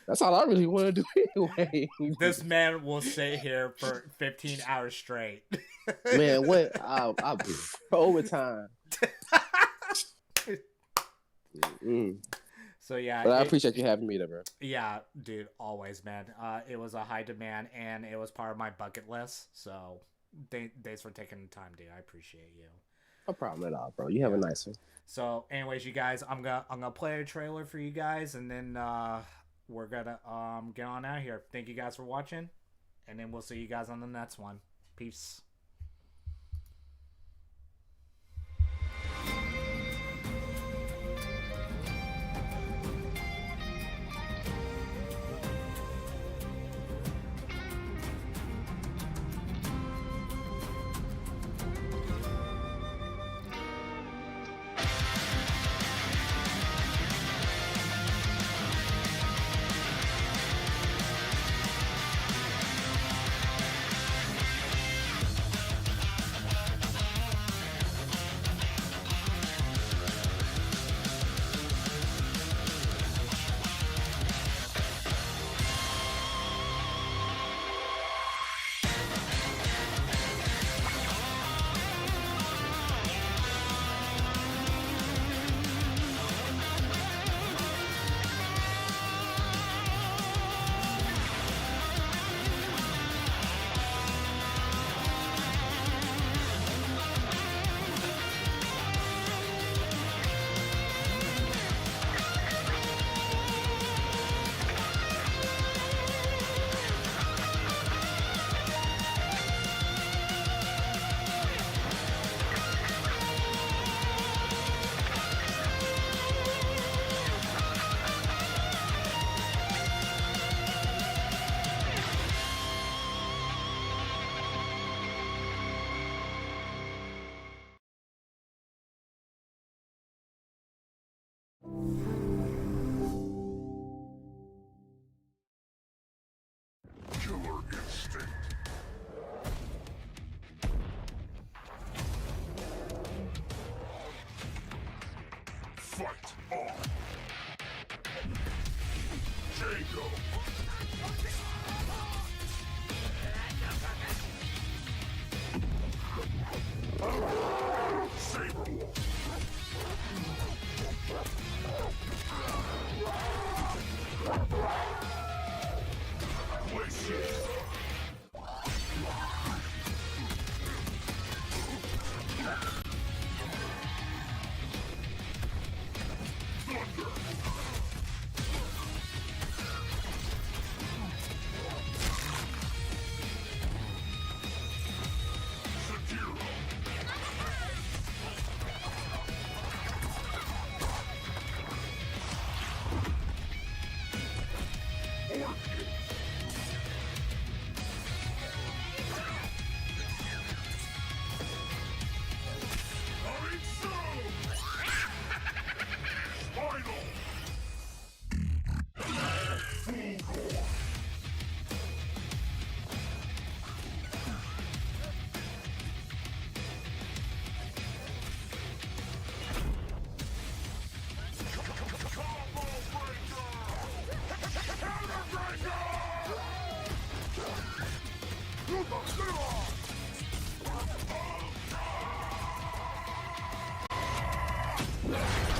That's all I really want to do anyway. This man will stay here for 15 hours straight. Man, what? I'll be overtime. So yeah, but I appreciate you having me there, bro. Yeah, dude, always, man. It was a high demand, and it was part of my bucket list. So thanks for taking the time, dude. I appreciate you. No problem at all, bro. You have a nice one. So, anyways, you guys, I'm gonna play a trailer for you guys, and then we're gonna get on out of here. Thank you guys for watching, and then we'll see you guys on the next one. Peace. Killer instinct. Fight on. Django. Saberwolf. Glacier. Thunder. Sekiro. Orchid. Coming soon! Final! Fulgor! Combo breaker! Counter breaker! To the zero! Oh, God!